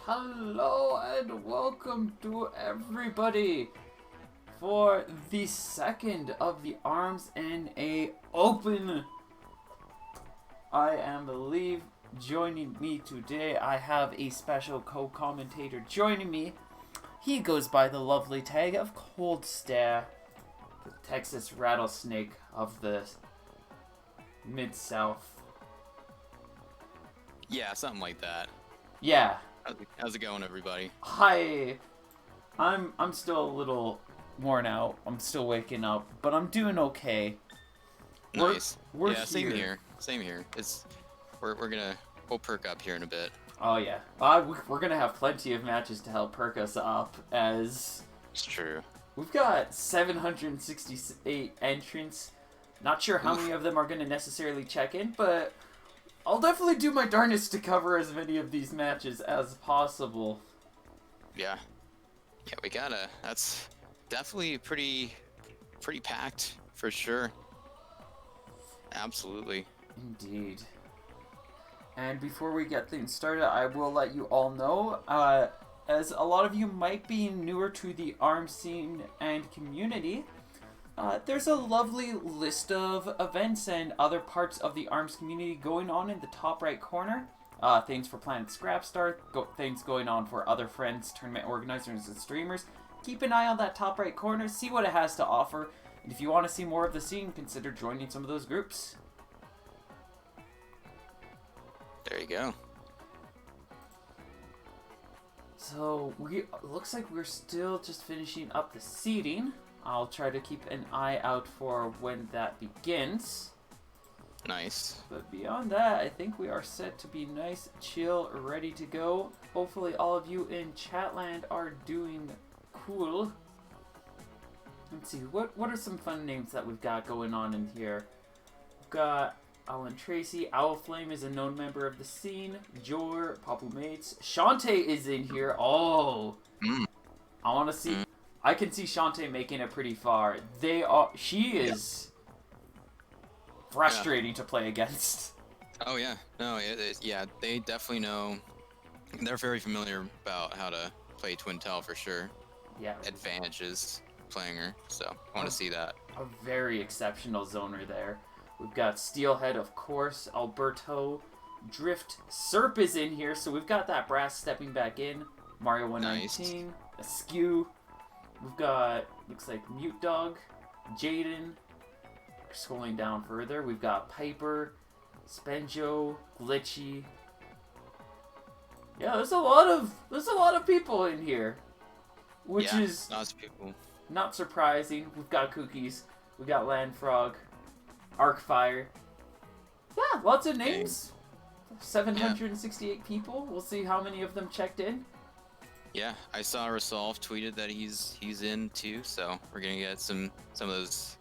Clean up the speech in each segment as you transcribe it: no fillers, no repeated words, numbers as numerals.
Hello and welcome to everybody for the second of the Arms NA Open. Joining me today, I have a special co-commentator joining me. He goes by the lovely tag of Cold Stare, the Texas rattlesnake of the Mid-South. Yeah, something like that. Yeah. How's it going, everybody? Hi. I'm still a little worn out. I'm still waking up, but I'm doing okay. Nice. We're yeah, same here. here. Same here. We'll perk up here in a bit. Oh yeah. We're gonna have plenty of matches to help perk us up, as It's true. we've got 768 entrants. Not sure how many of them are gonna necessarily check in, but I'll definitely do my darnest to cover as many of these matches as possible. Yeah. Yeah, that's definitely pretty packed for sure. Absolutely. Indeed. And before we get things started, I will let you all know, as a lot of you might be newer to the ARM scene and community, there's a lovely list of events and other parts of the ARMS community going on in the top right corner. Things for Planet Scrapstar, things going on for other friends, tournament organizers, and streamers. Keep an eye on that top right corner, see what it has to offer, and if you want to see more of the scene, consider joining some of those groups. There you go. So, looks like we're still just finishing up the seating. I'll try to keep an eye out for when that begins. Nice. But beyond that, I think we are set to be nice, chill, ready to go. Hopefully all of you in Chatland are doing cool. Let's see, what are some fun names that we've got going on in here? We've got Alan Tracy, Owlflame is a known member of the scene, Jor, Papu Mates, Shantae is in here. Oh, I want to see. I can see Shantae making it pretty far. She is frustrating to play against. Oh yeah. No, yeah, they definitely know. They're very familiar about how to play Twin Tail for sure. Yeah. Advantages playing her, so I want to see that. A very exceptional zoner there. We've got Steelhead, of course, Alberto, Drift, Serp is in here, so we've got that brass stepping back in. Mario 119, Askew. We've got, looks like Mute Dog, Jaden. Scrolling down further, we've got Piper, Spenjo, Glitchy. Yeah, there's a lot of people in here, which is lots of people. Not surprising. We've got Cookies, we've got Landfrog, Arcfire. Yeah, lots of names. 768 people. We'll see how many of them checked in. Yeah, I saw Resolve tweeted that he's in too, so we're gonna get some of those,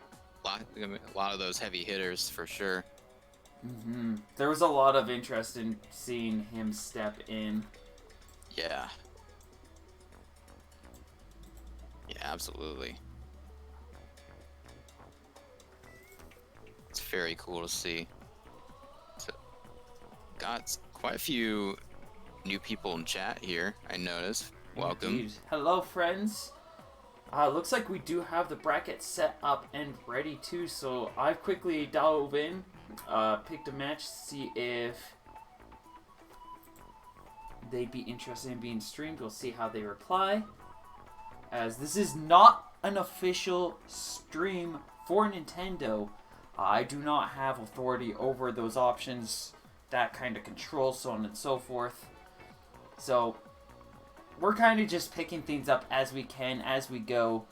a lot of those heavy hitters for sure. There was a lot of interest in seeing him step in. Yeah. Yeah, absolutely. It's very cool to see. So, got quite a few new people in chat here, I noticed. Welcome. Indeed. Hello, friends. Looks like we do have the bracket set up and ready too, so I've quickly dove in, picked a match to see if they'd be interested in being streamed. We'll see how they reply, as this is not an official stream for Nintendo. I do not have authority over those options, that kind of control, so on and so forth. So we're kind of just picking things up as we can, as we go.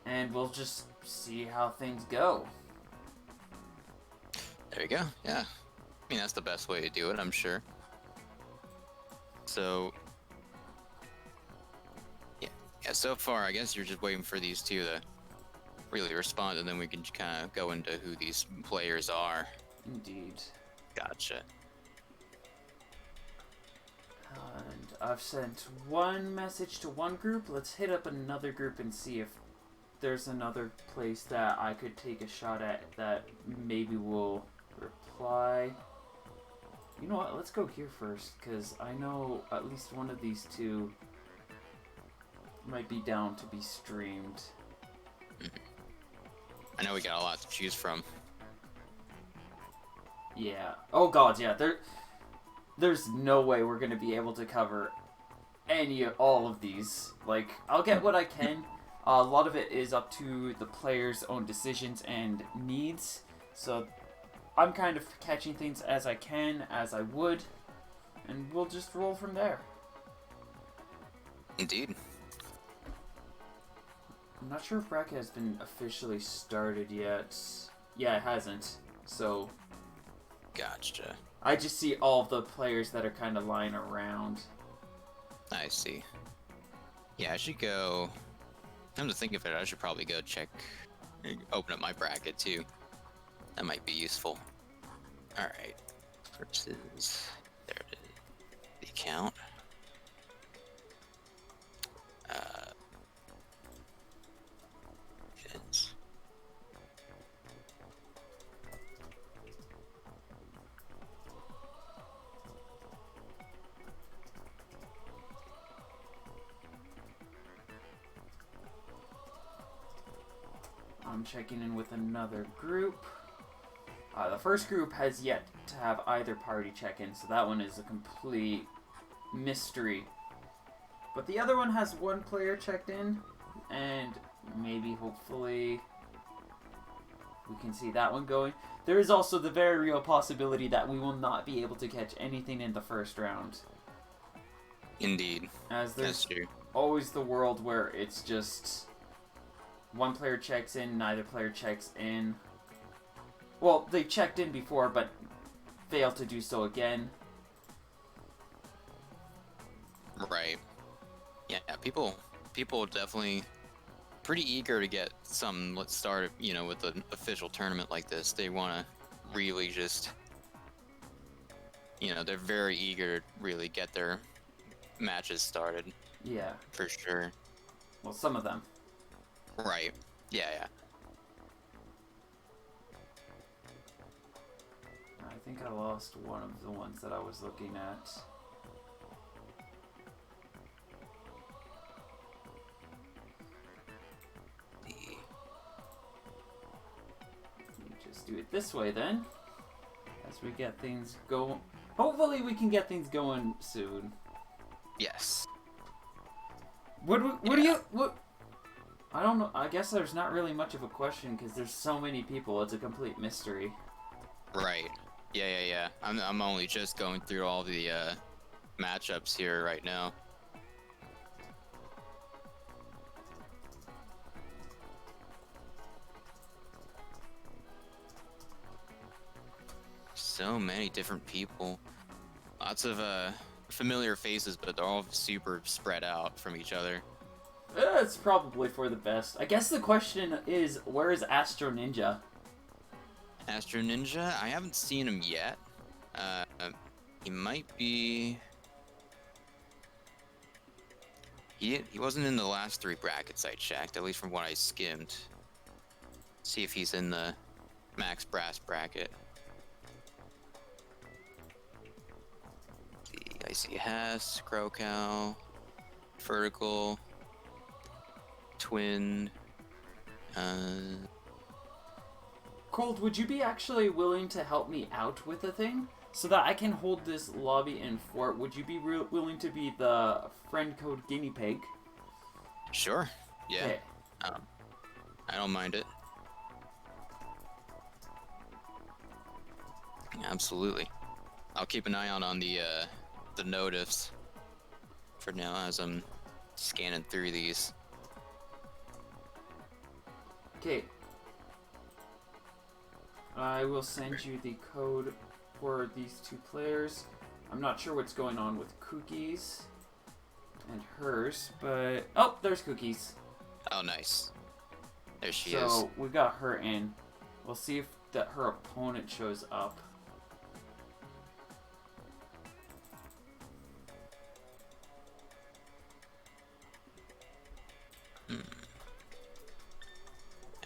And we'll just see how things go. There you go, yeah. I mean, that's the best way to do it, I'm sure. So, yeah, so far, I guess you're just waiting for these two to really respond, and then we can kind of go into who these players are. Indeed. Gotcha. And I've sent one message to one group. Let's hit up another group and see if there's another place that I could take a shot at that maybe will reply. You know what? Let's go here first, because I know at least one of these two might be down to be streamed. I know we got a lot to choose from. Yeah. Oh god, yeah. There's no way we're gonna be able to cover all of these. Like, I'll get what I can. A lot of it is up to the player's own decisions and needs. So I'm kind of catching things as I can, as I would, and we'll just roll from there. Indeed. I'm not sure if bracket has been officially started yet. Yeah, it hasn't. So Gotcha. I just see all of the players that are kind of lying around. I see. Yeah, I should go. Come to think of it, I should probably go check, open up my bracket too. That might be useful. All right. Versus, there it is. The account. Yes. I'm checking in with another group. The first group has yet to have either party check-in, so that one is a complete mystery. But the other one has one player checked in, and maybe, hopefully, we can see that one going. There is also the very real possibility that we will not be able to catch anything in the first round. Indeed. As That's there's true. always the world where it's just one player checks in, neither player checks in. Well, they checked in before, but failed to do so again. Right. Yeah, people definitely pretty eager to get some. Let's start, with an official tournament like this. They want to really just, they're very eager to really get their matches started. Yeah. For sure. Well, some of them. Right. Yeah. I think I lost one of the ones that I was looking at. Let me just do it this way then. As we get things going. Hopefully we can get things going soon. Yes. What do you... I don't know. I guess there's not really much of a question because there's so many people. It's a complete mystery. Right. Yeah. I'm only just going through all the matchups here right now. So many different people. Lots of familiar faces, but they're all super spread out from each other. It's probably for the best. I guess the question is, where is Astro Ninja? Astro Ninja? I haven't seen him yet. He might be... He wasn't in the last 3 brackets I checked, at least from what I skimmed. See if he's in the Max Brass bracket. I see Hess, Crow Cow, Vertical, Twin. Cold, would you be actually willing to help me out with the thing? So that I can hold this lobby in fort, would you be willing to be the friend code guinea pig? Sure. Yeah. Okay. I don't mind it. Absolutely. I'll keep an eye out on the notifs for now as I'm scanning through these. Okay. I will send you the code for these 2 players. I'm not sure what's going on with Cookies and hers, but... Oh, there's Cookies. Oh, nice. There she is. So, we got her in. We'll see if her opponent shows up.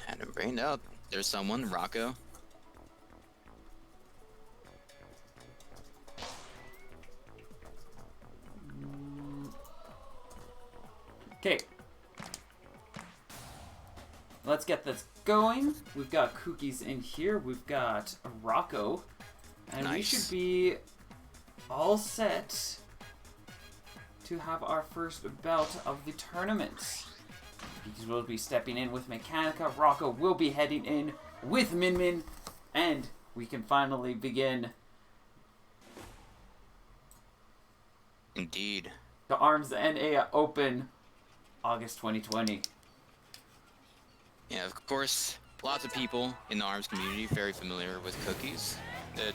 Adam Brain out. There's someone, Rocco. Okay. Let's get this going. We've got Cookies in here. We've got Rocco. And we should be all set to have our first bout of the tournament. Cookies will be stepping in with Mechanica. Rocco will be heading in with Min Min. And we can finally begin. Indeed. The ARMS NA Open, August 2020. Yeah, of course, lots of people in the ARMS community very familiar with Cookies.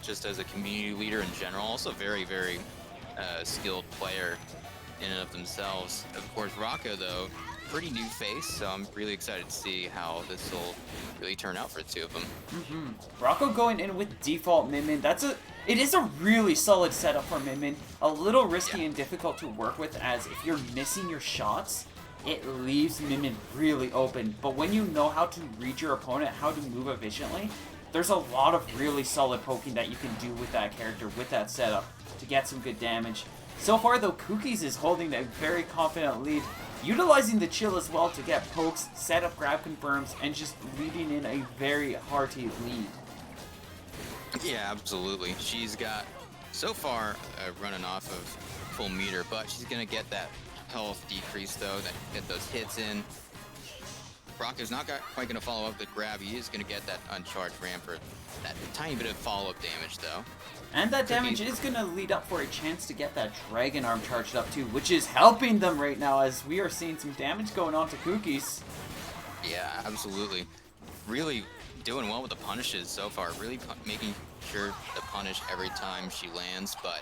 Just as a community leader in general, also very, very skilled player in and of themselves. Of course, Rocco, though, pretty new face, so I'm really excited to see how this will really turn out for the two of them. Rocco going in with default Min Min. It is a really solid setup for Min Min. A little risky and difficult to work with, as if you're missing your shots, it leaves Min Min really open. But when you know how to read your opponent, how to move efficiently, there's a lot of really solid poking that you can do with that character, with that setup, to get some good damage. So far, though, Cookies is holding a very confident lead, utilizing the chill as well to get pokes, set up grab confirms, and just leading in a very hearty lead. Yeah, absolutely. She's got, so far, running off of full meter, but she's going to get that health decrease, though, that get those hits in. Rocco's not quite going to follow up the grab. He is going to get that uncharged ramp for that tiny bit of follow-up damage, though. And that damage is going to lead up for a chance to get that Dragon Arm charged up, too, which is helping them right now, as we are seeing some damage going on to Cookies. Yeah, absolutely. Really doing well with the punishes so far. Really making sure to punish every time she lands, but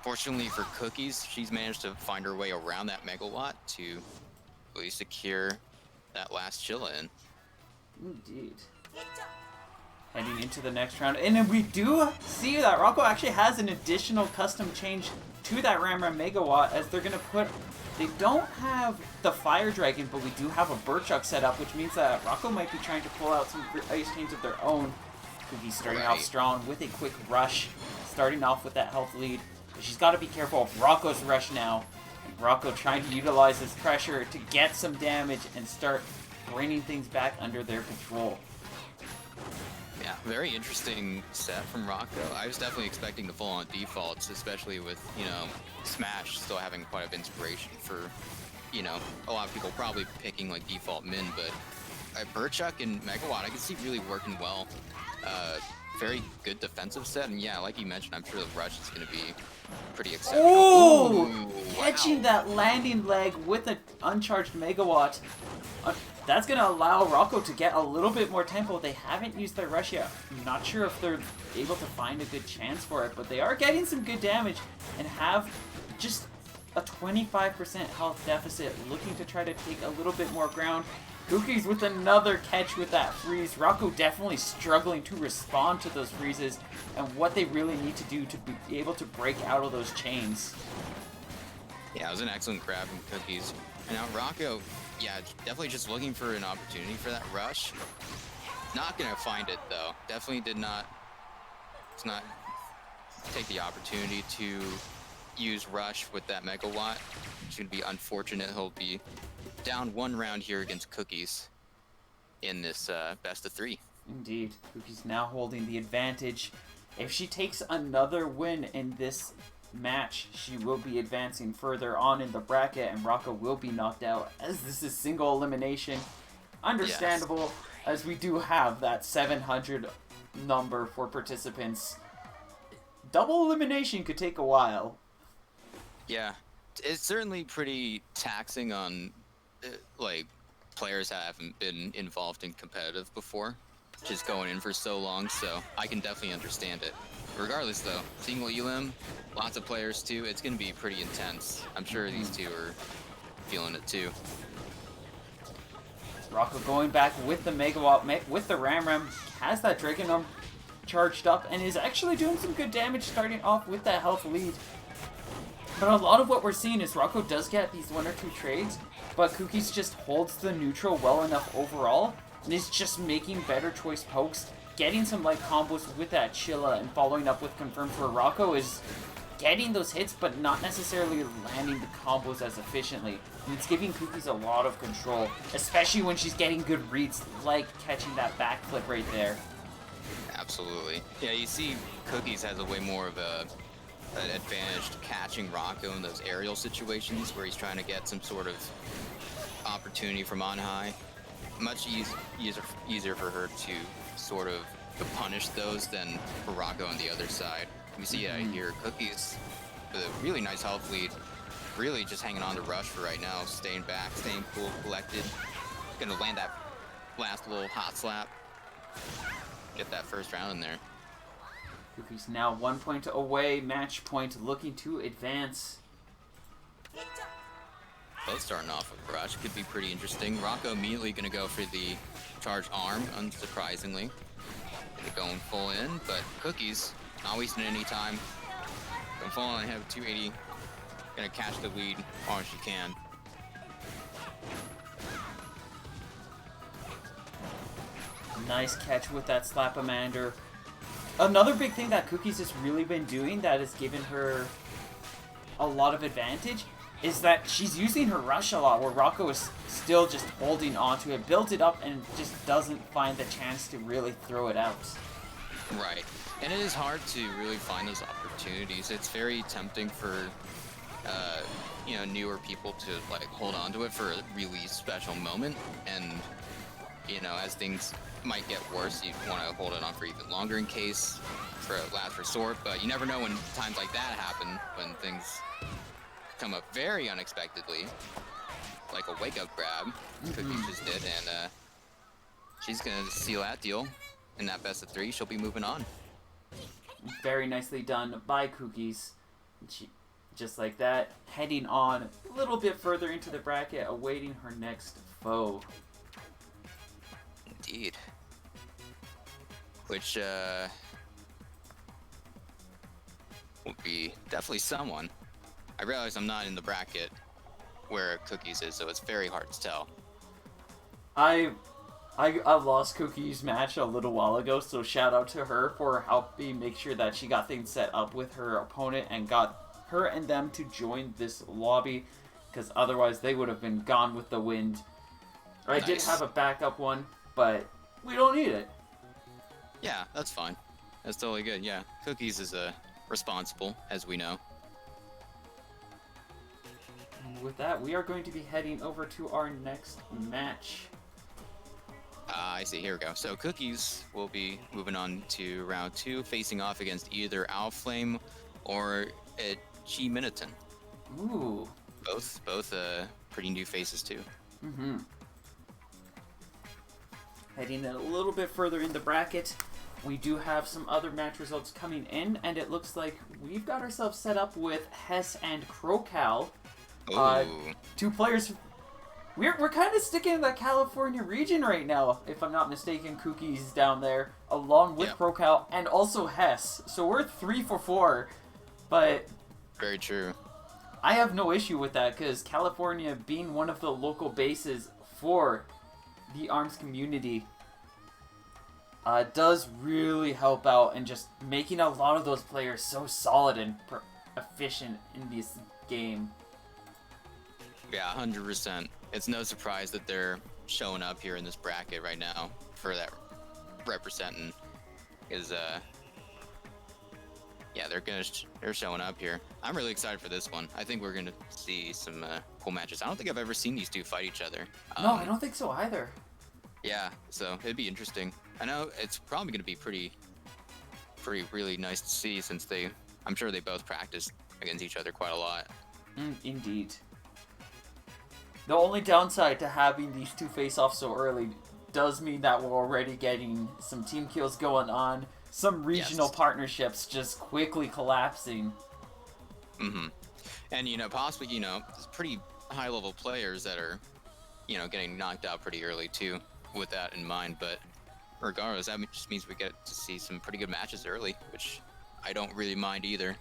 fortunately for Cookies, she's managed to find her way around that Megawatt to at least secure that last chill in. Indeed. Heading into the next round. And then we do see that Rocco actually has an additional custom change to that Ram Megawatt, as they're going to put... They don't have the Fire Dragon, but we do have a Burchuck set up, which means that Rocco might be trying to pull out some ice chains of their own. Cookie starting off strong with a quick rush, starting off with that health lead. But she's got to be careful of Rocco's rush now. And Rocco trying to utilize his pressure to get some damage and start bringing things back under their control. Yeah, very interesting set from Rocco. I was definitely expecting the full-on defaults, especially with, you know, Smash still having quite a bit of inspiration for, you know, a lot of people probably picking like default Min, but Burchuck and Megawatt I can see really working well. Very good defensive set, and yeah, like you mentioned, I'm sure the rush is going to be pretty exceptional. Oh! Catching that landing leg with an uncharged Megawatt. That's going to allow Rocco to get a little bit more tempo. They haven't used their rush yet. I'm not sure if they're able to find a good chance for it, but they are getting some good damage and have just a 25% health deficit, looking to try to take a little bit more ground. Cookies with another catch with that freeze. Rocco definitely struggling to respond to those freezes and what they really need to do to be able to break out of those chains. Yeah, it was an excellent grab from Cookies. And now Rocco, yeah, definitely just looking for an opportunity for that rush. Not gonna find it though. Definitely did not take the opportunity to use rush with that Megawatt. It's gonna be unfortunate. He'll be down one round here against Cookies in this best of 3. Indeed. Cookies now holding the advantage. If she takes another win in this match, she will be advancing further on in the bracket, and Rocco will be knocked out, as this is single elimination. Understandable, as we do have that 700 number for participants. Double elimination could take a while. Yeah, it's certainly pretty taxing on like players that haven't been involved in competitive before, just going in for so long, so I can definitely understand it. Regardless though, single elim, lots of players too, it's going to be pretty intense. I'm sure these two are feeling it too. Rocco going back with the Megawatt, with the Ram, has that Dragon Arm charged up and is actually doing some good damage, starting off with that health lead. But a lot of what we're seeing is Rocco does get these 1 or 2 trades, but Cookies just holds the neutral well enough overall and is just making better choice pokes, getting some light combos with that Chilla and following up with confirm for Rocco is getting those hits, but not necessarily landing the combos as efficiently. And it's giving Cookies a lot of control, especially when she's getting good reads, like catching that backflip right there. Absolutely. Yeah, you see Cookies has a way more of an advantage to catching Rocco in those aerial situations where he's trying to get some sort of opportunity from on high. Much easier for her to sort of to punish those than for Rocco on the other side. You see here Cookies with a really nice health lead, really just hanging on to Rush for right now, staying back, staying cool, collected. Gonna land that last little hot slap. Get that first round in there. Cookies now 1 point away, match point, looking to advance. Both starting off with Rush, could be pretty interesting. Rocco immediately gonna go for the charge arm, unsurprisingly. Going full in, but Cookies not wasting any time. Going full on, have 280. Gonna catch the lead as far as she can. Nice catch with that Slap-O-Mander. Another big thing that Cookies has really been doing that has given her a lot of advantage is that she's using her rush a lot, where Rocco is still just holding onto it, builds it up, and just doesn't find the chance to really throw it out. Right, and it is hard to really find those opportunities. It's very tempting for you know, newer people to like hold on to it for a really special moment, and you know, as things might get worse, you want to hold it on for even longer in case for a last resort. But you never know when times like that happen, when things come up very unexpectedly, like a wake-up grab. Cookies just did, and she's gonna seal that deal in that best of 3. She'll be moving on. Very nicely done by Cookies. She, just like that, heading on a little bit further into the bracket, awaiting her next foe. Indeed. Which will be definitely someone. I realize I'm not in the bracket where Cookies is, so it's very hard to tell. I lost Cookies' match a little while ago, so shout out to her for helping make sure that she got things set up with her opponent and got her and them to join this lobby, because otherwise they would have been gone with the wind. I did have a backup one, but we don't need it. Yeah, that's fine. That's totally good. Yeah, Cookies is responsible, as we know. With that, we are going to be heading over to our next match. I see. Here we go. So Cookies will be moving on to round 2, facing off against either Owlflame or G Miniton. Ooh. Both pretty new faces too. Heading a little bit further in the bracket, we do have some other match results coming in, and it looks like we've got ourselves set up with Hess and Crocal. Two players. We're kind of sticking in the California region right now, if I'm not mistaken. Cookies down there, along with Crocal and also Hess. So we're 3 for 4, but very true. I have no issue with that, because California being one of the local bases for the ARMS community does really help out, and just making a lot of those players so solid and efficient in this game. Yeah, 100%. It's no surprise that they're showing up here in this bracket right now for that representing. Is yeah, they're showing up here. I'm really excited for this one. I think we're gonna see some cool matches. I don't think I've ever seen these two fight each other. No, I don't think so either. Yeah, so it'd be interesting. I know it's probably gonna be pretty really nice to see, since I'm sure they both practice against each other quite a lot. Indeed. The only downside to having these two face-offs so early does mean that we're already getting some team kills going on, some regional partnerships just quickly collapsing. And, you know, possibly, you know, there's pretty high-level players that are, you know, getting knocked out pretty early, too, with that in mind. But regardless, that just means we get to see some pretty good matches early, which I don't really mind either.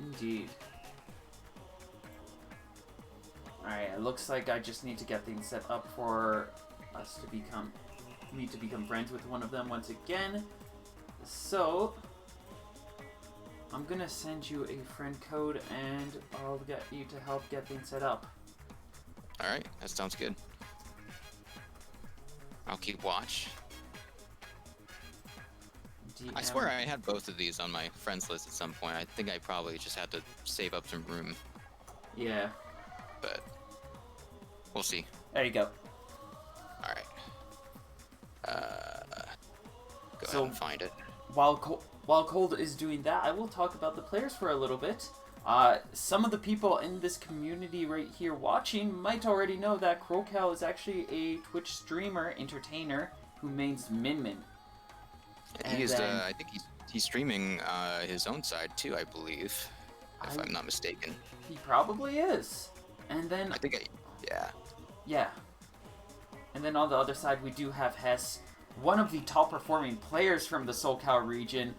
Indeed. Alright, it looks like I just need to get things set up for us to become friends with one of them once again. So I'm gonna send you a friend code, and I'll get you to help get things set up. All right, that sounds good. I'll keep watch. I swear I had both of these on my friends list at some point. I think I probably just had to save up some room. Yeah. But we'll see. There you go. All right. Go ahead and find it. While Cold is doing that, I will talk about the players for a little bit. Some of the people in this community right here watching might already know that Crocal is actually a Twitch streamer, entertainer, who mains Min Min. He is I think he's streaming his own side too, I believe, if I'm not mistaken. He probably is. And then yeah. And then on the other side, we do have Hess, one of the top performing players from the SoCal region.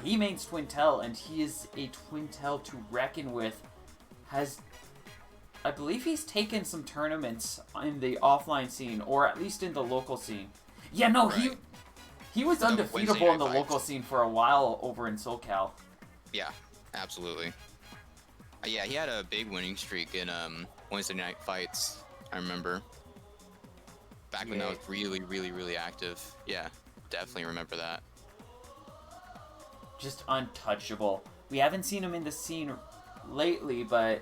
He mains Twintel, and he is a Twintel to reckon with. I believe he's taken some tournaments in the offline scene, or at least in the local scene. Yeah, no, right. He was undefeatable in the local scene for a while over in SoCal. Yeah, absolutely. Yeah, he had a big winning streak in Wednesday night fights, I remember. Back when that was really, really, really active. Yeah, definitely remember that. Just untouchable. We haven't seen him in the scene lately, but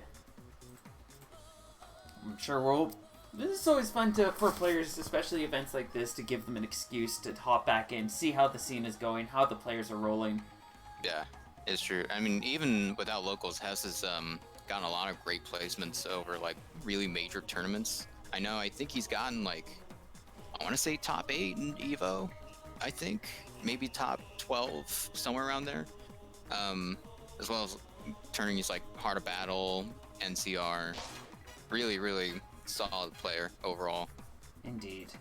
I'm sure this is always fun for players, especially events like this, to give them an excuse to hop back in, see how the scene is going, how the players are rolling. Yeah, it's true. I mean, even without locals, Hess has gotten a lot of great placements over like really major tournaments. I think he's gotten like, I want to say top 8 in Evo, I think. Maybe top 12, somewhere around there. As well as tournaments like Heart of Battle, NCR. Really, really solid player overall. Indeed.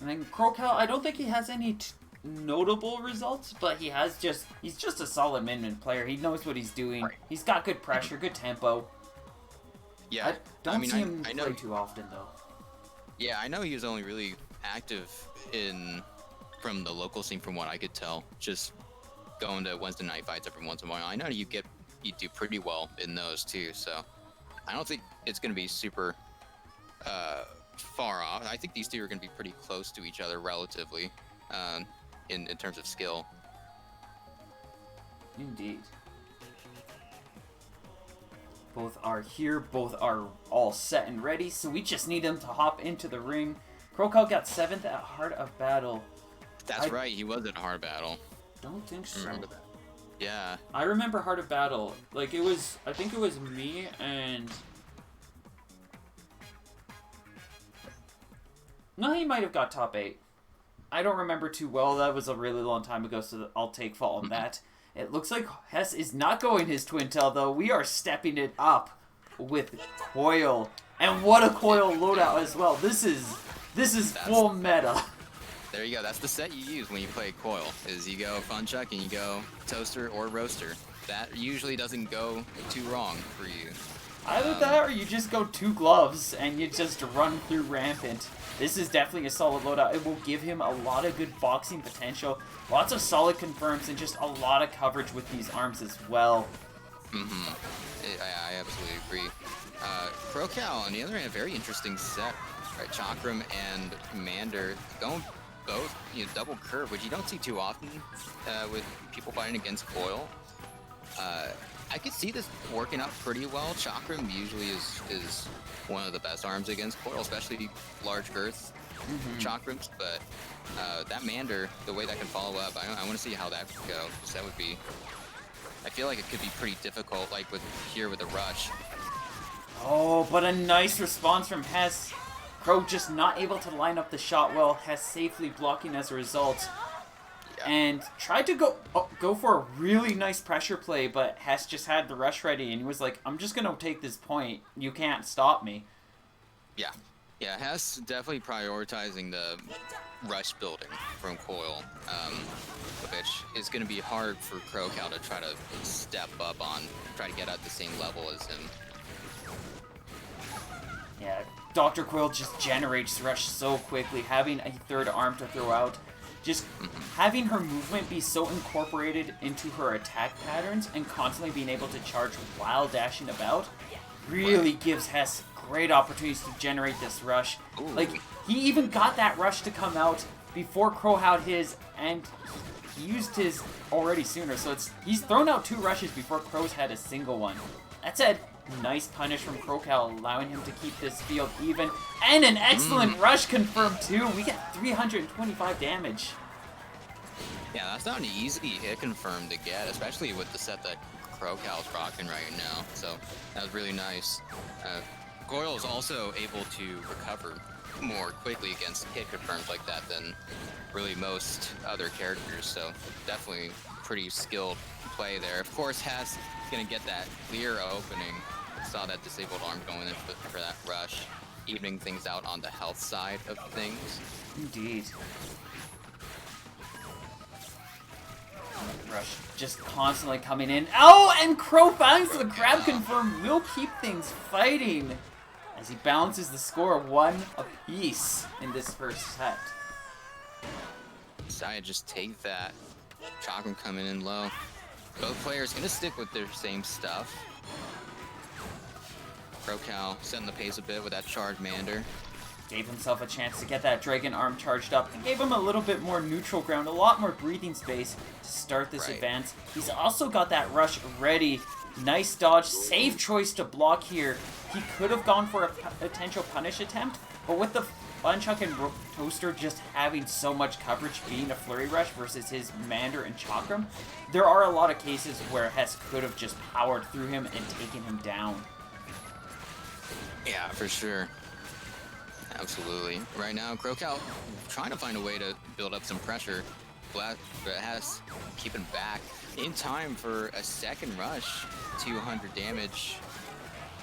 And then Crocal, I don't think he has any notable results, but he's just a solid Min player. He knows what he's doing. Right. He's got good pressure, good tempo. Yeah, I don't see him play too often though. Yeah, I know he was only really active from the local scene, from what I could tell. Just going to Wednesday night fights every once in a while. I know you do pretty well in those too. So I don't think it's going to be super far off. I think these two are going to be pretty close to each other relatively in terms of skill. Indeed. Both are here, both are all set and ready, so we just need them to hop into the ring. Crocal got 7th at Heart of Battle. That's right, he was at Heart of Battle. Don't think so. Remember that. Yeah. I remember Heart of Battle. Like, I think it was me and... No, he might have got top 8. I don't remember too well. That was a really long time ago, so I'll take fault on that. It looks like Hess is not going his Twintel, though. We are stepping it up with Coil. And what a Coil loadout as well. This is full meta. There you go. That's the set you use when you play Coil, is you go Fun Chuck and you go Toaster or Roaster. That usually doesn't go too wrong for you. Either that or you just go 2 gloves and you just run through Rampant. This is definitely a solid loadout. It will give him a lot of good boxing potential. Lots of solid confirms and just a lot of coverage with these arms as well. I absolutely agree. Crocal, on the other hand, a very interesting set. Right, Chakram and Commander going both, double curve, which you don't see too often with people fighting against Coil. I could see this working out pretty well. Chakram usually is one of the best arms against Coil, especially large girth Chakrams. But that Mander, the way that can follow up, I want to see how that could go. Because that would be, I feel like it could be pretty difficult, like with a rush. Oh, but a nice response from Hess. Crow just not able to line up the shot well. Hess safely blocking as a result. And tried to go for a really nice pressure play, but Hess just had the rush ready, and he was like, I'm just going to take this point. You can't stop me. Yeah, Hess definitely prioritizing the rush building from Coil, which is going to be hard for Crocal to try to step up on, try to get at the same level as him. Yeah, Dr. Quill just generates rush so quickly, having a third arm to throw out. Just having her movement be so incorporated into her attack patterns and constantly being able to charge while dashing about really gives Hess great opportunities to generate this rush. Ooh. Like, he even got that rush to come out before Crow had his, and he used his already sooner, so he's thrown out 2 rushes before Crow's had a single one. That said, nice punish from Crocal, allowing him to keep this field even, and an excellent rush confirmed too. We get 325 damage. Yeah, that's not an easy hit confirm to get, especially with the set that Crocal's rocking right now. So that was really nice. Goyle is also able to recover more quickly against hit confirms like that than really most other characters. So definitely pretty skilled play there. Of course, Hess is going to get that clear opening. Saw that disabled arm going in for that rush, evening things out on the health side of things. Indeed. Rush just constantly coming in. Oh, and Crow finds the grab confirm. Will keep things fighting as he balances the score 1 apiece in this first set. Decided just take that. Chakram coming in low. Both players going to stick with their same stuff. Crocal setting the pace a bit with that charge Mander. Gave himself a chance to get that Dragon Arm charged up and gave him a little bit more neutral ground, a lot more breathing space to start this advance. He's also got that rush ready. Nice dodge, safe choice to block here. He could have gone for a potential punish attempt, but with the Funchuck and Toaster just having so much coverage being a flurry rush versus his Mander and Chakram, there are a lot of cases where Hess could have just powered through him and taken him down. Yeah, for sure. Absolutely. Right now, Crocal trying to find a way to build up some pressure. But Hess keeping back in time for a second rush. 200 damage.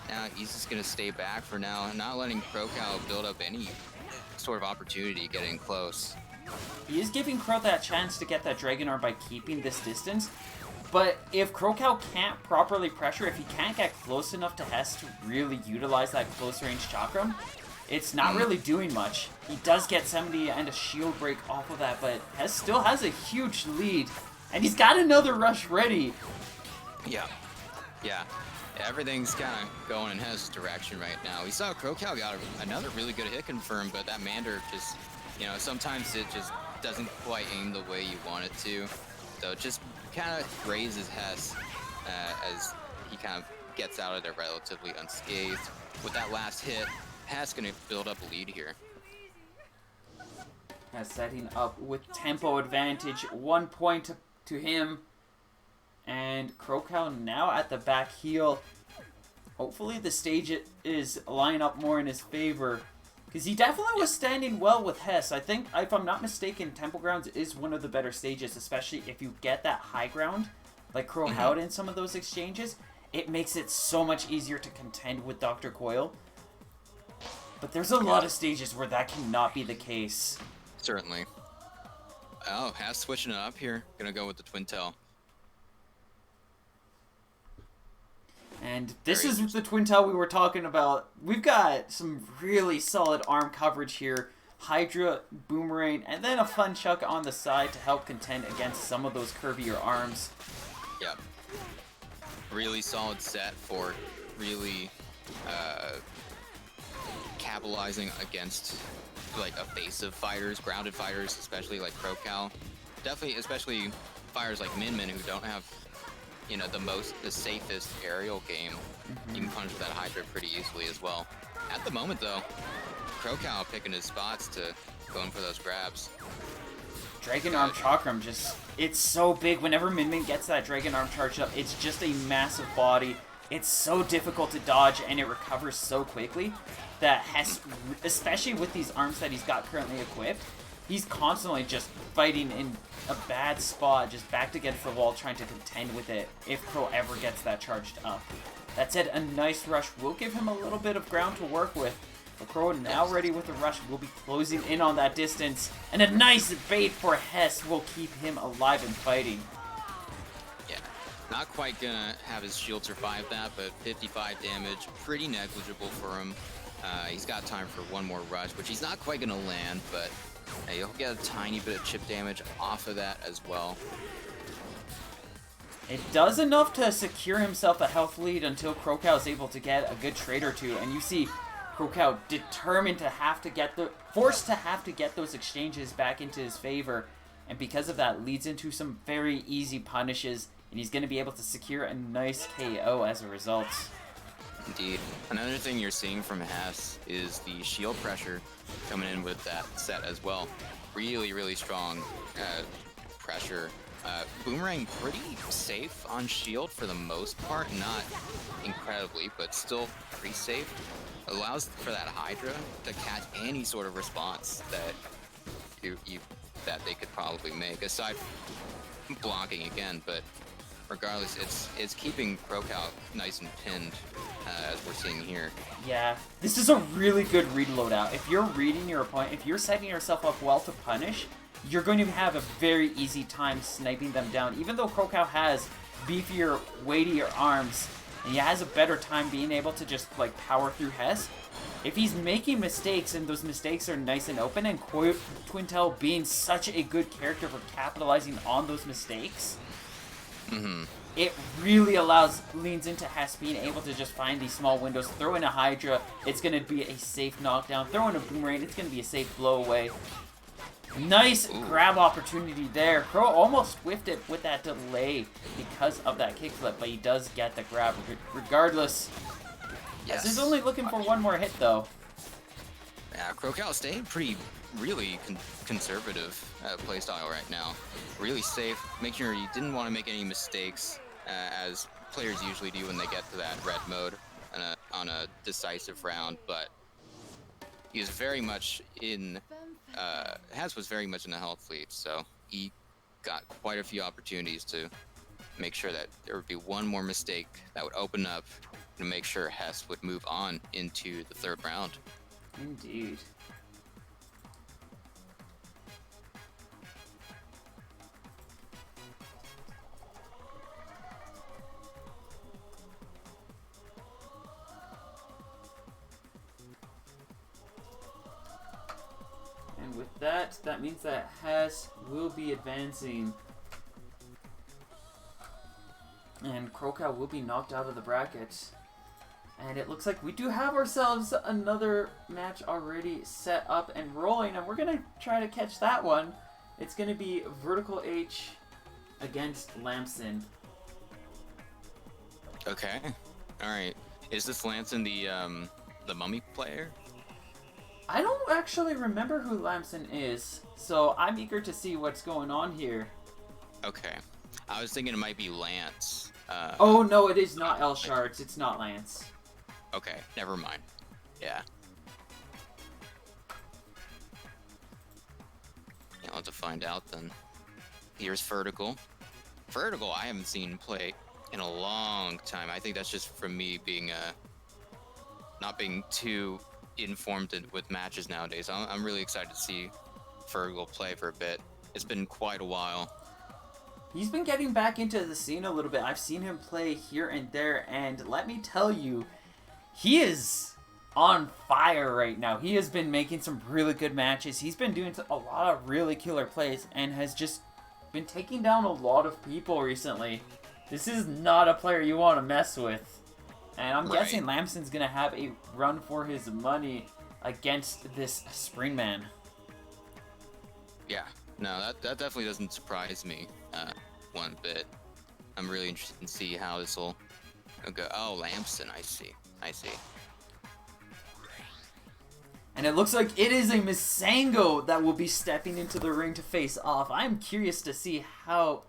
Now he's just going to stay back for now, not letting Crocal build up any sort of opportunity getting close. He is giving Crow that chance to get that Dragon Arm by keeping this distance. But if Crocal can't properly pressure, if he can't get close enough to Hess to really utilize that close range Chakram, it's not really doing much. He does get 70 and a shield break off of that, but Hess still has a huge lead. And he's got another rush ready. Yeah. Everything's kind of going in Hess' direction right now. We saw Crocal got another really good hit confirm, but that Mander just, sometimes it just doesn't quite aim the way you want it to. So it just kind of raises Hess as he kind of gets out of there relatively unscathed. With that last hit, Hess going to build up a lead here. Setting up with tempo advantage, 1 point to him. And Crocal now at the back heel. Hopefully the stage is lining up more in his favor. Because he definitely was standing well with Hess. I think, if I'm not mistaken, Temple Grounds is one of the better stages, especially if you get that high ground, like Crow had in some of those exchanges. It makes it so much easier to contend with Dr. Coyle. But there's a lot of stages where that cannot be the case. Certainly. Oh, Hess switching it up here. Gonna go with the Twin Tail. And this is the Twin Tail we were talking about. We've got some really solid arm coverage here. Hydra, Boomerang, and then a Funchuck on the side to help contend against some of those curvier arms. Yep. Really solid set for really capitalizing against like evasive fighters, grounded fighters, especially like Crocal. Definitely, especially fighters like Min Min who don't have the safest aerial game. You can punch with that Hydra pretty easily as well. At the moment, though, Crocal picking his spots to go in for those grabs. Dragon Arm Chakram it's so big. Whenever Min Min gets that Dragon Arm charged up, it's just a massive body. It's so difficult to dodge, and it recovers so quickly that Hess, especially with these arms that he's got currently equipped, he's constantly just fighting in a bad spot, just backed against the wall, trying to contend with it if Crow ever gets that charged up. That said, a nice rush will give him a little bit of ground to work with. But Crow now ready with the rush will be closing in on that distance. And a nice bait for Hess will keep him alive and fighting. Yeah, not quite gonna have his shield survive that, but 55 damage, pretty negligible for him. He's got time for one more rush, which he's not quite going to land, but he'll get a tiny bit of chip damage off of that as well. It does enough to secure himself a health lead until Krokow is able to get a good trade or two, and you see Krokow determined to have to get forced to have to get those exchanges back into his favor, and because of that leads into some very easy punishes, and he's going to be able to secure a nice KO as a result. Indeed. Another thing you're seeing from Hess is the shield pressure coming in with that set as well. Really, really strong pressure. Boomerang pretty safe on shield for the most part, not incredibly, but still pretty safe. Allows for that Hydra to catch any sort of response that that they could probably make, aside from blocking again. But regardless, it's keeping Krokow nice and pinned, as we're seeing here. Yeah, this is a really good read loadout. If you're reading your opponent, if you're setting yourself up well to punish, you're going to have a very easy time sniping them down. Even though Krokow has beefier, weightier arms, and he has a better time being able to just like power through Hess, if he's making mistakes and those mistakes are nice and open, and Twintel being such a good character for capitalizing on those mistakes, it really leans into Hess being able to just find these small windows, throw in a Hydra, it's going to be a safe knockdown, throw in a Boomerang, it's going to be a safe blow away. Nice grab opportunity there. Crow almost whiffed it with that delay because of that kickflip, but he does get the grab regardless. Yes. He's only looking for one more hit though. Yeah, Krokow staying pretty, really conservative playstyle right now. Really safe. Make sure you didn't want to make any mistakes, as players usually do when they get to that red mode on a decisive round, but he was very much in... Haz was very much in the health lead, so he got quite a few opportunities to make sure that there would be one more mistake that would open up to make sure Hess would move on into the third round. Indeed. And with that, that means that Hess will be advancing. And Krokow will be knocked out of the bracket. And it looks like we do have ourselves another match already set up and rolling. And we're going to try to catch that one. It's going to be Vertical H against Lamson. Okay. Alright. Is this Lamson the mummy player? I don't actually remember who Lamson is, so I'm eager to see what's going on here. Okay. I was thinking it might be Lance. Oh, no, it is not L Shards. It's not Lance. Okay, never mind. Yeah. I'll have to find out then. Here's Vertical. Vertical I haven't seen play in a long time. I think that's just from me being not being too informed with matches nowadays. I'm really excited to see Vertical play for a bit. It's been quite a while. He's been getting back into the scene a little bit. I've seen him play here and there, and let me tell you, he is on fire right now. He has been making some really good matches. He's been doing a lot of really killer plays and has just been taking down a lot of people recently. This is not a player you want to mess with. And I'm guessing Lamson's going to have a run for his money against this Springman. Yeah, no, that definitely doesn't surprise me one bit. I'm really interested to see how this will go. Oh, Lamson, I see. And it looks like it is a Misango that will be stepping into the ring to face off. I'm curious to see how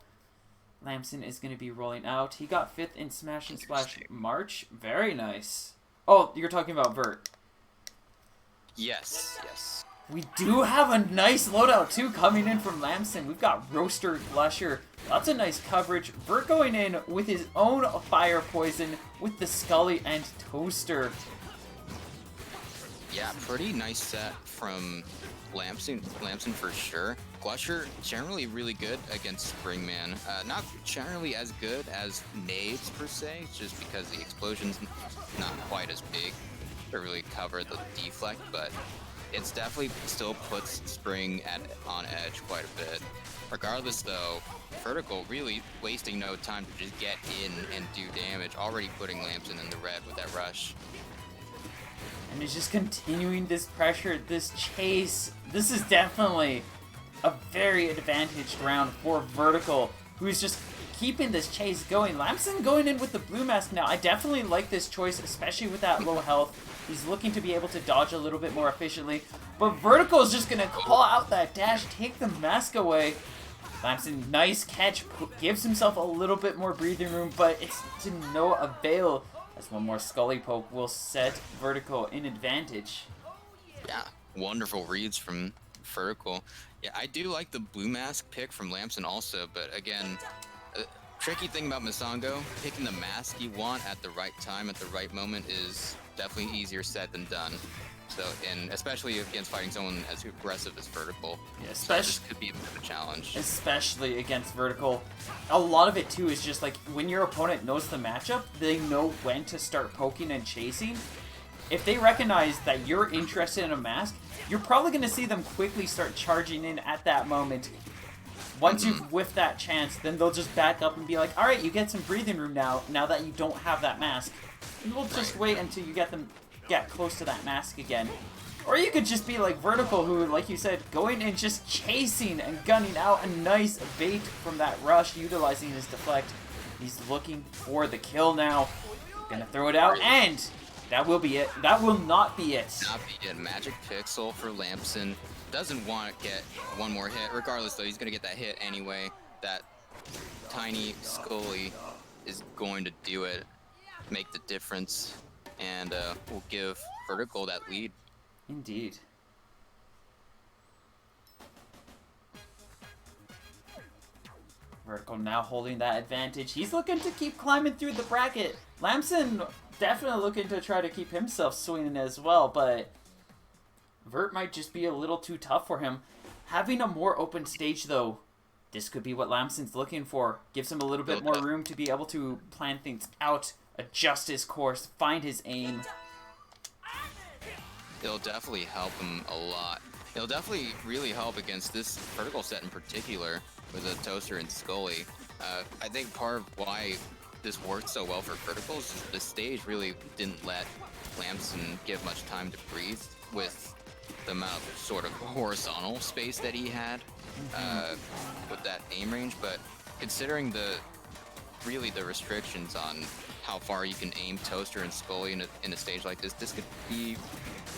Lamson is going to be rolling out. He got 5th in Smash and Splash March. Very nice. Oh, you're talking about Vert. Yes. We do have a nice loadout, too, coming in from Lamson. We've got Roaster, Glusher, lots of nice coverage. Vert going in with his own Fire Poison with the Scully and Toaster. Yeah, pretty nice set from Lamson for sure. Glusher, generally really good against Springman. Not generally as good as Nades, per se, just because the explosion's not quite as big. to really cover the deflect, but it's definitely still puts Spring on edge quite a bit. Regardless though, Vertical really wasting no time to just get in and do damage, already putting Lamson in the red with that rush. And he's just continuing this pressure, this chase. This is definitely a very advantaged round for Vertical, who's just keeping this chase going. Lamson going in with the blue mask now. I definitely like this choice, especially with that low health. He's looking to be able to dodge a little bit more efficiently. But Vertical is just going to call out that dash, take the mask away. Lamson, nice catch, gives himself a little bit more breathing room, but it's to no avail, as one more Scully poke will set Vertical in advantage. Yeah, wonderful reads from Vertical. Yeah, I do like the blue mask pick from Lamson also, but again, tricky thing about Masango, picking the mask you want at the right time, at the right moment is definitely easier said than done. So, and especially against fighting someone as aggressive as Vertical. Yeah, so this could be a bit of a challenge. Especially against Vertical. A lot of it too is just like when your opponent knows the matchup, they know when to start poking and chasing. If they recognize that you're interested in a mask, you're probably going to see them quickly start charging in at that moment. Once you've whiffed that chance, then they'll just back up and be like, alright, you get some breathing room now that you don't have that mask. And we'll just wait until you get close to that mask again. Or you could just be like Vertical, who, like you said, going and just chasing and gunning out a nice bait from that rush, utilizing his deflect. He's looking for the kill now. Gonna throw it out, and that will be it. That will not be it. Not be it. Magic Pixel for Lamson. Doesn't want to get one more hit. Regardless, though, he's gonna get that hit anyway. That tiny Scully is going to do it, make the difference, and will give Vertical that lead. Indeed. Vertical now holding that advantage. He's looking to keep climbing through the bracket. Lamson definitely looking to try to keep himself swinging as well, but Vert might just be a little too tough for him. Having a more open stage, though, this could be what Lamson's looking for. Gives him a little bit more room to be able to plan things out, adjust his course, find his aim. It'll definitely help him a lot. It'll definitely really help against this Vertical set in particular with a Toaster and Scully. I think part of why this worked so well for Vertical is the stage really didn't let Lamson give much time to breathe with the amount of sort of horizontal space that he had with that aim range. But considering the restrictions on how far you can aim Toaster and Scully in a stage like this could be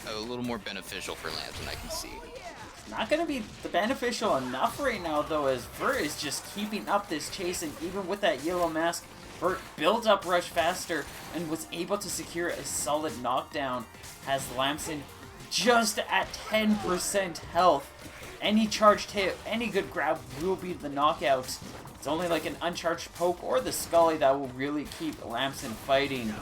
a little more beneficial for Lamson, I can see. Not going to be beneficial enough right now, though, as Vert is just keeping up this chase, and even with that yellow mask, Vert built up rush faster and was able to secure a solid knockdown, as Lamson just at 10% health. Any charged hit, any good grab will be the knockout. It's only like an uncharged poke or the Scully that will really keep Lamson fighting.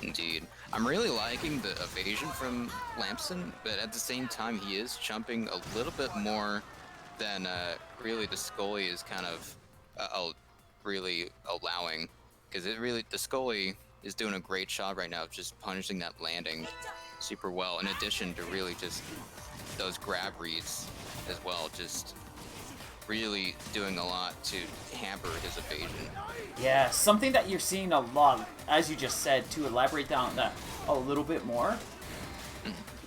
Indeed. I'm really liking the evasion from Lamson, but at the same time he is chumping a little bit more than really the Scully is kind of really allowing. Because the Scully is doing a great job right now of just punishing that landing super well, in addition to really just those grab reads as well, just really doing a lot to hamper his evasion. Yeah, something that you're seeing a lot, as you just said, to elaborate on that a little bit more,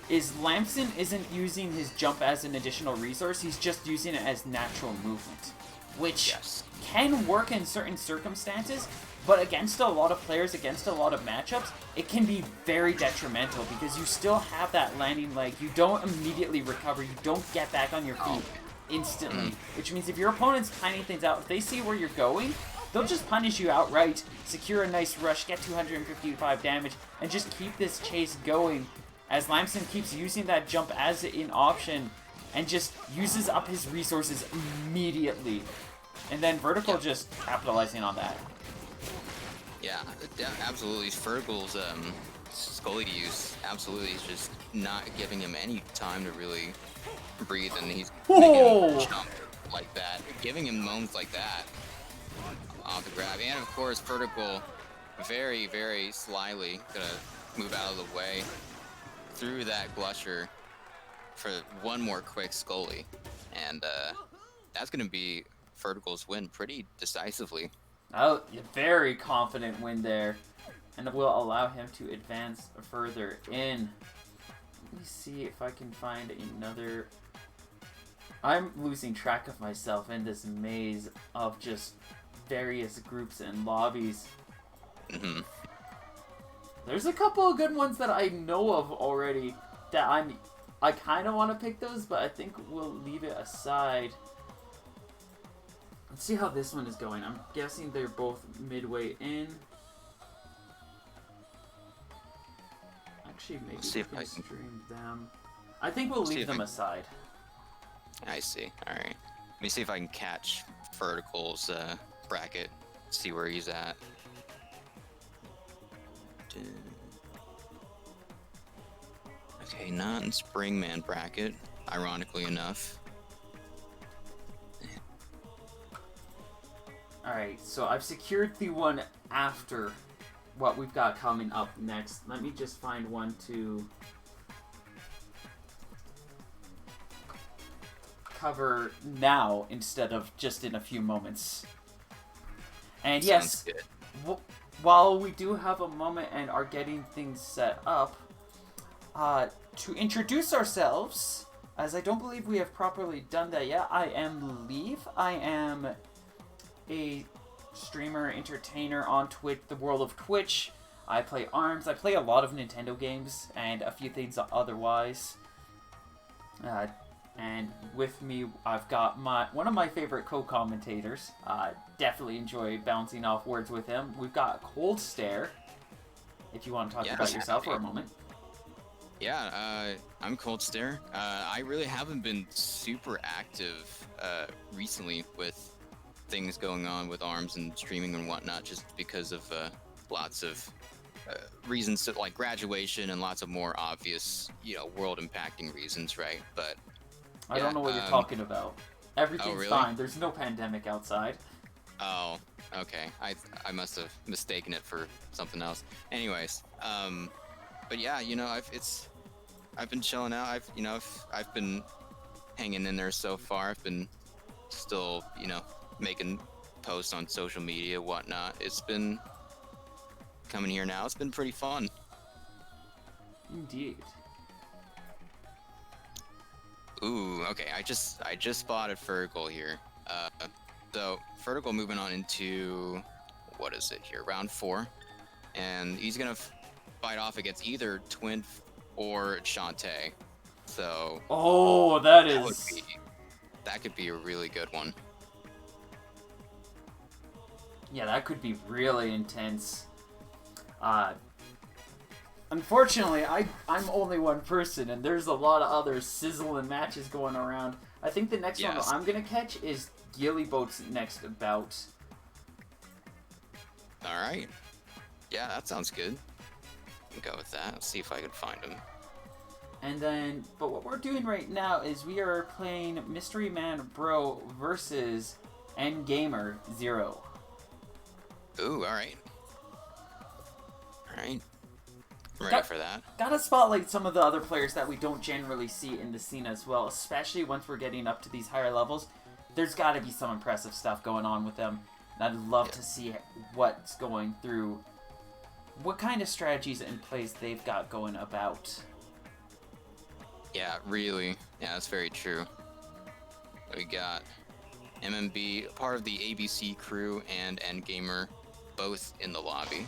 is Lamson isn't using his jump as an additional resource, he's just using it as natural movement. Which can work in certain circumstances, but against a lot of players, against a lot of matchups, it can be very detrimental because you still have that landing leg, you don't immediately recover, you don't get back on your feet instantly, which means if your opponent's planning things out, if they see where you're going, they'll just punish you outright, secure a nice rush, get 255 damage, and just keep this chase going as Lamson keeps using that jump as an option and just uses up his resources immediately. And then Vertical just capitalizing on that. Yeah, absolutely. Vertical's Scully use absolutely is just not giving him any time to really breathe, and he's making him jump like that, giving him moments like that off the grab. And of course, Vertical very, very slyly gonna move out of the way through that Glusher for one more quick Scully. And that's going to be Vertical's win pretty decisively. Oh, very confident win there. And will allow him to advance further in. Let me see if I can find another... I'm losing track of myself in this maze of just various groups and lobbies. Mm-hmm. There's a couple of good ones that I know of already that I kind of want to pick those, but I think we'll leave it aside. Let's see how this one is going. I'm guessing they're both midway in. Actually, maybe we can stream them. I think we'll leave them aside. I see. Alright. Let me see if I can catch Vertical's bracket, see where he's at. Okay, not in Springman bracket, ironically enough. Alright, so I've secured the one after what we've got coming up next. Let me just find one to cover now instead of just in a few moments. And yes, while we do have a moment and are getting things set up, to introduce ourselves, as I don't believe we have properly done that yet, I am Leave. I am a streamer, entertainer on Twitch, the world of Twitch. I play ARMS. I play a lot of Nintendo games and a few things otherwise. And with me, I've got one of my favorite co-commentators. Definitely enjoy bouncing off words with him. We've got Cold Stare, if you want to talk about yourself for a moment. Yeah, I'm Cold Stare. I really haven't been super active recently with things going on with ARMS and streaming and whatnot, just because of lots of reasons, to, like graduation and lots of more obvious, world-impacting reasons, right? But I don't know what you're talking about. Everything's really? fine. There's no pandemic outside. Oh, okay. I must have mistaken it for something else. Anyways, but yeah, I've been chilling out. I've been hanging in there so far. I've been still, making posts on social media, whatnot. It's been coming here now. It's been pretty fun. Indeed. Ooh, okay. I just spotted Fergal here. So Fergal moving on into, what is it here? Round 4, and he's gonna fight off against either Twin or Shantae. So. Oh, that could be a really good one. Yeah, that could be really intense. Unfortunately, I'm only one person, and there's a lot of other sizzling matches going around. I think the next one I'm going to catch is Gillyboat's next bout. Alright. Yeah, that sounds good. Go with that. Let's see if I can find him. And then, but what we're doing right now is we are playing Mystery Man Bro versus Endgamer 0. Ooh, alright. Alright. Ready for that. Gotta spotlight some of the other players that we don't generally see in the scene as well, especially once we're getting up to these higher levels. There's gotta be some impressive stuff going on with them. And I'd love to see what's going through, what kind of strategies and plays they've got going about. Yeah, really. Yeah, that's very true. We got MMB, part of the ABC crew, and Endgamer, both in the lobby.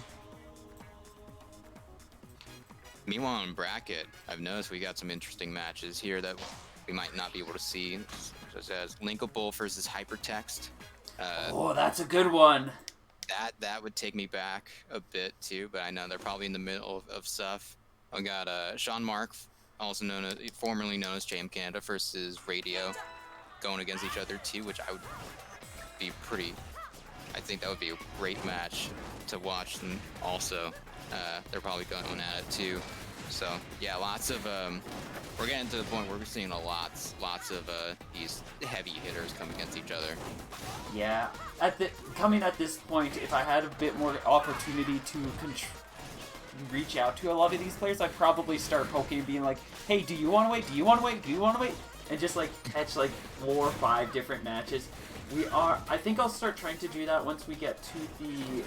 Meanwhile, in bracket, I've noticed we got some interesting matches here that we might not be able to see, such as Linkable versus Hypertext. Oh, that's a good one. That would take me back a bit too, but I know they're probably in the middle of stuff. I got Sean Mark, also formerly known as JM Canada, versus Radio, going against each other too, which I would be I think that would be a great match to watch them also. They're probably going at it too. So yeah, lots of we're getting to the point where we're seeing lots of these heavy hitters come against each other. Yeah, coming at this point, if I had a bit more opportunity to reach out to a lot of these players, I'd probably start poking and being like, hey, do you want to wait? Do you want to wait? Do you want to wait? And just like catch like 4 or 5 different matches. I think I'll start trying to do that once we get to the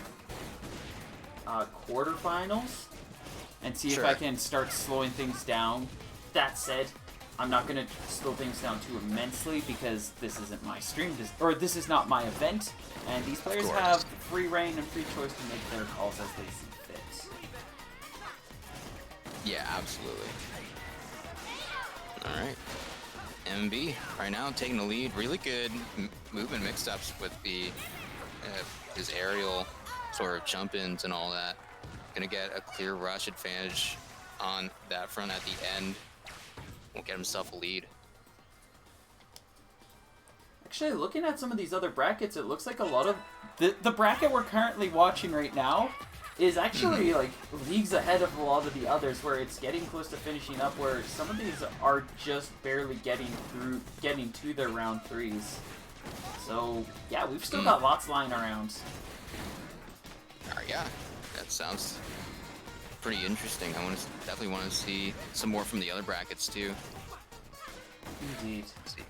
quarterfinals and see if I can start slowing things down. That said, I'm not going to slow things down too immensely because this isn't my stream, this is not my event, and these players have free reign and free choice to make their calls as they see fit. Yeah, absolutely. Alright. MB right now taking the lead. Really good movement mix-ups with the his aerial sort of jump-ins and all that. Gonna get a clear rush advantage on that front at the end. Will get himself a lead. Actually, looking at some of these other brackets, it looks like a lot of the bracket we're currently watching right now is actually like leagues ahead of a lot of the others, where it's getting close to finishing up, where some of these are just barely getting to their round 3s. So yeah, we've still got lots lying around. Alright, yeah, that sounds pretty interesting. I definitely want to see some more from the other brackets too. Indeed. Let's see.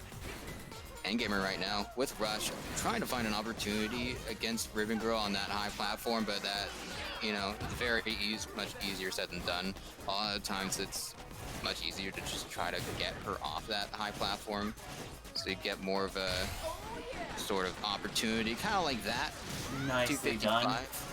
Endgamer right now with Rush trying to find an opportunity against Ribbon Girl on that high platform, but that, you know, it's much easier said than done. A lot of times it's much easier to just try to get her off that high platform, so you get more of a sort of opportunity, kind of like that. Nicely done. 255.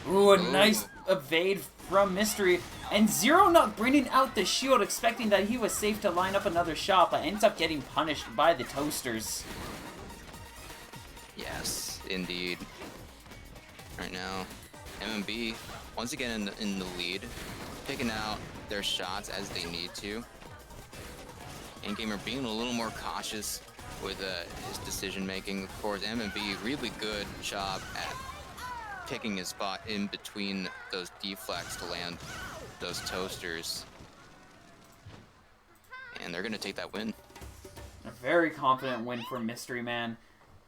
Ooh, a nice evade from Mystery. And Zero not bringing out the shield, expecting that he was safe to line up another shot, but ends up getting punished by the Toasters. Yes, indeed. Right now, MMB, once again in the lead, picking out their shots as they need to. Endgamer being a little more cautious with his decision-making. Of course, MMB, really good job at picking his spot in between those deflects to land those Toasters. And they're going to take that win. A very confident win for Mystery Man.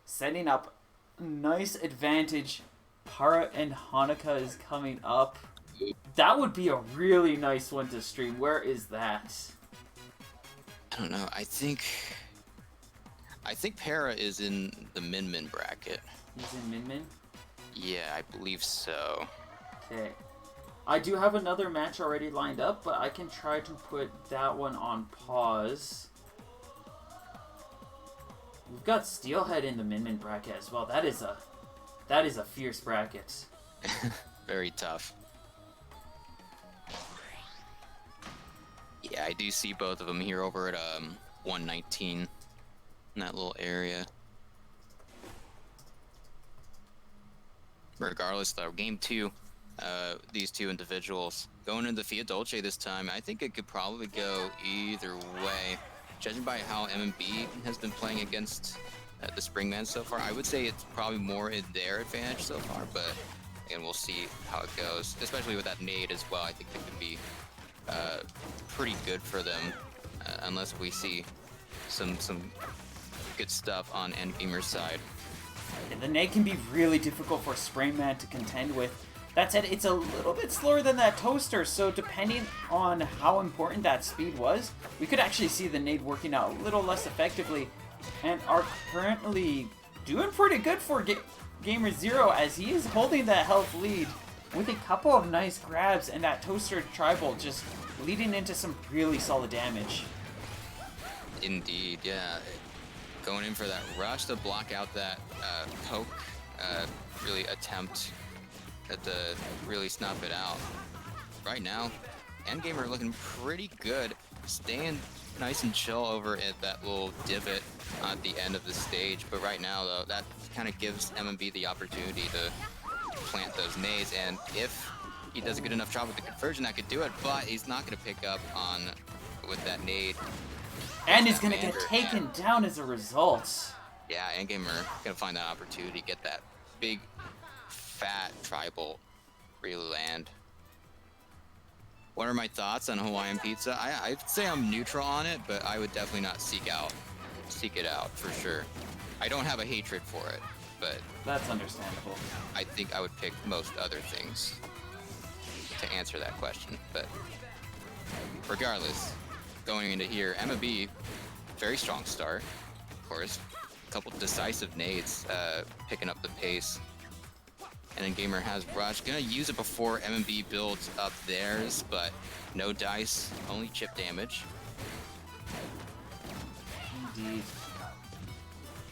Setting up a nice advantage. Para and Hanukkah is coming up. That would be a really nice one to stream. Where is that? I don't know. I think Para is in the Min bracket. He's in Min? Yeah, I believe so. Okay. I do have another match already lined up, but I can try to put that one on pause. We've got Steelhead in the Min bracket as well. That is a fierce bracket. Very tough. Yeah, I do see both of them here over at 119 in that little area. Regardless, though, game 2, these two individuals going into Via Dolce this time. I think it could probably go either way. Judging by how MMB has been playing against the Springman so far, I would say it's probably more in their advantage so far, but again, we'll see how it goes, especially with that nade as well. I think it could be pretty good for them, unless we see some good stuff on Endgamer's side. And the nade can be really difficult for Springman to contend with. That said, it's a little bit slower than that Toaster, so depending on how important that speed was, we could actually see the nade working out a little less effectively, and are currently doing pretty good for Gamer Zero, as he is holding that health lead with a couple of nice grabs, and that Toaster Tribal just leading into some really solid damage. Indeed, yeah. Going in for that rush to block out that poke, really attempt to really snuff it out. Right now, Endgamer looking pretty good, staying nice and chill over at that little divot at the end of the stage. But right now, though, that kind of gives MMB the opportunity to plant those nades, and if he does a good enough job with the conversion, that could do it, but he's not going to pick up on with that nade. And he's going to get taken down as a result. Yeah, Endgamer going to find that opportunity, get that big, fat tribal really land. What are my thoughts on Hawaiian pizza? I'd say I'm neutral on it, but I would definitely not seek it out for sure. I don't have a hatred for it. but That's understandable. I think I would pick most other things to answer that question. But regardless, going into here, MMB, very strong start, of course. A couple decisive nades, picking up the pace. And then Gamer has Rush. Gonna use it before MMB builds up theirs, but no dice, only chip damage. Indeed.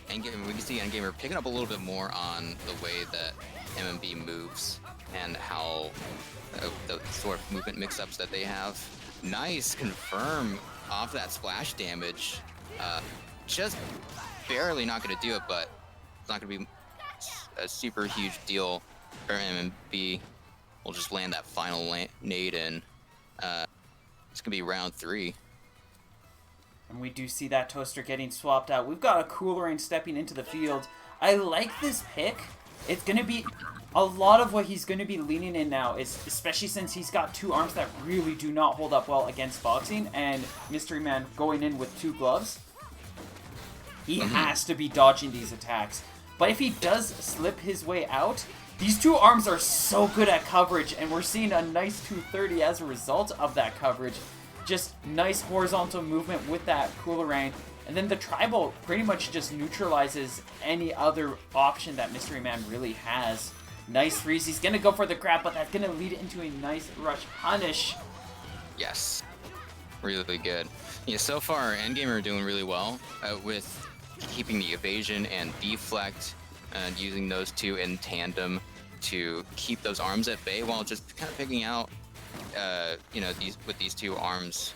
Endgamer, we can see Endgamer picking up a little bit more on the way that MMB moves and how the sort of movement mix-ups that they have. Nice confirm off that splash damage. Just barely not going to do it, but it's not going to be a super huge deal for MMB. We'll just land that final nade in. It's going to be round 3. And we do see that Toaster getting swapped out. We've got a Coolerang stepping into the field. I like this pick. It's going to be a lot of what he's going to be leaning in now, is especially since he's got 2 arms that really do not hold up well against boxing, and Mystery Man going in with 2 gloves. He has to be dodging these attacks. But if he does slip his way out, these 2 arms are so good at coverage, and we're seeing a nice 230 as a result of that coverage. Just nice horizontal movement with that Coolerang. And then the Tribal pretty much just neutralizes any other option that Mystery Man really has. Nice freeze. He's going to go for the grab, but that's going to lead into a nice rush punish. Yes. Really good. Yeah, so far, Endgamer are doing really well with keeping the evasion and deflect and using those 2 in tandem to keep those arms at bay while just kind of picking out you know, these 2 arms,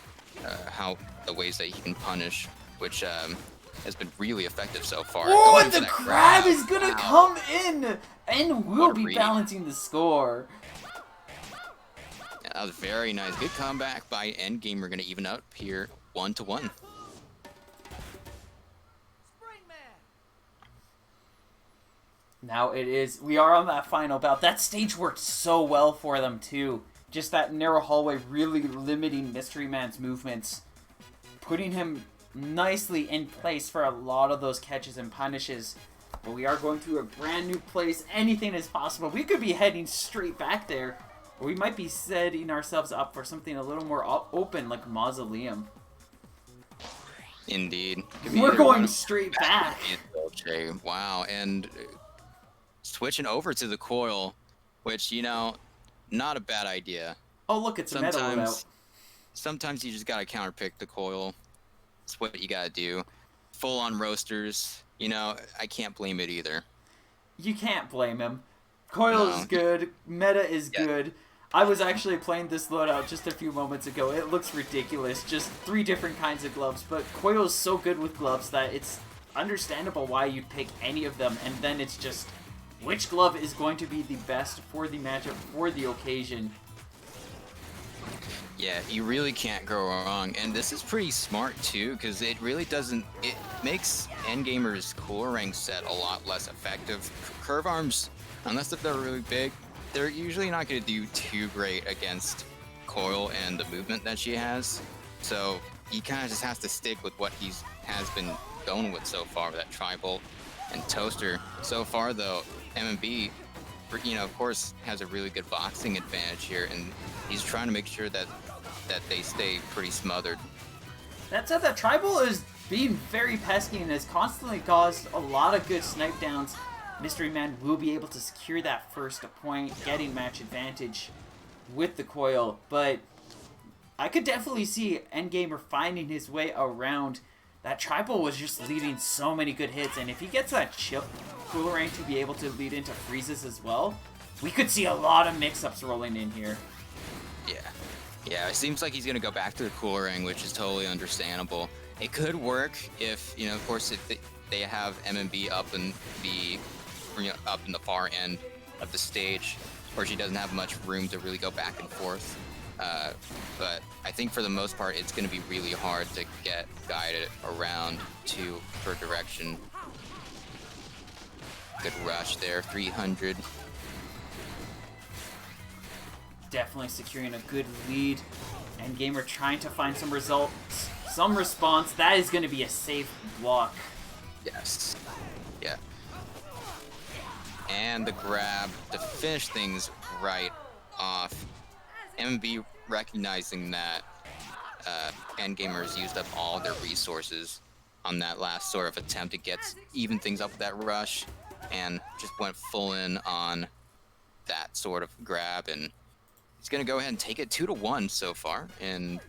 how the ways that he can punish, which has been really effective so far. Oh, and the grab is gonna come in, and we'll be balancing the score. Yeah, that was very nice. Good comeback by Endgame. We're gonna even up here 1-1. Now we are on that final bout. That stage worked so well for them too. Just that narrow hallway really limiting Mystery Man's movements, putting him nicely in place for a lot of those catches and punishes. But we are going to a brand new place. Anything is possible. We could be heading straight back there, or we might be setting ourselves up for something a little more open, like Mausoleum. Indeed. We're going straight back. Okay, wow. And switching over to the coil, which, you know, not a bad idea. Oh, look, it's a metal out. Sometimes you just gotta counterpick the coil. That's what you gotta do. Full on roasters, you know, I can't blame it either. You can't blame him. Coil is good. Meta is good. I was actually playing this loadout just a few moments ago. It looks ridiculous. Just 3 different kinds of gloves. But Coil is so good with gloves that it's understandable why you pick any of them. And then it's just which glove is going to be the best for the matchup, for the occasion. Yeah, you really can't go wrong. And this is pretty smart too, because it really doesn't... It makes Endgamer's Coolerang set a lot less effective. Curve arms, unless if they're really big, they're usually not going to do too great against Coil and the movement that she has. So he kind of just has to stick with what he has been going with so far, with that Tri-Bolt and Toaster. So far though, MMB, you know, of course, has a really good boxing advantage here, and he's trying to make sure that they stay pretty smothered. That said, that Tribal is being very pesky and has constantly caused a lot of good snipe downs. Mystery Man will be able to secure that first point, getting match advantage with the Coil, but I could definitely see Endgamer finding his way around. That Tribal was just leading so many good hits, and if he gets that chip Coolerang to be able to lead into freezes as well, we could see a lot of mix-ups rolling in here. Yeah, it seems like he's going to go back to the Coolerang, which is totally understandable. It could work if, you know, of course, if they have MMB up in the, you know, up in the far end of the stage, where she doesn't have much room to really go back and forth. But I think for the most part, it's going to be really hard to get guided around to her direction. Good rush there, 300. Definitely securing a good lead. Endgamer trying to find some results, some response. That is going to be a safe block. Yes. Yeah. And the grab to finish things right off. MB recognizing that Endgamers used up all their resources on that last sort of attempt to get even things up with that rush, and just went full in on that sort of grab, and he's going to go ahead and take it 2-1 so far, and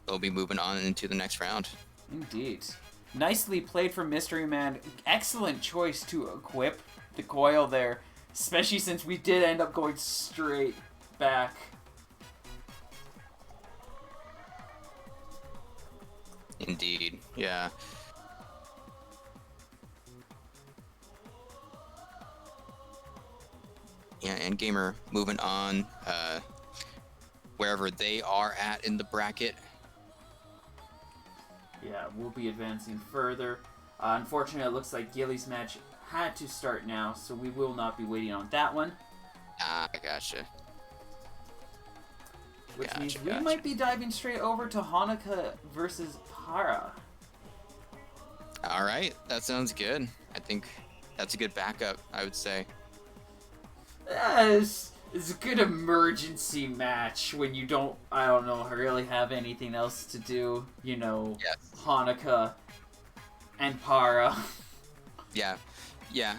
they'll be moving on into the next round. Indeed. Nicely played from Mystery Man. Excellent choice to equip the coil there, especially since we did end up going straight back. Indeed, yeah. Yeah, Endgamer moving on wherever they are at in the bracket. Yeah, we'll be advancing further. Unfortunately, it looks like Gilly's match had to start now, so we will not be waiting on that one. Ah, I gotcha. Which means we might be diving straight over to Hanukkah versus Para. All right, that sounds good. I think that's a good backup, I would say. It's a good emergency match when you don't, I don't know, really have anything else to do. You know, Yes. Hanukkah and Para. Yeah,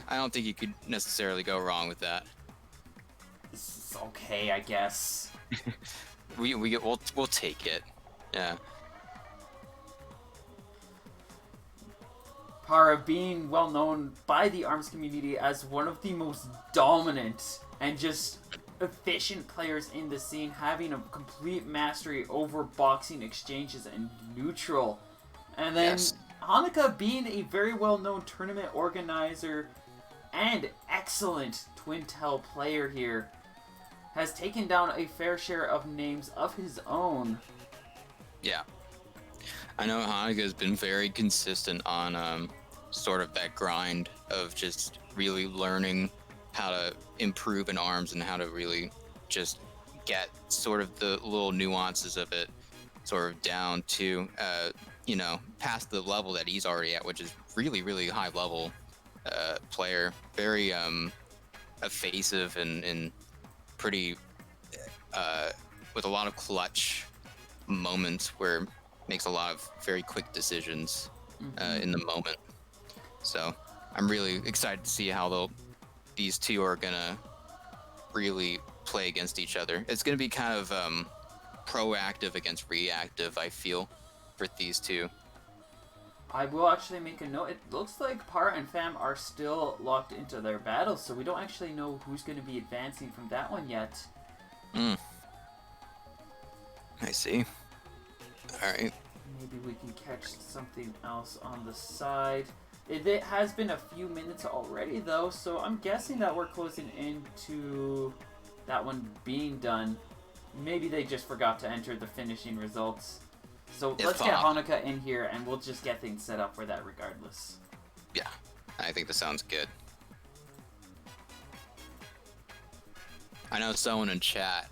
I don't think you could necessarily go wrong with that. It's okay, I guess. We'll take it. Yeah. Para being well known by the ARMS community as one of the most dominant and just efficient players in the scene, having a complete mastery over boxing exchanges and neutral. And then Yes. Hanukkah being a very well known tournament organizer and excellent Twin Tail player here, has taken down a fair share of names of his own. Yeah. I know Hanukkah has been very consistent on sort of that grind of just really learning how to improve in ARMS and how to really just get sort of the little nuances of it sort of down to, past the level that he's already at, which is really, really high level player. Very evasive and pretty, with a lot of clutch moments where makes a lot of very quick decisions in the moment. So I'm really excited to see how these two are gonna really play against each other. It's gonna be kind of proactive against reactive, I feel, for these two. I will actually make a note. It looks like Para and Fam are still locked into their battles, so we don't actually know who's going to be advancing from that one yet. I see. All right. Maybe we can catch something else on the side. It has been a few minutes already, though, so I'm guessing that we're closing into that one being done. Maybe they just forgot to enter the finishing results. So let's get Hanukkah in here, and we'll just get things set up for that regardless. Yeah, I think that sounds good. I know someone in chat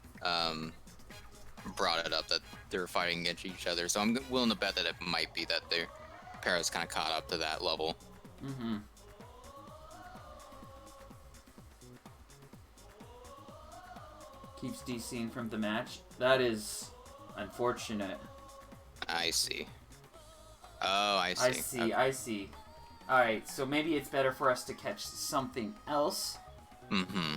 brought it up that they're fighting against each other, so I'm willing to bet that it might be that their Para's kind of caught up to that level. Mm-hmm. Keeps DCing from the match. That is unfortunate. I see. Oh, I see. I see. Alright, so maybe it's better for us to catch something else. Mm-hmm.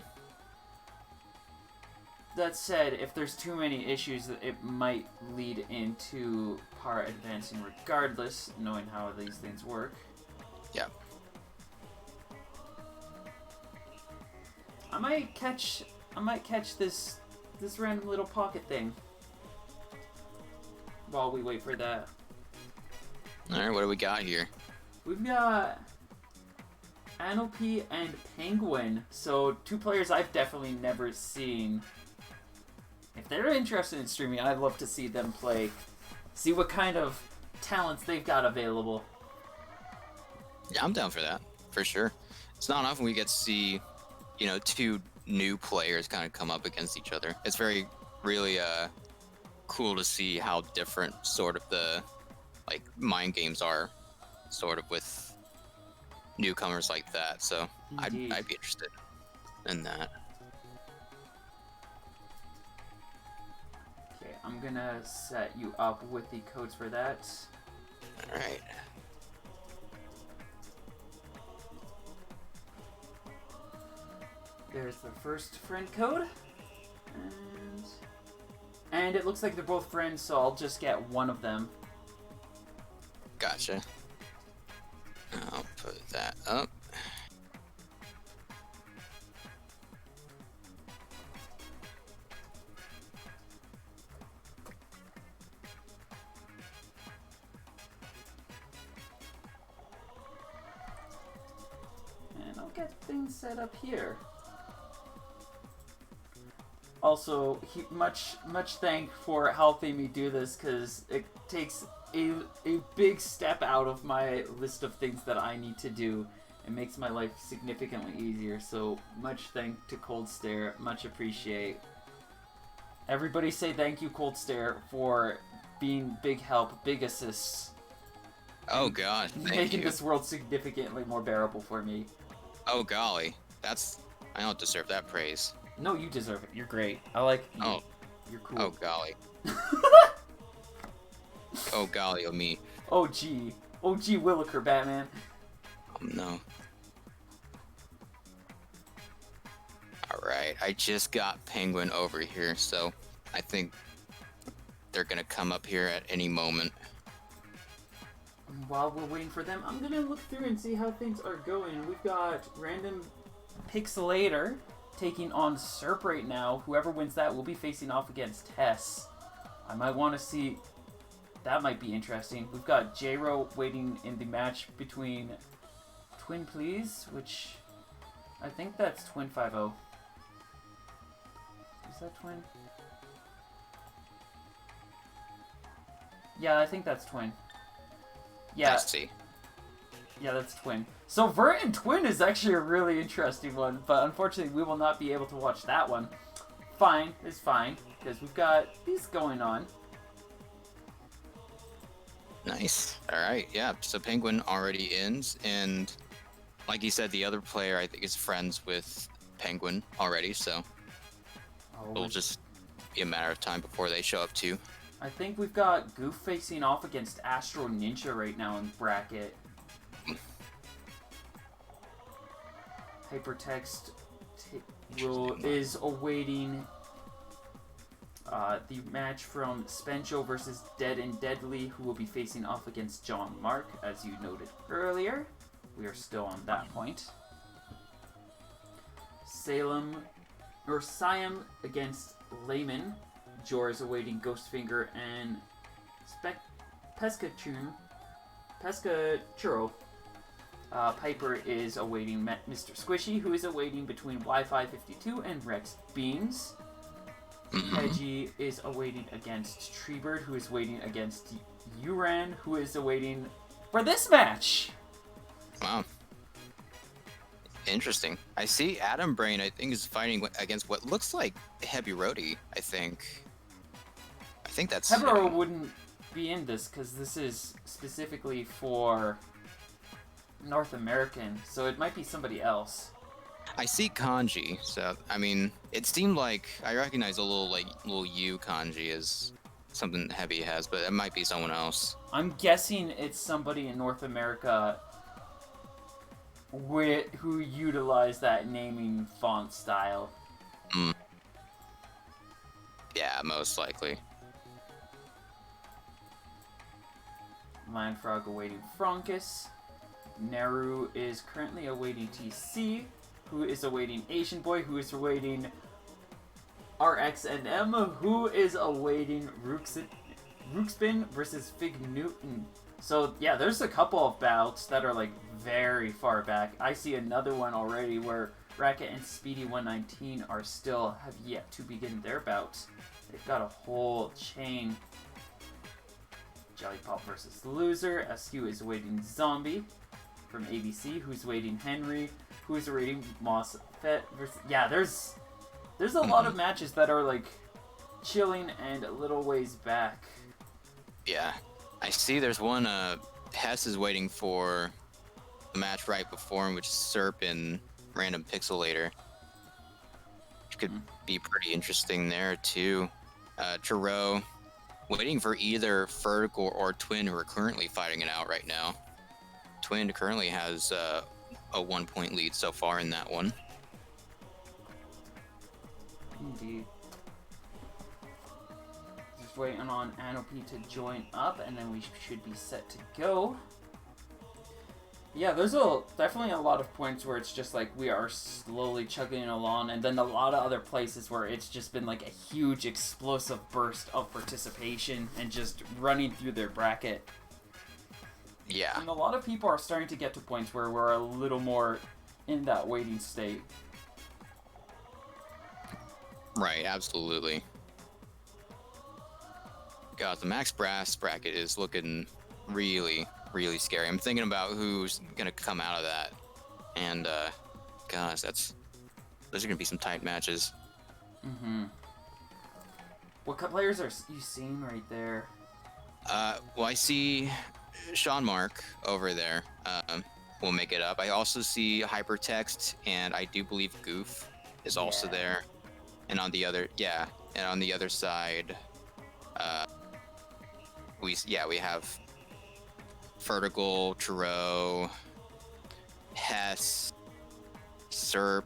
That said, if there's too many issues, it might lead into Para advancing regardless, knowing how these things work. Yeah. I might catch this random little pocket thing while we wait for that. Alright, what do we got here? We've got Anope and Penguin, so two players I've definitely never seen. If they're interested in streaming, I'd love to see them play. See what kind of talents they've got available. Yeah, I'm down for that, for sure. It's not often we get to see, two new players kind of come up against each other. It's very, really cool to see how different sort of the, mind games are, sort of with newcomers like that. So I'd be interested. in that. Okay, I'm gonna set you up with the codes for that. Alright. There's the first friend code. And it looks like they're both friends, so I'll just get one of them. Gotcha. I'll put that up. And I'll get things set up here. Also, much thank for helping me do this, because it takes a big step out of my list of things that I need to do. It makes my life significantly easier, so much thank to Cold Stare, much appreciate. Everybody say thank you, Cold Stare, for being big help, big assists. Oh god, thank making you. this world significantly more bearable for me. Oh golly, I don't deserve that praise. No, you deserve it. You're great. I like you. Oh. You're cool. Oh golly. Oh golly, oh me. Oh gee. Oh gee Williker, Batman. Oh no. Alright, I just got Penguin over here, so I think they're gonna come up here at any moment. While we're waiting for them, I'm gonna look through and see how things are going. We've got Random Pixelator taking on Serp right now. Whoever wins that will be facing off against Tess. I might want to see... That might be interesting. We've got J-Ro waiting in the match between Twin Please, which... I think that's Twin 5-0. Is that Twin? Yeah, I think that's Twin. Yeah. I see. Yeah, that's Twin. So Vert and Twin is actually a really interesting one, but unfortunately we will not be able to watch that one. Fine, it's fine, because we've got these going on. Nice. Alright, yeah, so Penguin already ends, and like you said, the other player I think is friends with Penguin already, so it'll just be a matter of time before they show up too. I think we've got Goof facing off against Astro Ninja right now in bracket. Hypertext is awaiting the match from Spencho versus Dead and Deadly, who will be facing off against John Mark, as you noted earlier. We are still on that point. Siam against Layman. Jor is awaiting Ghostfinger and Pescachurro. Piper is awaiting Mr. Squishy, who is awaiting between Wi-Fi 52 and Rex Beans. Peggy is awaiting against Treebird, who is waiting against Uran, who is awaiting for this match. Wow. Interesting. I see Adam Brain, I think, is fighting against what looks like Heavy Roadie, I think. I think that's Hebero wouldn't be in this, because this is specifically for North American, so it might be somebody else. I see kanji, so I mean, it seemed like I recognize a little U kanji as something Heavy has, but it might be someone else. I'm guessing it's somebody in North America who utilized that naming font style. Yeah, most likely. Lion Frog awaiting Frankus. Neru is currently awaiting TC, who is awaiting Asian Boy, who is awaiting RXNM, who is awaiting Rookspin versus Fig Newton. So yeah, there's a couple of bouts that are like very far back. I see another one already where Racket and Speedy 119 have yet to begin their bouts. They've got a whole chain. Jellypop versus Loser. SQ is awaiting Zombie from ABC, who's waiting Henry, who is awaiting Moss Fett versus... Yeah, there's a lot of matches that are like chilling and a little ways back. Yeah. I see there's one, Hess is waiting for the match right before him, which is Serp and Random Pixelator. could be pretty interesting there too. Chiro waiting for either Vertical or Twin, who are currently fighting it out right now. Twin currently has a 1-point lead so far in that one. Indeed. Just waiting on Anopy to join up, and then we should be set to go. Yeah, there's definitely a lot of points where it's just like we are slowly chugging along, and then a lot of other places where it's just been like a huge explosive burst of participation and just running through their bracket. Yeah. And a lot of people are starting to get to points where we're a little more in that waiting state. Right, absolutely. God, the Max Brass bracket is looking really, really scary. I'm thinking about who's gonna come out of that, and gosh, those are gonna be some tight matches. Mm-hmm. What players are you seeing right there? Well, I see Sean Mark over there. Will make it up. I also see Hypertext, and I do believe Goof is also there. And on the other side, we have Vertical, Chiro, Hess, Serp.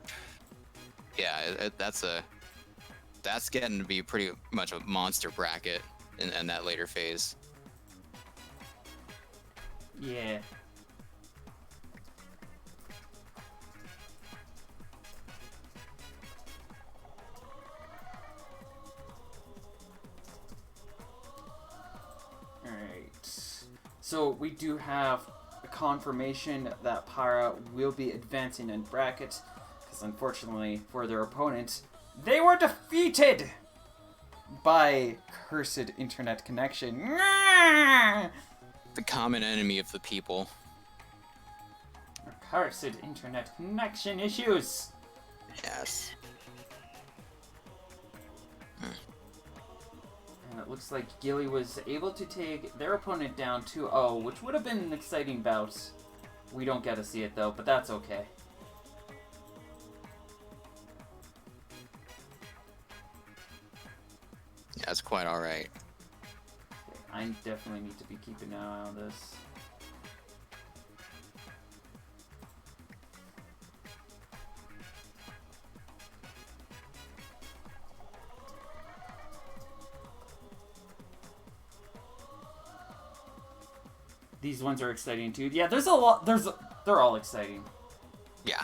Yeah, that's getting to be pretty much a monster bracket in that later phase. Yeah. So we do have a confirmation that Pyra will be advancing in bracket, because unfortunately for their opponent, they were defeated by cursed internet connection. The common enemy of the people. Cursed internet connection issues. Yes. And it looks like Gilly was able to take their opponent down 2-0, which would have been an exciting bout. We don't get to see it though, but that's okay. Yeah, that's quite alright. Okay, I definitely need to be keeping an eye on this. These ones are exciting too. Yeah, there's a lot. They're all exciting. Yeah.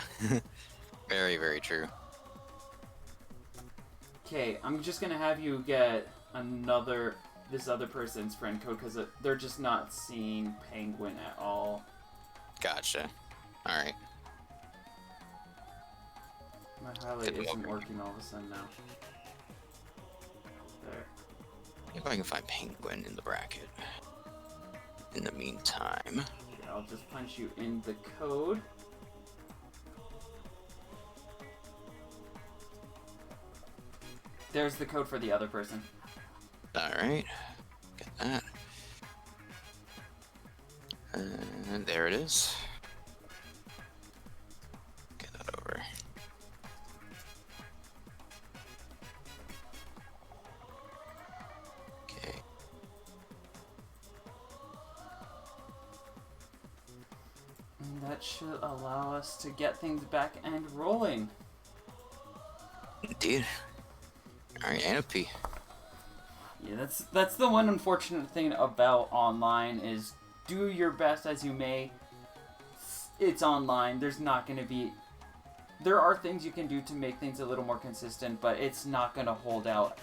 Very, very true. Okay, I'm just gonna have you get this other person's friend code because they're just not seeing Penguin at all. Gotcha. All right. My highlight isn't working all of a sudden now. There. If I can find Penguin in the bracket. In the meantime, Okay, I'll just punch you in the code. There's the code for the other person. All right, get that. And there it is. Get that over. Okay. And that should allow us to get things back and rolling. Indeed. All right, Anopy. Yeah, that's the one unfortunate thing about online is do your best as you may. It's online. There's not going to be... There are things you can do to make things a little more consistent, but it's not going to hold out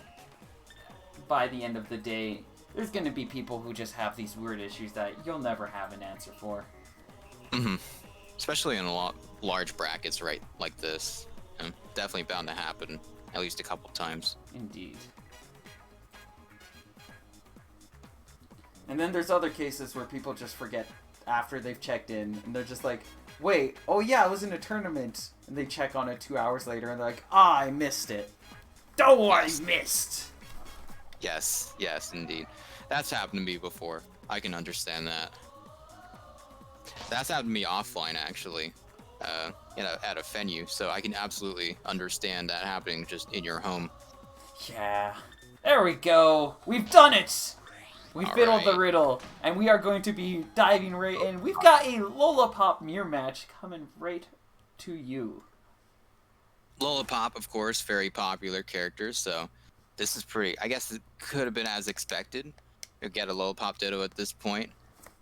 by the end of the day. There's going to be people who just have these weird issues that you'll never have an answer for. Mm-hmm. Especially in a lot large brackets, right, like this. Definitely bound to happen at least a couple times. Indeed. And then there's other cases where people just forget after they've checked in, and they're just like, wait, oh yeah, I was in a tournament. And they check on it 2 hours later, and they're like, I missed it. Oh, yes. I missed! Yes, yes, indeed. That's happened to me before. I can understand that. That's happened to me offline, actually. at a venue. So I can absolutely understand that happening just in your home. Yeah. There we go. We've done it! We All fiddled the right. riddle, and we are going to be diving right in. We've got a Lollipop mirror match coming right to you. Lollipop, of course, very popular character. So this is pretty. I guess it could have been as expected. You'll get a Lollipop Ditto at this point.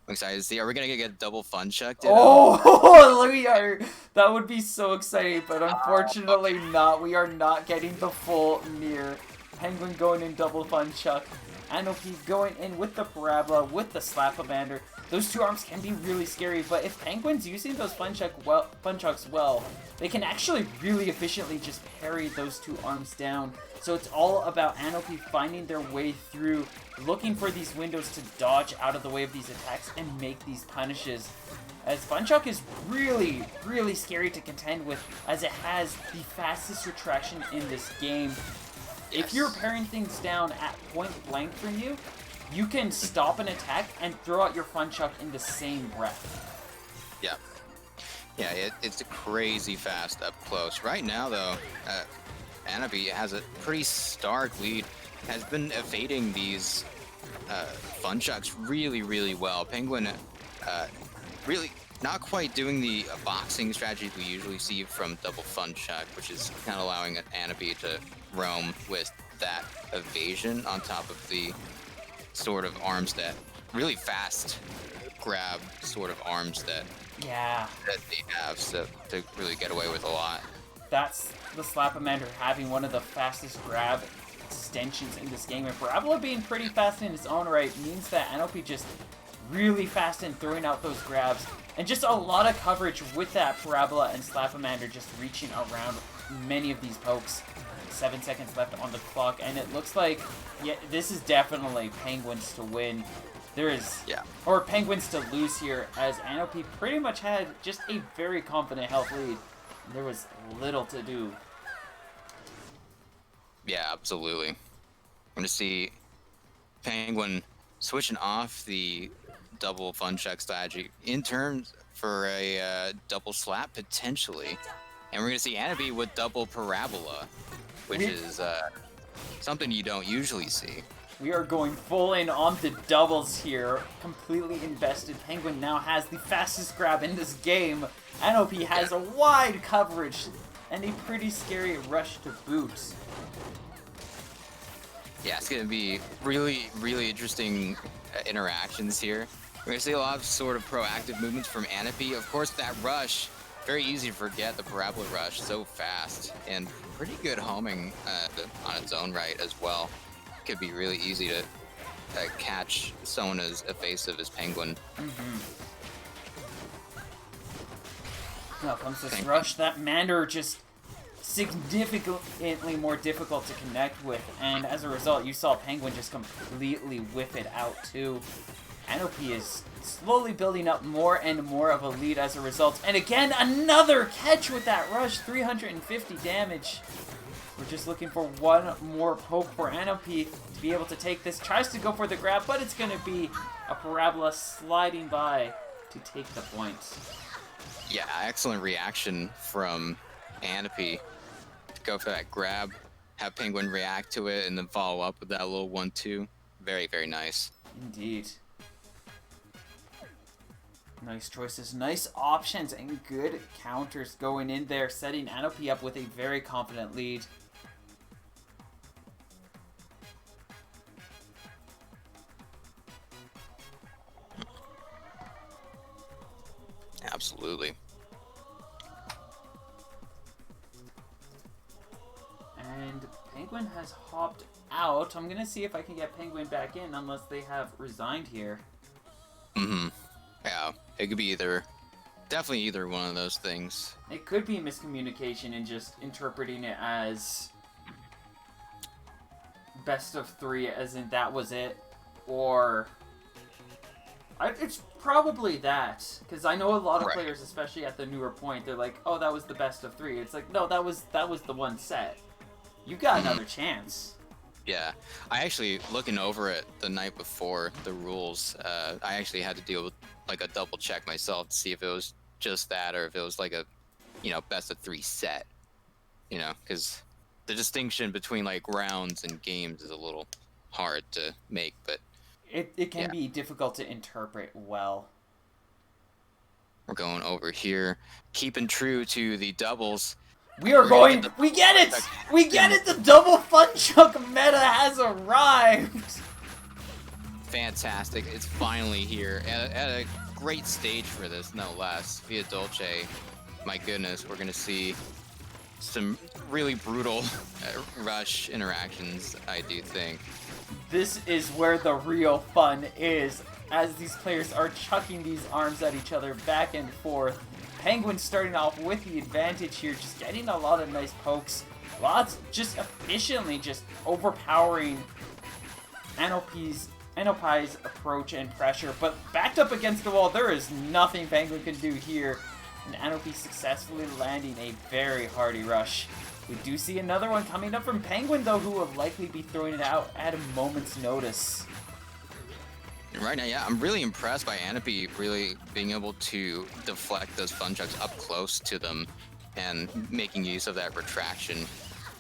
I'm excited to see. Are we gonna get a double Fun Chuck Ditto? Oh, we are. That would be so exciting, but unfortunately not. We are not getting the full mirror. Penguin going in double Fun Chuck. Anoki going in with the Parabola, with the Slap-O-Mander. Those two arms can be really scary, but if Penguin's using those Fun Chucks well, they can actually really efficiently just parry those two arms down. So it's all about Anoki finding their way through, looking for these windows to dodge out of the way of these attacks and make these punishes. As Fun Chuck is really, really scary to contend with, as it has the fastest retraction in this game. If you're parrying things down at point blank from you, you can stop an attack and throw out your Fun Chuck in the same breath. Yeah. Yeah, it's crazy fast up close. Right now, though, Anabi has a pretty stark lead. Has been evading these Fun Chucks really, really well. Penguin really not quite doing the boxing strategy we usually see from double Fun Chuck, which is kind of allowing Anabi to roam with that evasion on top of the sort of arms that really fast grab sort of arms that they have, so to really get away with a lot. That's the Slap-O-Mander having one of the fastest grab extensions in this game, and Parabola being pretty fast in its own right means that Anopi just really fast in throwing out those grabs, and just a lot of coverage with that Parabola and Slap-O-Mander just reaching around many of these pokes. 7 seconds left on the clock, and it looks like, yeah, this is definitely Penguins to win. There is, or Penguins to lose here, as Anopi pretty much had just a very confident health lead. There was little to do. Yeah, absolutely. I'm going to see Penguin switching off the double Fun Chuck strategy in terms for a double slap, potentially. And we're going to see Anabi with double Parabola, which is something you don't usually see. We are going full in on the doubles here. Completely invested. Penguin now has the fastest grab in this game. Anopi has a wide coverage and a pretty scary rush to boot. Yeah, it's going to be really, really interesting interactions here. We're going to see a lot of sort of proactive movements from Anopi. Of course, that rush, very easy to forget the Parabola rush, so fast, and pretty good homing on its own right as well. Could be really easy to catch someone as evasive as Penguin. Now comes this rush. That Mander just significantly more difficult to connect with, and as a result, you saw Penguin just completely whip it out too. Anopi is slowly building up more and more of a lead as a result. And again, another catch with that rush, 350 damage. We're just looking for one more poke for Anopi to be able to take this. Tries to go for the grab, but it's going to be a Parabola sliding by to take the point. Yeah, excellent reaction from Anopi to go for that grab, have Penguin react to it, and then follow up with that little 1-2. Very, very nice. Indeed. Nice choices, nice options, and good counters going in there, setting Anopi up with a very confident lead. Absolutely. And Penguin has hopped out. I'm going to see if I can get Penguin back in, unless they have resigned here. Yeah, it could be definitely either one of those things. It could be miscommunication and just interpreting it as best of 3, as in that was it, or it's probably that, because I know a lot of players, especially at the newer point, they're like, oh, that was the best of 3. It's like, no, that was the one set. You got another chance. Yeah, I actually, looking over it the night before the rules, I actually had to deal with like a double check myself to see if it was just that or if it was like a best of 3 set. Because the distinction between like rounds and games is a little hard to make, but It can yeah. be difficult to interpret well. We're going over here, keeping true to the doubles. We get it! We get it! The double Funchuck meta has arrived! Fantastic. It's finally here. At a great stage for this, no less. Via Dolce, my goodness, we're going to see some really brutal rush interactions, I do think. This is where the real fun is, as these players are chucking these arms at each other back and forth. Penguin starting off with the advantage here, just getting a lot of nice pokes. Lots just efficiently just overpowering Anopy's approach and pressure. But backed up against the wall, there is nothing Penguin can do here. And Anopy successfully landing a very hardy rush. We do see another one coming up from Penguin, though, who will likely be throwing it out at a moment's notice. Right now, yeah, I'm really impressed by Anopy really being able to deflect those Funchucks up close to them and making use of that retraction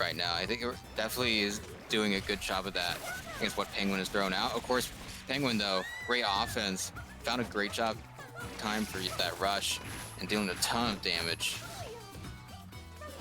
right now. I think it definitely is doing a good job of that against what Penguin has thrown out. Of course, Penguin, though, great offense, found a great job time for that rush and doing a ton of damage.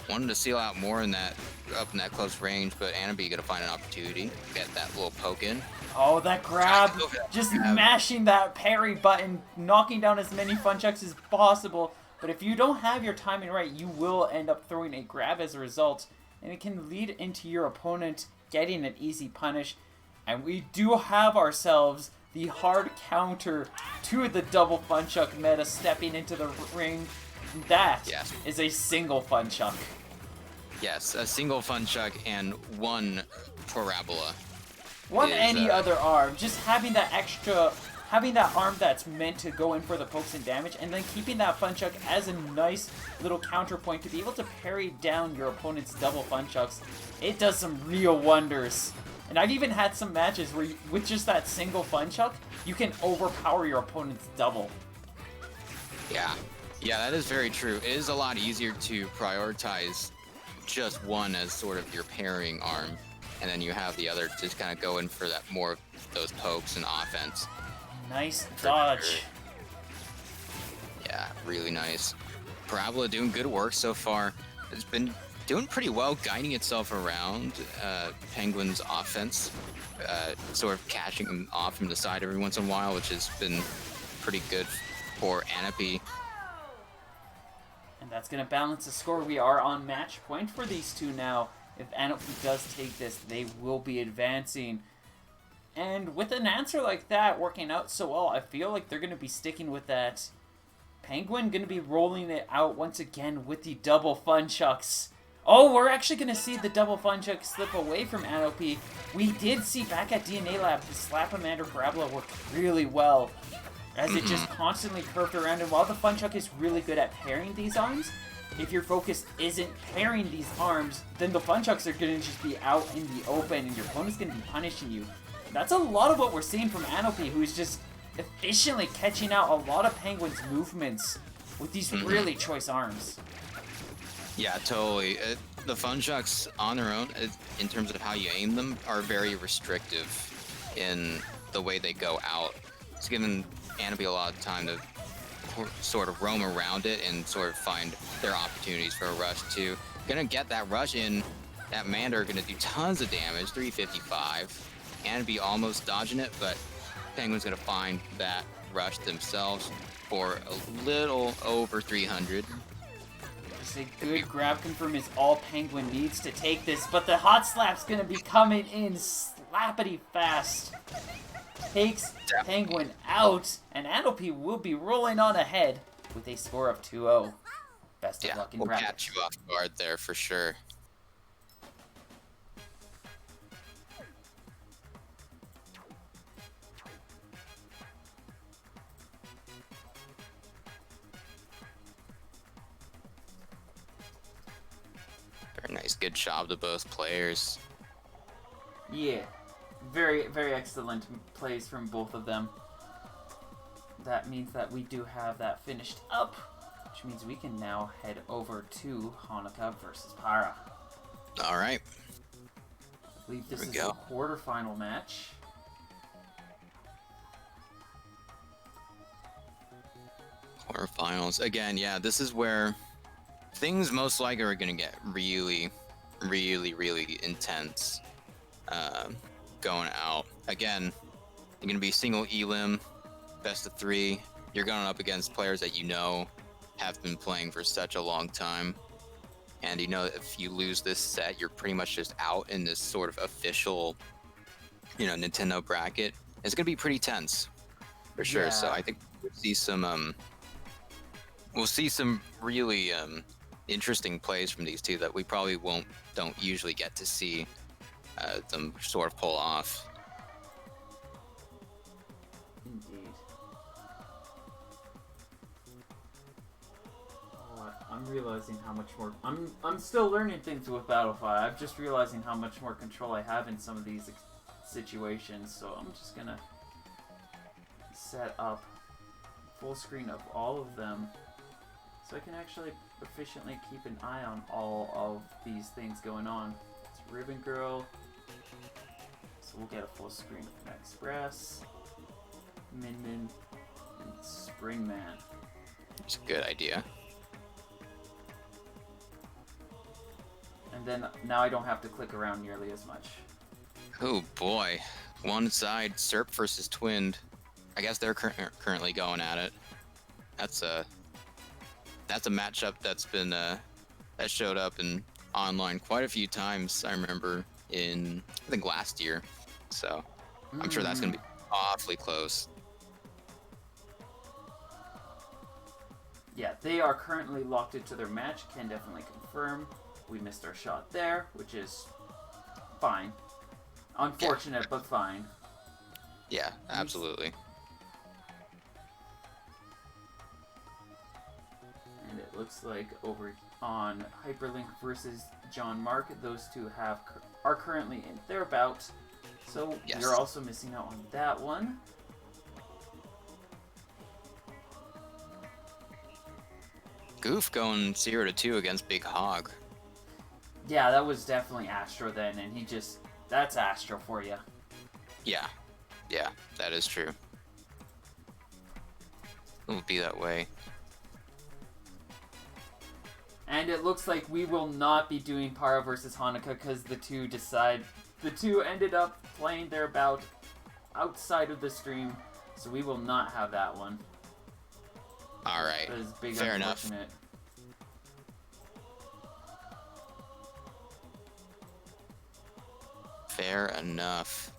Wanted to seal out more in that up in that close range, but Anopy gonna find an opportunity to get that little poke in. Oh, that grab! Just mashing that parry button, knocking down as many Funchucks as possible. But if you don't have your timing right, you will end up throwing a grab as a result. And it can lead into your opponent getting an easy punish. And we do have ourselves the hard counter to the double Funchuck meta stepping into the ring. That is a single Funchuck. Yes, a single Funchuck and one Parabola. Any other arm. Just having that arm that's meant to go in for the pokes and damage, and then keeping that Funchuck as a nice little counterpoint to be able to parry down your opponent's double Funchucks. It does some real wonders. And I've even had some matches where, with just that single Funchuck, you can overpower your opponent's double. Yeah, that is very true. It is a lot easier to prioritize just one as sort of your pairing arm, and then you have the other just kind of go in for that more of those pokes and offense. Nice dodge. Sure. Yeah, really nice. Parabola doing good work so far. It's been doing pretty well guiding itself around Penguin's offense, sort of catching him off from the side every once in a while, which has been pretty good for Anopy. And that's going to balance the score. We are on match point for these two now. If Anopy does take this, they will be advancing. And with an answer like that working out so well, I feel like they're going to be sticking with that. Penguin going to be rolling it out once again with the double Funchucks. Oh, we're actually going to see the double Funchuck slip away from Anopy. We did see back at DNA Lab, the Slap-O-Mander Parabola worked really well, as it just constantly curved around. And while the Funchuck is really good at pairing these arms, if your focus isn't pairing these arms, then the Funchucks are going to just be out in the open and your opponent's going to be punishing you. That's a lot of what we're seeing from Anopy, who is just efficiently catching out a lot of Penguin's movements with these really choice arms. Yeah, totally. The Funchucks on their own, in terms of how you aim them, are very restrictive in the way they go out. It's given Anopy a lot of time to sort of roam around it and sort of find their opportunities for a rush too. Gonna get that rush in. That Mander gonna do tons of damage, 355. Anopy almost dodging it, but Penguin's gonna find that rush themselves for a little over 300. Just a good grab confirm is all Penguin needs to take this, but the hot slap's gonna be coming in slappity fast. Takes Penguin out, and Anopy will be rolling on ahead with a score of 2-0. Best of luck in bracket. We'll catch you off guard there for sure. Very nice, good job to both players. Yeah. Very, very excellent plays from both of them. That means that we do have that finished up. which means we can now head over to Hanukkah versus Para. All right. I believe this is the quarterfinal match. Quarterfinals. Again, yeah, this is where things most likely are going to get really, really, really intense going out. Again, you're going to be single elim, best of 3. You're going up against players that you know have been playing for such a long time. And you know, if you lose this set, you're pretty much just out in this sort of official, you know, Nintendo bracket. It's going to be pretty tense for sure. Yeah. So I think we'll see some really interesting plays from these two that we probably don't usually get to see them sort of pull off. Indeed. Oh, I'm realizing how much more I'm still learning things with Battlefield. I'm just realizing how much more control I have in some of these situations. So I'm just gonna set up full screen of all of them, so I can actually efficiently keep an eye on all of these things going on. It's Ribbon Girl, so we'll get a full screen of Express, Min Min, and Spring Man. It's a good idea. And then now I don't have to click around nearly as much. Oh boy, one side Serp versus Twinned. I guess they're currently going at it. That's a matchup that's been that showed up in online quite a few times. I remember I think last year. So I'm sure that's gonna be awfully close. Yeah, they are currently locked into their match. Can definitely confirm. We missed our shot there, which is fine. Unfortunate, but fine. Yeah, absolutely. And it looks like over on Hyperlink versus John Mark, those two are currently in their bout. So yes. You're also missing out on that one. Goof going 0-2 against Big Hog. Yeah, that was definitely Astro then, and that's Astro for you. Yeah, that is true. It will be that way. And it looks like we will not be doing Para versus Hanukkah because the two ended up playing their bout outside of the stream, so we will not have that one. All right. That is big. Fair enough. Fair enough.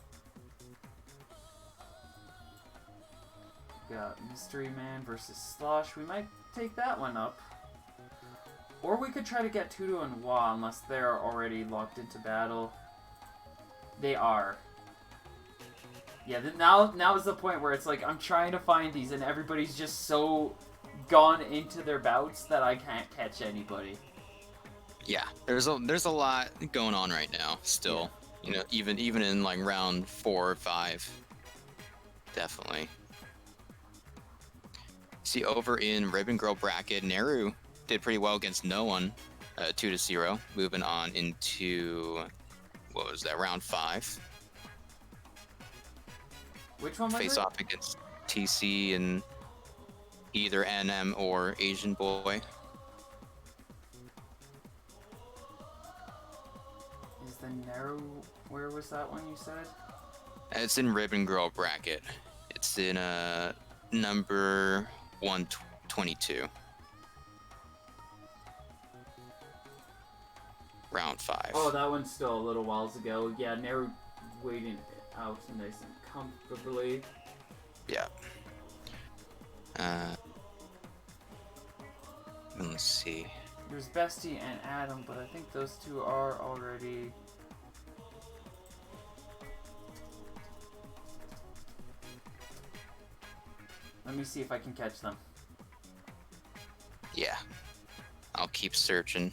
Got Mystery Man versus Slosh. We might take that one up. Or we could try to get Tutu and Wa unless they're already locked into battle. They are. Yeah, now is the point where it's like I'm trying to find these and everybody's just so gone into their bouts that I can't catch anybody. Yeah, there's a lot going on right now still. Yeah. You know, even in like round 4 or 5. Definitely. See, over in Ribbon Girl bracket, Neru did pretty well against no one, 2-0. Moving on into, what was that, round 5. Which one was Face off against TC and either NM or Asian Boy. Is the Neru, where was that one you said? It's in Ribbon Girl bracket. It's in number 122. Round 5. Oh, that one's still a little whiles ago. Yeah, Neru waiting out nice and comfortably. Yeah. Let's see. There's Bestie and Adam, but I think those two are already... Let me see if I can catch them. Yeah. I'll keep searching.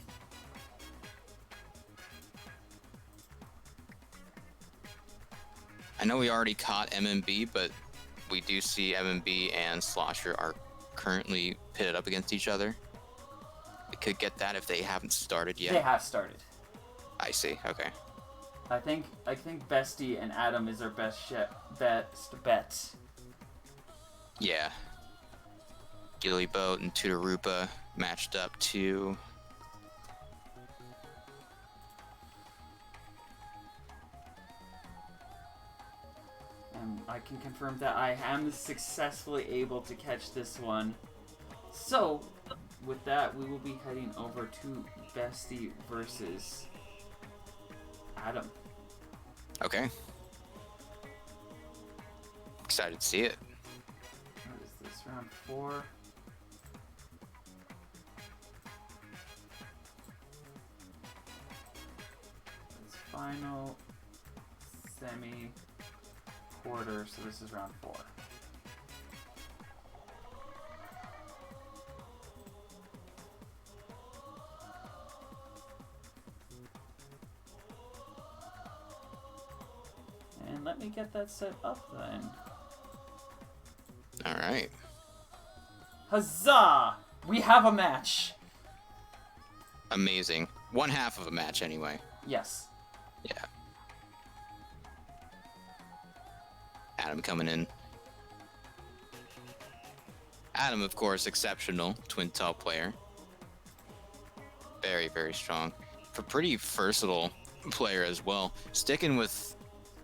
I know we already caught MMB, but we do see MMB and Slosher are currently pitted up against each other. could get that if they haven't started yet. They have started. I see. Okay. I think Bestie and Adam is our best bet. Yeah. Gilly Boat and Tudarupa matched up too. And I can confirm that I am successfully able to catch this one. So, with that, we will be heading over to Bestie versus Adam. Okay. Excited to see it. What is this, round 4? It's final, semi, quarter, so this is round 4. And let me get that set up then. All right. Huzzah! We have a match! Amazing. One half of a match anyway. Yes. Yeah. Adam coming in. Adam, of course, exceptional twin tail player. Very, very strong. A pretty versatile player as well. Sticking with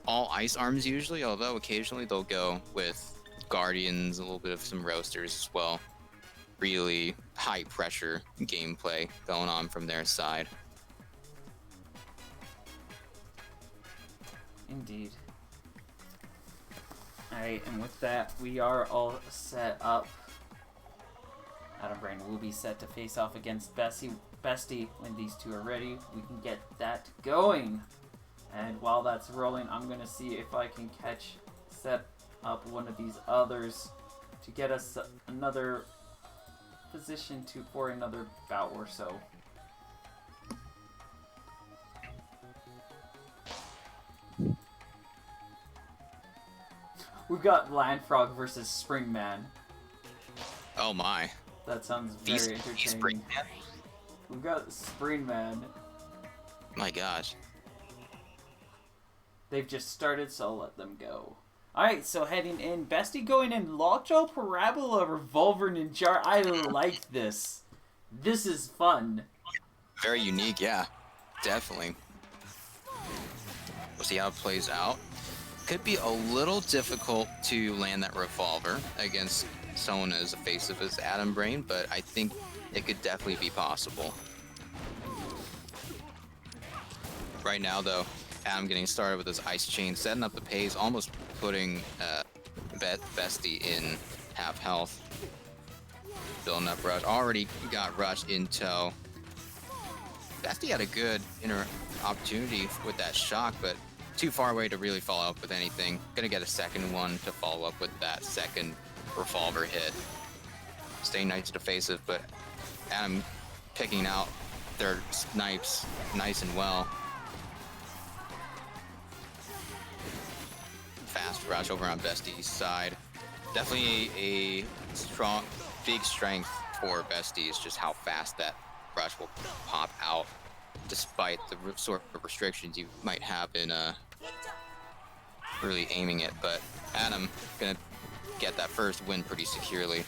all ice arms usually, although occasionally they'll go with guardians, a little bit of some roasters as well. Really high pressure gameplay going on from their side. Indeed. Alright, and with that, we are all set up. Adam Brain will be set to face off against Bestie when these two are ready. We can get that going. And while that's rolling, I'm going to see if I can set up one of these others to get us another position for another bout or so. We've got Landfrog versus Springman. Oh my. That sounds very entertaining. We've got Springman. My gosh. They've just started, so I'll let them go. Alright, so heading in. Bestie going in Lockjaw, Parabola, Revolver, Ninja. I like this. This is fun. Very unique, yeah. Definitely. We'll see how it plays out. Could be a little difficult to land that revolver against someone as evasive as Adam Brain, but I think it could definitely be possible. Right now, though, Adam getting started with his ice chain, setting up the pace, almost putting Bestie in half health. Building up rush. Already got rush in tow. Bestie had a good opportunity with that shock, but too far away to really follow up with anything. Gonna get a second one to follow up with that second revolver hit. Staying nice to evasive, but Adam picking out their snipes nice and well. Fast rush over on Bestie's side. Definitely a strong, big strength for Bestie is just how fast that rush will pop out, despite the sort of restrictions you might have in really aiming it. But Adam gonna get that first win pretty securely.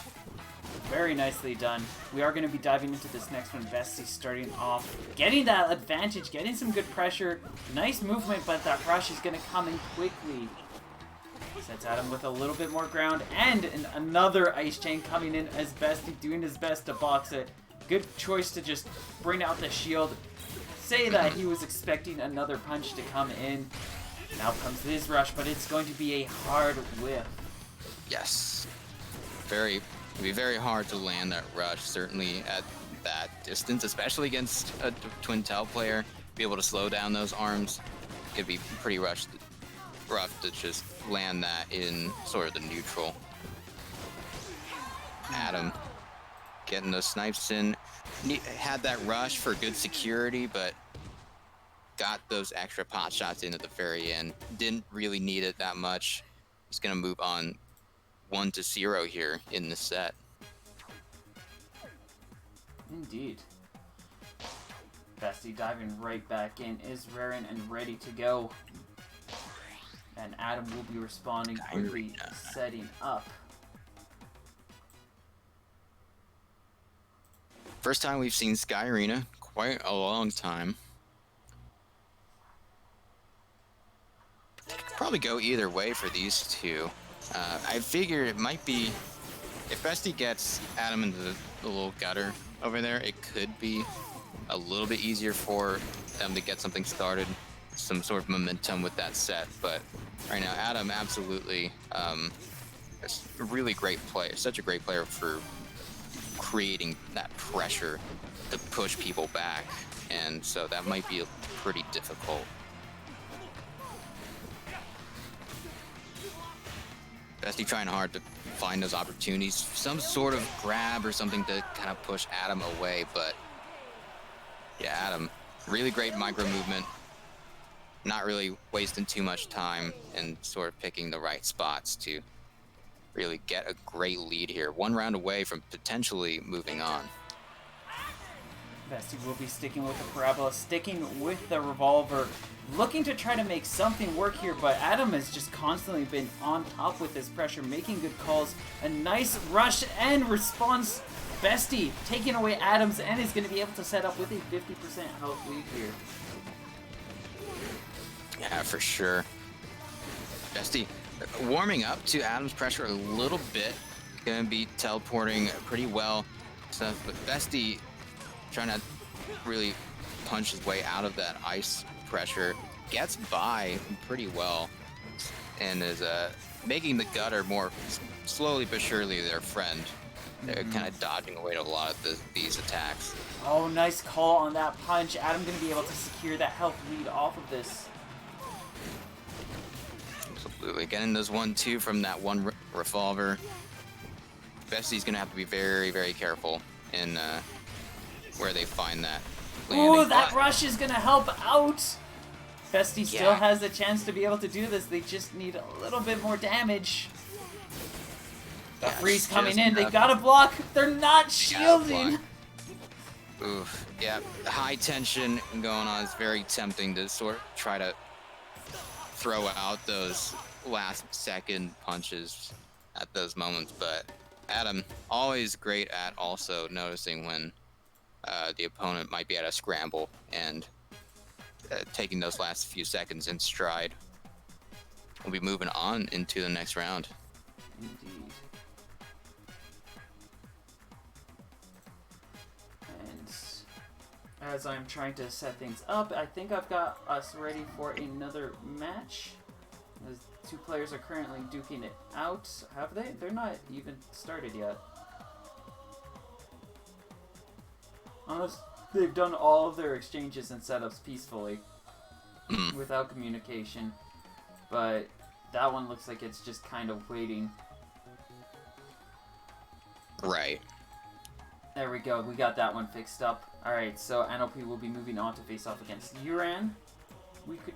Very nicely done. We are going to be diving into this next one. Bestie starting off, getting that advantage, getting some good pressure. Nice movement, but that rush is going to come in quickly. Sets Adam with a little bit more ground, and another ice chain coming in as Bestie doing his best to box it. Good choice to just bring out the shield. Say that he was expecting another punch to come in. Now comes his rush, but it's going to be a hard whiff. Yes. It'd be very hard to land that rush, certainly at that distance, especially against a twin tail player. Be able to slow down those arms. Could be pretty rough to just land that in sort of the neutral. Adam getting those snipes in. Had that rush for good security, but got those extra pot shots in at the very end. Didn't really need it that much. He's gonna move on 1-0 here in the set. Indeed. Bestie diving right back in is raring and ready to go. And Adam will be responding quickly, setting up. First time we've seen Sky Arena, quite a long time. Probably go either way for these two. I figure it might be, if Bestie gets Adam into the little gutter over there, it could be a little bit easier for them to get something started, some sort of momentum with that set. But right now, Adam absolutely is a really great player, such a great player for creating that pressure to push people back, and so that might be pretty difficult. Bestie trying hard to find those opportunities, some sort of grab or something to kind of push Adam away, but yeah, Adam, really great micro movement, not really wasting too much time and sort of picking the right spots to really get a great lead here. One round away from potentially moving on. Bestie will be sticking with the parabola, sticking with the revolver, looking to try to make something work here, but Adam has just constantly been on top with his pressure, making good calls. A nice rush and response. Bestie taking away Adams and is going to be able to set up with a 50% health lead here. Yeah, for sure. Bestie warming up to Adam's pressure a little bit. Gonna be teleporting pretty well. So, but Bestie trying to really punch his way out of that ice pressure. Gets by pretty well and is making the gutter more slowly but surely their friend. They're kind of dodging away to a lot of these attacks. Oh, nice call on that punch. Adam going to be able to secure that health lead off of this. Absolutely. Getting those 1-2 from that one revolver. Bestie's going to have to be very, very careful in where they find that landing. Ooh, that rush is going to help out. Bestie still has a chance to be able to do this. They just need a little bit more damage. The freeze coming in. They got to block. They're not shielding. Oof. Yeah, high tension going on. It's very tempting to sort of try to throw out those last second punches at those moments. But Adam, always great at also noticing when the opponent might be at a scramble and taking those last few seconds in stride. We'll be moving on into the next round. Indeed. And as I'm trying to set things up, I think I've got us ready for another match. As two players are currently duking it out. Have they? They're not even started yet. Unless they've done all of their exchanges and setups peacefully without communication. But that one looks like it's just kind of waiting. Right. There we go. We got that one fixed up. Alright, so NOP will be moving on to face off against Uran. We could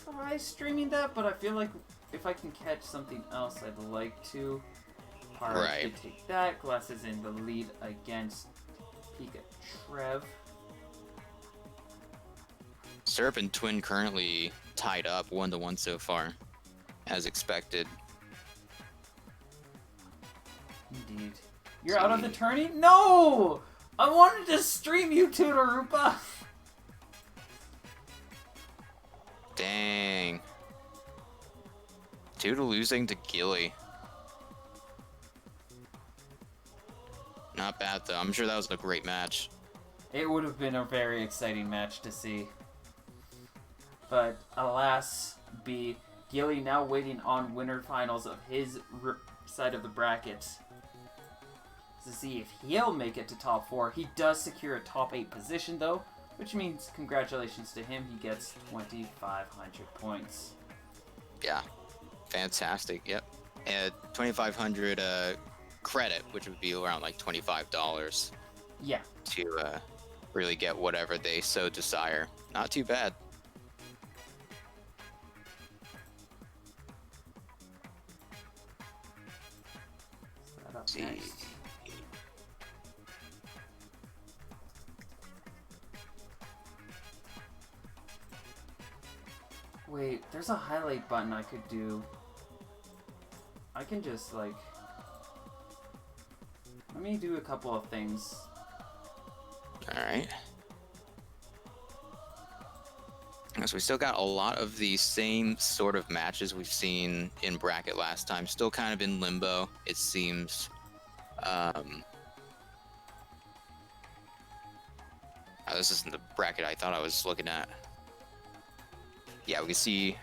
try streaming that, but I feel like if I can catch something else, I'd like to. Hard to take that. Glass is in the lead against Pika Trev. Serp and Twin currently tied up 1-1 so far, as expected. Indeed. You're out of the tourney? No! I wanted to stream you, Tutorupa! Dang. Tutor losing to Gilly. Not bad, though. I'm sure that was a great match. It would have been a very exciting match to see. But, alas, B. Gilly now waiting on winner finals of his side of the bracket to see if he'll make it to top 4. He does secure a top 8 position, though, which means congratulations to him. He gets 2,500 points. Yeah, fantastic. Yep, and 2,500 credit, which would be around like $25. Yeah. To really get whatever they so desire. Not too bad. Let's see. Next. Wait, there's a highlight button I could do. I can just, like... Let me do a couple of things. Alright. So we still got a lot of the same sort of matches we've seen in bracket last time. Still kind of in limbo, it seems. Oh, this isn't the bracket I thought I was looking at. Yeah, we can see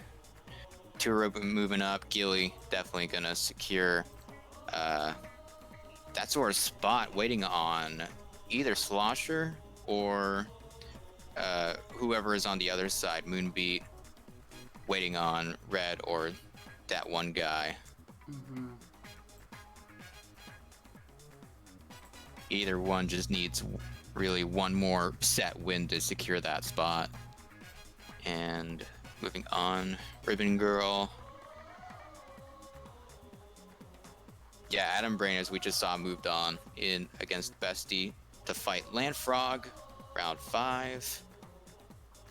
Turo moving up. Gilly definitely gonna secure that sort of spot, waiting on either Slosher or whoever is on the other side, Moonbeat, waiting on Red or that one guy. Mm-hmm. Either one just needs really one more set win to secure that spot. And moving on, Ribbon Girl. Yeah, Adam Brain, as we just saw, moved on in against Bestie to fight Landfrog, round 5.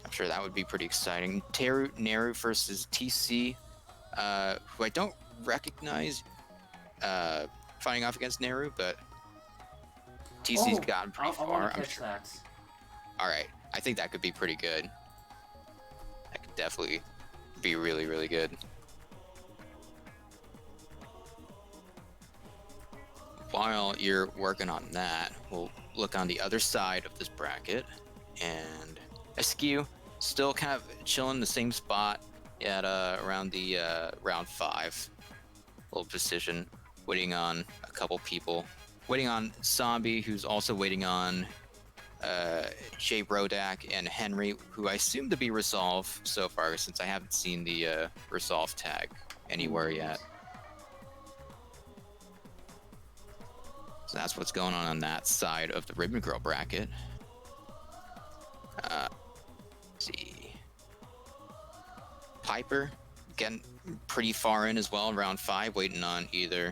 I'm sure that would be pretty exciting. Neru versus TC, who I don't recognize fighting off against Neru, but TC's gotten pretty far. I want to catch that. All right, I think that could be pretty good. That could definitely be really, really good. While you're working on that, we'll look on the other side of this bracket, and Askew still kind of chilling in the same spot at around the round 5 little position, waiting on a couple people, waiting on Zombie, who's also waiting on Jay Brodak and Henry, who I assume to be Resolve so far, since I haven't seen the Resolve tag anywhere yet. So that's what's going on that side of the Ribbon Girl bracket. Let's see. Piper getting pretty far in as well in round 5, waiting on either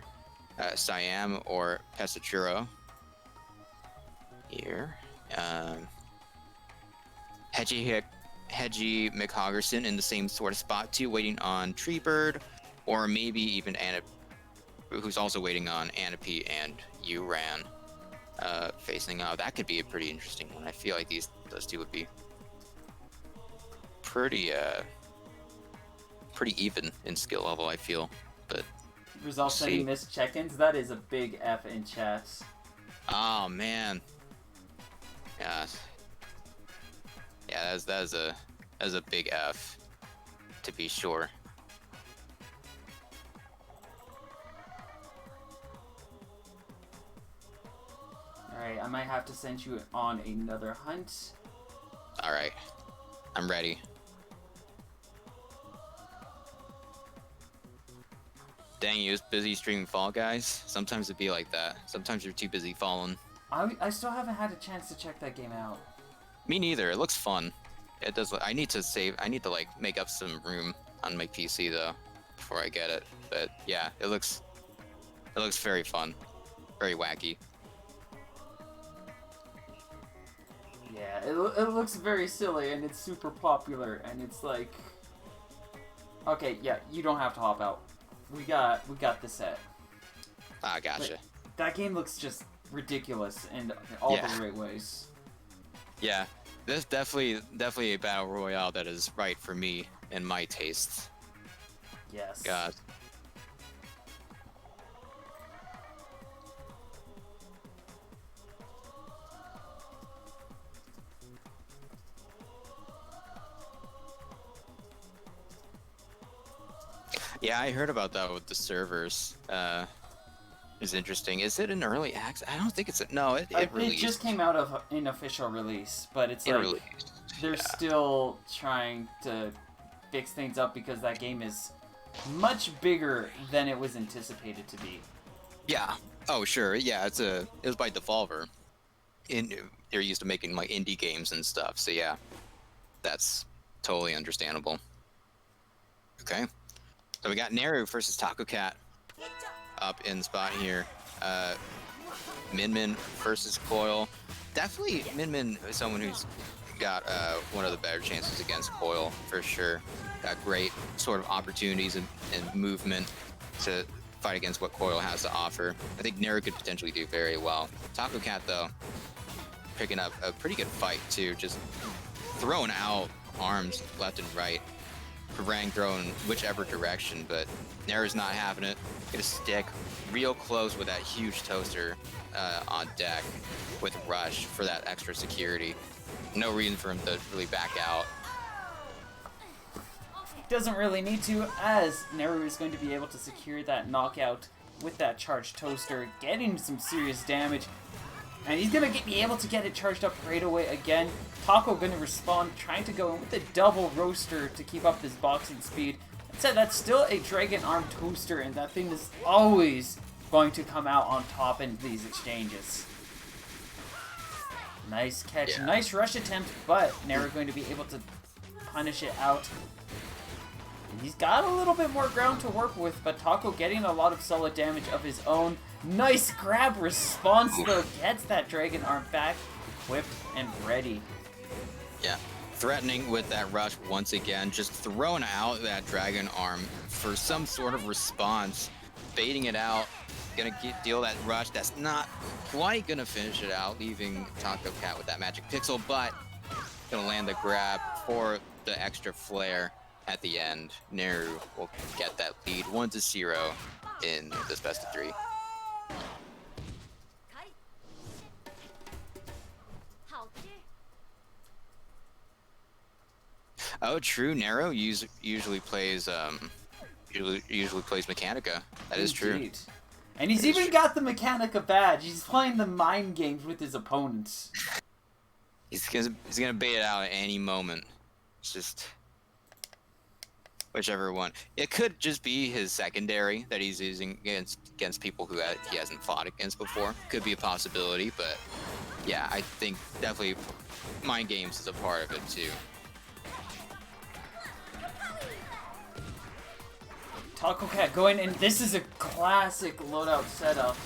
Siam or Pesachuro. Here. Hedgie McHoggerson in the same sort of spot too, waiting on Treebird, or maybe even Anna, who's also waiting on Anapi and Uran facing out. That could be a pretty interesting one. I feel like those two would be pretty even in skill level, I feel. But Results saying missed check-ins. That is a big F in chat. Oh man. Yeah. Yeah, that is a big F, to be sure. Alright, I might have to send you on another hunt. Alright. I'm ready. Dang, you was busy streaming Fall Guys? Sometimes it'd be like that. Sometimes you're too busy falling. I still haven't had a chance to check that game out. Me neither. It looks fun. It does. I need to like make up some room on my PC though before I get it. But yeah, it looks very fun, very wacky. Yeah, it looks very silly and it's super popular and it's like, okay, yeah, you don't have to hop out. We got the set. Ah, gotcha. But that game looks just ridiculous in all the right ways. Yeah, this definitely a battle royale that is right for me and my tastes. Yes. God. Yeah, I heard about that with the servers. It's interesting. Is it an early access? I don't think it's no. It released. It just came out of an official release, but it's like released. They're still trying to fix things up because that game is much bigger than it was anticipated to be. Yeah. Oh, sure. Yeah, it was by Devolver. They're used to making like indie games and stuff. So yeah, that's totally understandable. Okay. So we got Neru versus Taco Cat up in the spot here. Min Min versus Coil. Definitely Min Min is someone who's got one of the better chances against Coil for sure. Got great sort of opportunities and movement to fight against what Coil has to offer. I think Neru could potentially do very well. Taco Cat though, picking up a pretty good fight too, just throwing out arms left and right. Parang throwing whichever direction, but Neru's not having it. Gonna stick real close with that huge toaster on deck with Rush for that extra security. No reason for him to really back out. Doesn't really need to, as Neru is going to be able to secure that knockout with that charged toaster, getting some serious damage. And he's going to be able to get it charged up right away again. Taco going to respond, trying to go in with a double roaster to keep up his boxing speed. Instead, that's still a Dragon Arm toaster, and that thing is always going to come out on top in these exchanges. Nice catch, nice rush attempt, but Neru going to be able to punish it out. He's got a little bit more ground to work with, but Taco getting a lot of solid damage of his own. Nice grab response, though. Gets that Dragon Arm back, equipped and ready. Yeah, threatening with that rush once again. Just throwing out that Dragon Arm for some sort of response. Baiting it out. Gonna deal that rush. That's not quite gonna finish it out, leaving Taco Cat with that Magic Pixel, but gonna land the grab for the extra flare. At the end, Neru will get that lead 1-0 in this best of 3. Oh, true. Neru usually plays usually plays Mechanica. That is true. And he's even got the Mechanica badge. He's playing the mind games with his opponents. He's gonna bait it out at any moment. It's just. Whichever one. It could just be his secondary that he's using against people who he hasn't fought against before. Could be a possibility, but yeah, I think definitely mind games is a part of it too. Taco Cat going, and this is a classic loadout setup.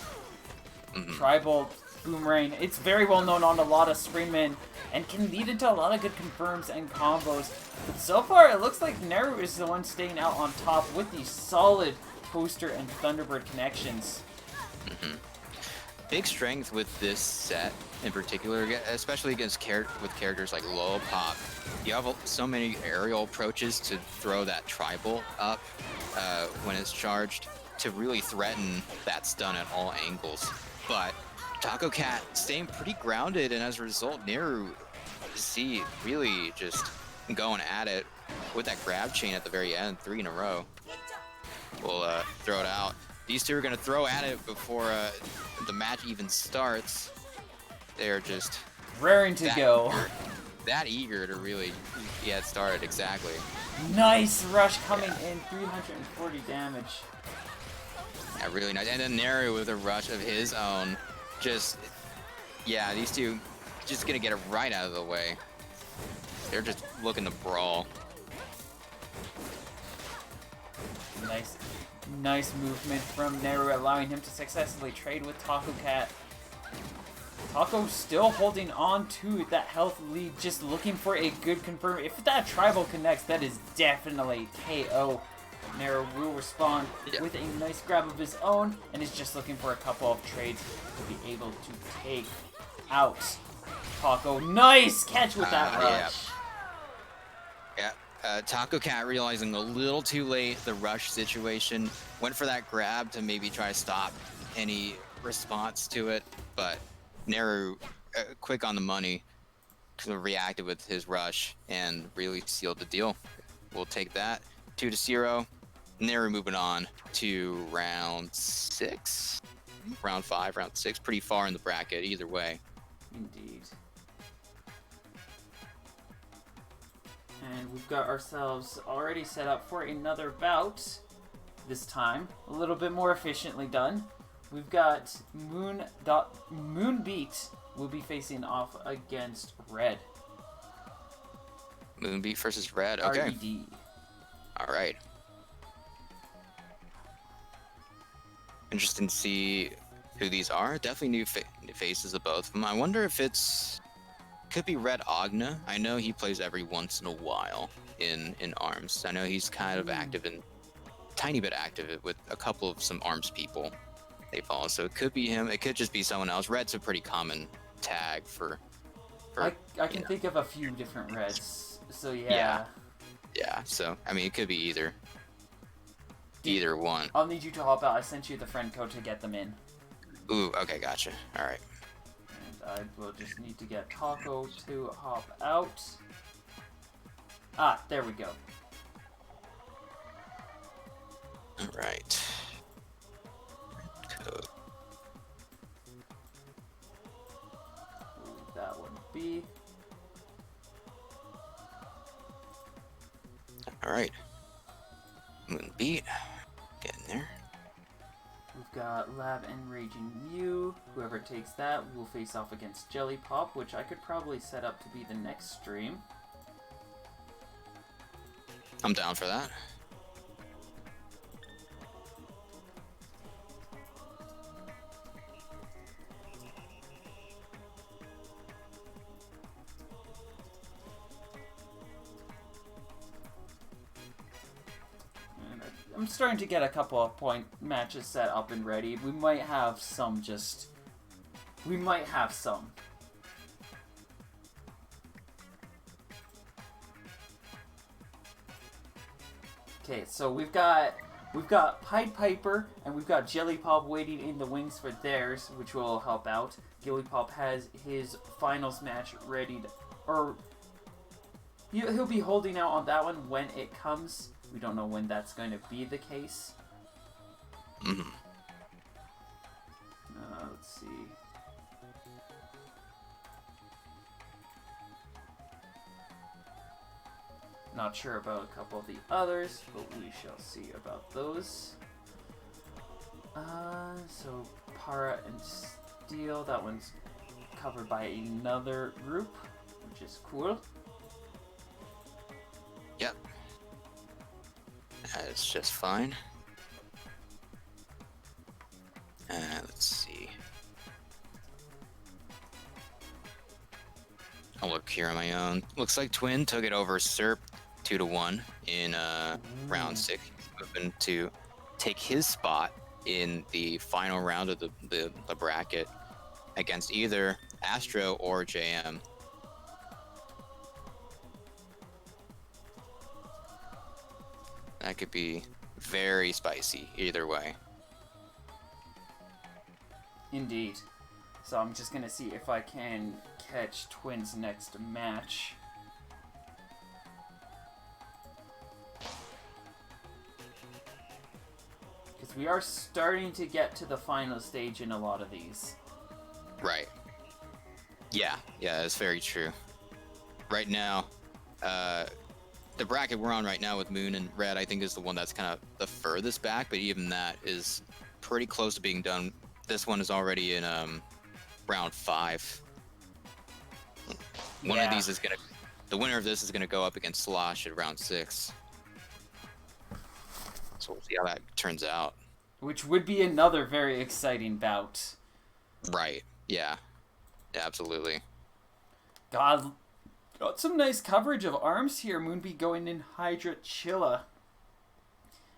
Tribal Boomerang. It's very well known on a lot of Screammen and can lead into a lot of good confirms and combos. But so far, it looks like Neru is the one staying out on top with these solid Poster and Thunderbird connections. Big strength with this set in particular, especially against with characters like Lollipop. You have so many aerial approaches to throw that tribal up when it's charged to really threaten that stun at all angles. But Taco Cat staying pretty grounded, and as a result, Neru really just going at it with that grab chain at the very end, 3 in a row. We'll throw it out. These two are going to throw at it before the match even starts. They're just raring to go. That eager to really get started, exactly. Nice rush coming in, 340 damage. Yeah, really nice. And then Neru with a rush of his own. These two just going to get it right out of the way. They're just looking to brawl. Nice movement from Neru, allowing him to successfully trade with Taco Cat. Taco still holding on to that health lead, just looking for a good confirm. If that tribal connects, that is definitely KO. Neru will respond with a nice grab of his own, and is just looking for a couple of trades to be able to take out Taco. Nice catch with that rush. Taco Cat realizing a little too late the rush situation, went for that grab to maybe try to stop any response to it, but Neru, quick on the money, reacted with his rush and really sealed the deal. We'll take that. 2-0. Neru moving on to round 6, round 5, round 6, pretty far in the bracket either way. Indeed. And we've got ourselves already set up for another bout. This time, a little bit more efficiently done. We've got Moonbeat will be facing off against Red. Moonbeat versus Red. Okay. RED. All right. Interesting to see who these are. Definitely new faces of both of them. I wonder if it's Could be Red Agna. I know he plays every once in a while in ARMS. I know he's kind of active in, tiny bit active with a couple of some ARMS people they follow. So it could be him. It could just be someone else. Red's a pretty common tag for I can think of a few different Reds. So Yeah. So I mean, it could be either one. I'll need you to hop out. I sent you the friend code to get them in. Ooh, okay, gotcha. All right. And I will just need to get Taco to hop out. Ah, there we go. All right. Code. That would be. All right. Moonbeat. Getting there. We've got Lab and Raging Mew. Whoever takes that will face off against Jelly Pop, which I could probably set up to be the next stream. I'm down for that. I'm starting to get a couple of point matches set up and ready. We might have some We might have some. Okay, so we've got Pied Piper and we've got Jelly Pop waiting in the wings for theirs, which will help out. Jelly Pop has his finals match ready to, or he'll be holding out on that one when it comes. We don't know when that's going to be the case. Mm-hmm. Let's see. Not sure about a couple of the others, but we shall see about those. So Para and Steel, that one's covered by another group, which is cool. Yep. That's just fine. Let's see. I'll look here on my own. Looks like Twin took it over Serp 2-1 in round 6. He's moving to take his spot in the final round of the bracket against either Astro or JM. That could be very spicy either way. Indeed. So I'm just gonna see if I can catch Twin's next match. Because we are starting to get to the final stage in a lot of these. Right. Yeah, that's very true. Right now, the bracket we're on right now with Moon and Red, I think, is the one that's kind of the furthest back, but even that is pretty close to being done. This one is already in round 5. One of these is gonna, the winner of this is gonna go up against Slosh at round 6. So we'll see how that turns out. Which would be another very exciting bout. Right. Yeah, absolutely. God, got some nice coverage of arms here. Moonbeat going in Hydra Chilla.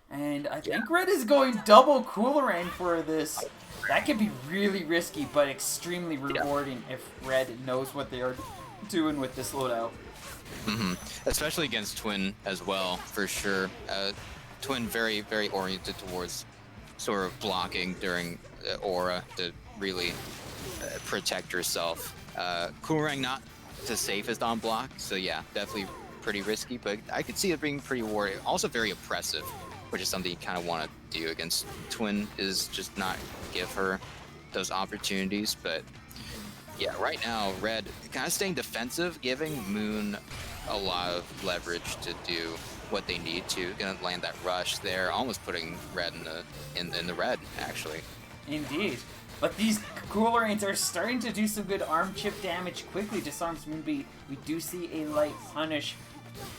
And I think Red is going double Coolerang for this. That could be really risky, but extremely rewarding if Red knows what they are doing with this loadout. Mm-hmm. Especially against Twin as well, for sure. Twin very, very oriented towards sort of blocking during Aura to really protect herself. Coolerang not the safest on block, so yeah, definitely pretty risky, but I could see it being pretty rewarding. Also very oppressive, which is something you kind of want to do against Twin, is just not give her those opportunities. But yeah, right now, Red kind of staying defensive, giving Moon a lot of leverage to do what they need to. Gonna land that rush there, almost putting Red in the red, actually. Indeed. But these Coolerangs are starting to do some good arm chip damage quickly. Disarms Moonbeat. We do see a light punish.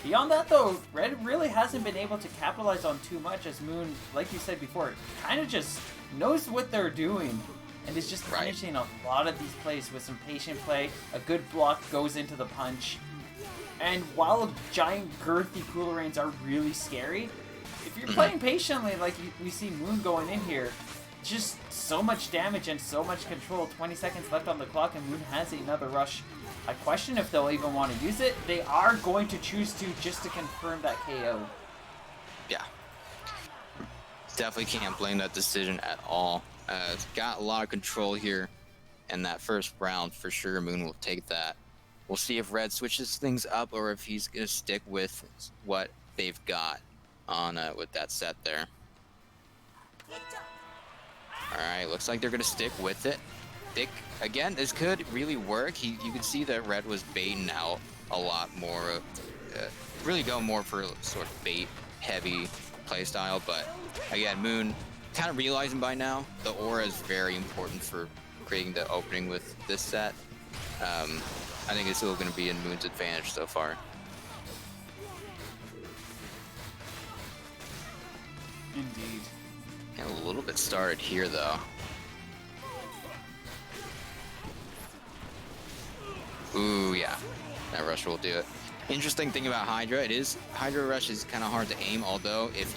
Beyond that, though, Red really hasn't been able to capitalize on too much, as Moon, like you said before, kind of just knows what they're doing. and is just Right. punishing a lot of these plays with some patient play. A good block goes into the punch. And while giant girthy Coolerains are really scary, if you're playing patiently like we see Moon going in here, just so much damage and so much control. 20 seconds left on the clock and Moon has another rush. I question if they'll even want to use it. They are going to choose to just to confirm that KO. Yeah. Definitely can't blame that decision at all. It's got a lot of control here, and that first round for sure Moon will take that. We'll see if Red switches things up or if he's gonna stick with what they've got on with that set there. All right, looks like they're gonna stick with it. Again, this could really work. You can see that Red was baiting out a lot more, really going more for sort of bait heavy playstyle. But again, Moon kind of realizing by now the aura is very important for creating the opening with this set. I think it's still going to be in Moon's advantage so far. Indeed. And a little bit started here though. Ooh, yeah, that rush will do it. Interesting thing about Hydra, Hydra rush is kind of hard to aim, although if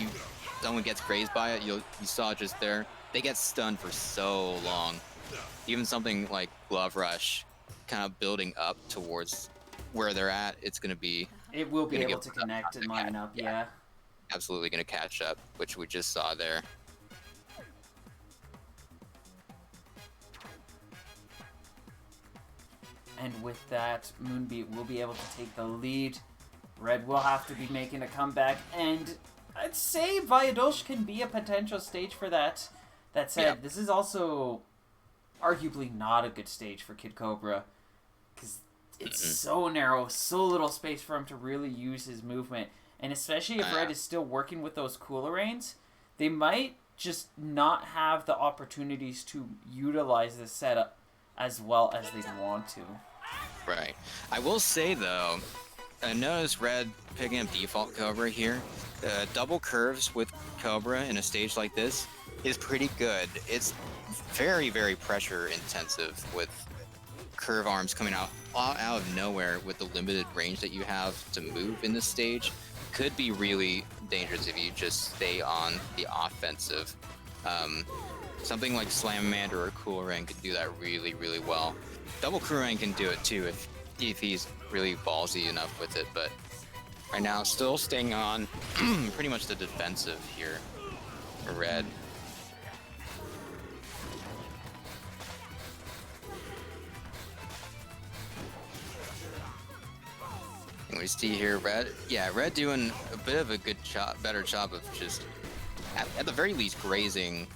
someone gets grazed by it, you saw just there, they get stunned for so long. Even something like Glove Rush, kind of building up towards where they're at, it's going to be... It will be able to connect and line up, yeah. Absolutely going to catch up, which we just saw there. And with that, Moonbeat will be able to take the lead. Red will have to be making a comeback, and I'd say Valladolid can be a potential stage for that. That said, this is also arguably not a good stage for Kid Cobra, because it's so narrow, so little space for him to really use his movement. And especially if Red is still working with those Coolerains, they might just not have the opportunities to utilize this setup as well as they want to. Right. I will say though, I noticed Red picking up default Cobra here. Double curves with Cobra in a stage like this is pretty good. It's very, very pressure intensive with curve arms coming out of nowhere with the limited range that you have to move in this stage. Could be really dangerous if you just stay on the offensive. Something like Slamamander or Coolerain could do that really, really well. Double Coolerain can do it too if he's really ballsy enough with it, but right now still staying on pretty much the defensive here for Red. And we see here Red doing a bit of a better job of just at the very least grazing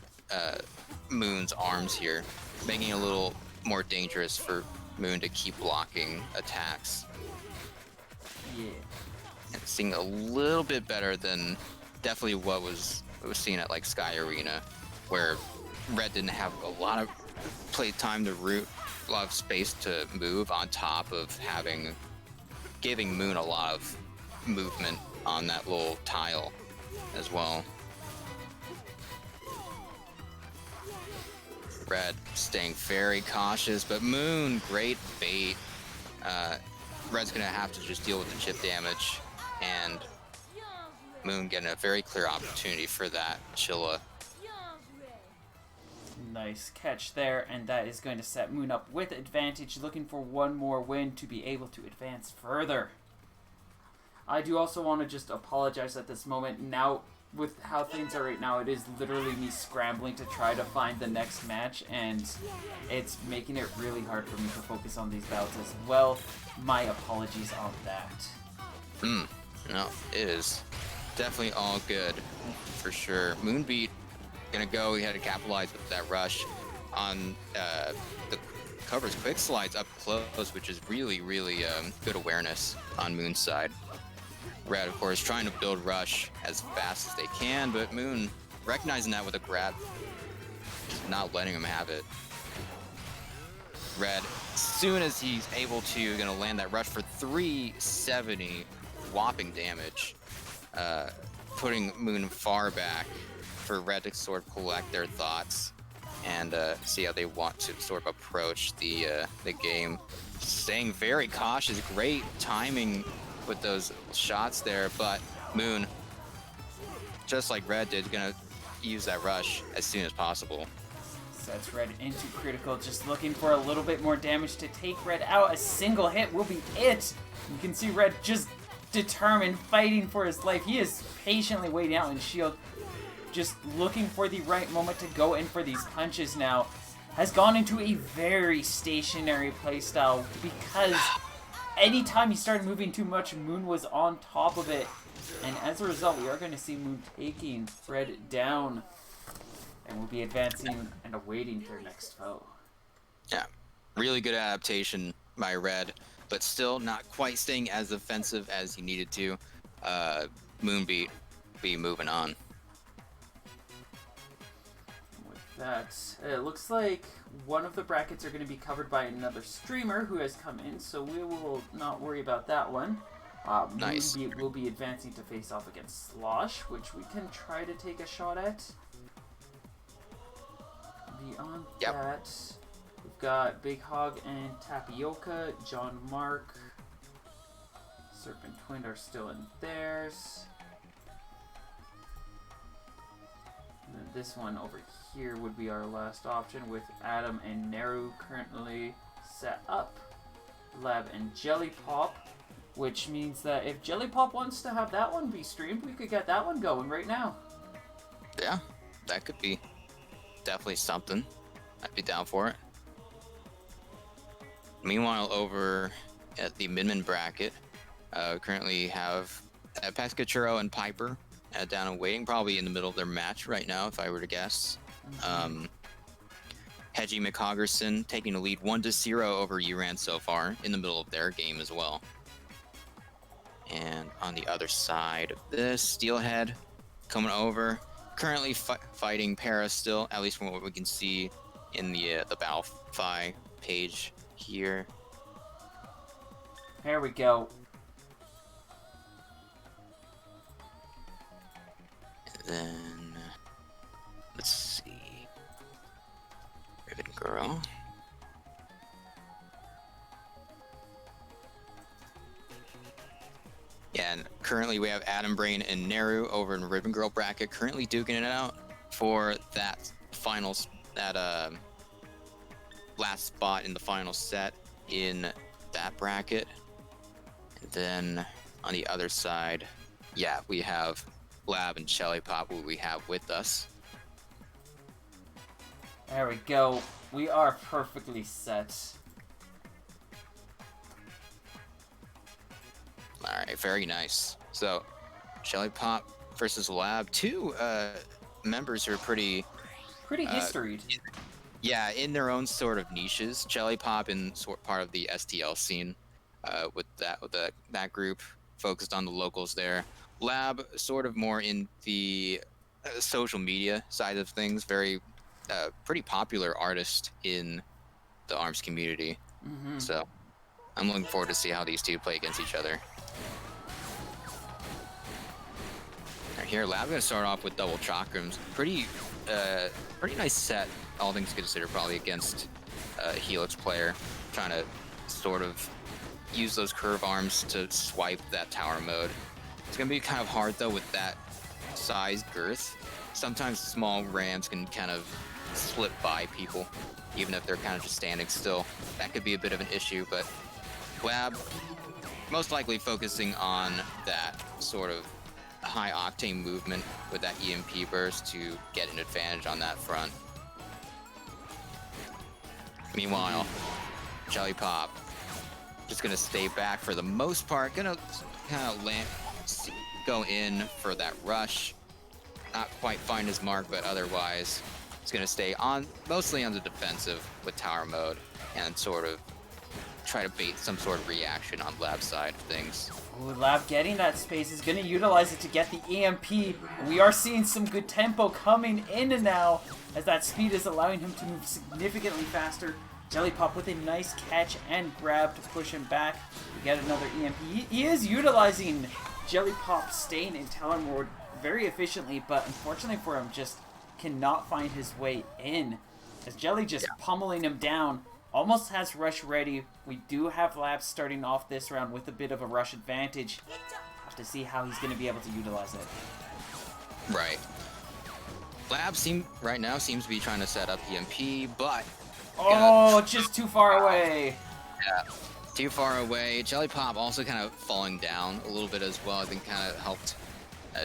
Moon's arms here, making it a little more dangerous for Moon to keep blocking attacks. Yeah. And seeing a little bit better than definitely what was seen at like Sky Arena, where Red didn't have a lot of play time to root, a lot of space to move on top of giving Moon a lot of movement on that little tile as well. Red staying very cautious, but Moon, great bait. Red's gonna have to just deal with the chip damage, and Moon getting a very clear opportunity for that Chilla. Nice catch there, and that is going to set Moon up with advantage, looking for one more win to be able to advance further. I do also want to just apologize at this moment. Now, with how things are right now, it is literally me scrambling to try to find the next match, and it's making it really hard for me to focus on these bouts as well. My apologies on that. No, it is definitely all good for sure. Moonbeat gonna go. He had to capitalize with that rush on the Cobra's quick slides up close, which is really, really good awareness on Moon's side. Red, of course, trying to build rush as fast as they can, but Moon recognizing that with a grab, not letting him have it. Red, as soon as he's able to, gonna land that rush for 370 whopping damage, putting Moon far back for Red to sort of collect their thoughts. and see how they want to sort of approach the game. Staying very cautious, great timing with those shots there, but Moon, just like Red did, gonna use that rush as soon as possible. Sets Red into critical, just looking for a little bit more damage to take Red out. A single hit will be it. You can see Red just determined, fighting for his life. He is patiently waiting out in shield, just looking for the right moment to go in for these punches now. Has gone into a very stationary playstyle because anytime he started moving too much, Moon was on top of it. And as a result, we are going to see Moon taking Red down. And we'll be advancing and awaiting their next foe. Yeah, really good adaptation by Red, but still not quite staying as offensive as he needed to. Moonbeat be moving on. With that, it looks like one of the brackets are going to be covered by another streamer who has come in, so we will not worry about that one. Nice. Moonbeat will be advancing to face off against Slosh, which we can try to take a shot at. Beyond that, we've got Big Hog and Tapioca. John Mark, Serpent Twin are still in theirs. And then this one over here would be our last option with Adam and Neru currently set up. Lab and Jelly Pop, which means that if Jelly Pop wants to have that one be streamed, we could get that one going right now. Yeah, that could be definitely something. I'd be down for it. Meanwhile, over at the Minmin bracket, currently have Pescachurro and Piper down and waiting, probably in the middle of their match right now, if I were to guess. Hedgie McHoggerson taking a lead 1-0 over Uran so far, in the middle of their game as well. And on the other side of this, Steelhead coming over. Currently fighting Para still, at least from what we can see in the Balfi page here. There we go. And then let's see, Ribbon Girl. Yeah, and currently we have Adam Brain and Neru over in Ribbon Girl bracket, currently duking it out for that finals, that last spot in the final set in that bracket. And then on the other side, yeah, we have Lab and Shelly Pop, who we have with us. There we go. We are perfectly set. All right, very nice. So, Shelly Pop versus Lab, two members who are pretty historied. Yeah, in their own sort of niches. Shelly Pop in part of the STL scene, with that group focused on the locals there. Lab sort of more in the social media side of things. Very pretty popular artist in the ARMS community. So, I'm looking forward to see how these two play against each other. Here, Lab gonna start off with double chakrams. Pretty nice set, all things considered, probably against a Helix player, trying to sort of use those curve arms to swipe that tower mode. It's gonna be kind of hard though with that size girth. Sometimes small rams can kind of slip by people, even if they're kind of just standing still. That could be a bit of an issue, but Lab most likely focusing on that sort of high octane movement with that EMP burst to get an advantage on that front. Meanwhile, Jelly Pop just gonna stay back for the most part, gonna kind of go in for that rush, not quite find his mark, but otherwise he's gonna stay on mostly on the defensive with tower mode and sort of try to bait some sort of reaction on Lab's side of things. Ooh, Lab getting that space is going to utilize it to get the EMP. We are seeing some good tempo coming in now, as that speed is allowing him to move significantly faster. Jelly Pop with a nice catch and grab to push him back to get another EMP. He is utilizing Jelly Pop staying in tower mode very efficiently, but unfortunately for him, just cannot find his way in. As Jelly just pummeling him down. Almost has Rush ready. We do have Lab starting off this round with a bit of a Rush advantage. Have to see how he's going to be able to utilize it. Right. Lab right now seems to be trying to set up EMP, but... Oh, just too far away. Yeah, too far away. Jelly Pop also kind of falling down a little bit as well. I think kind of helped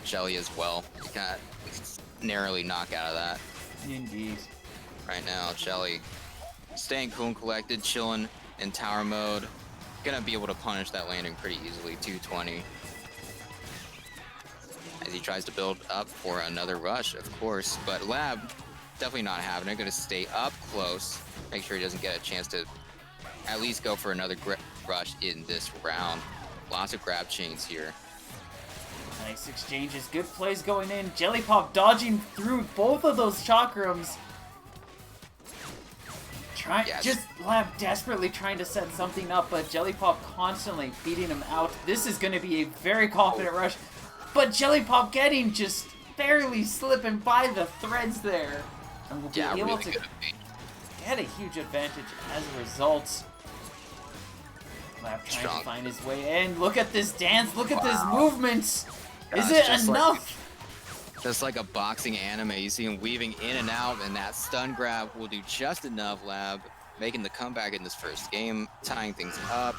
Jelly as well. He kind of narrowly knock out of that. Indeed. Right now, Jelly staying cool and collected, chilling in tower mode. Gonna be able to punish that landing pretty easily, 220. As he tries to build up for another rush, of course. But Lab, definitely not having it. Gonna stay up close. Make sure he doesn't get a chance to at least go for another rush in this round. Lots of grab chains here. Nice exchanges. Good plays going in. Jelly Pop dodging through both of those chakrams. Lab desperately trying to set something up, but Jelly Pop constantly beating him out. This is going to be a very confident rush, but Jelly Pop getting just barely slipping by the threads there. And will be able to get a huge advantage as a result. Lab trying to find his way in. Look at this dance. Look at this movement. Is it enough? Just like a boxing anime, you see him weaving in and out, and that stun grab will do just enough. Lab making the comeback in this first game, tying things up,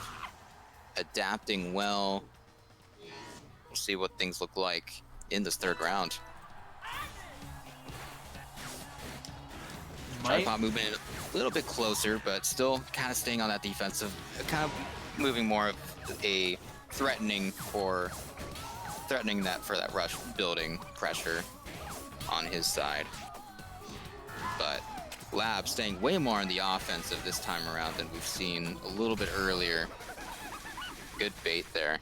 adapting well. We'll see what things look like in this third round. Tripod movement a little bit closer, but still kind of staying on that defensive, kind of moving more of a threatening for that rush, building pressure on his side. But Lab staying way more on the offensive this time around than we've seen a little bit earlier. Good bait there.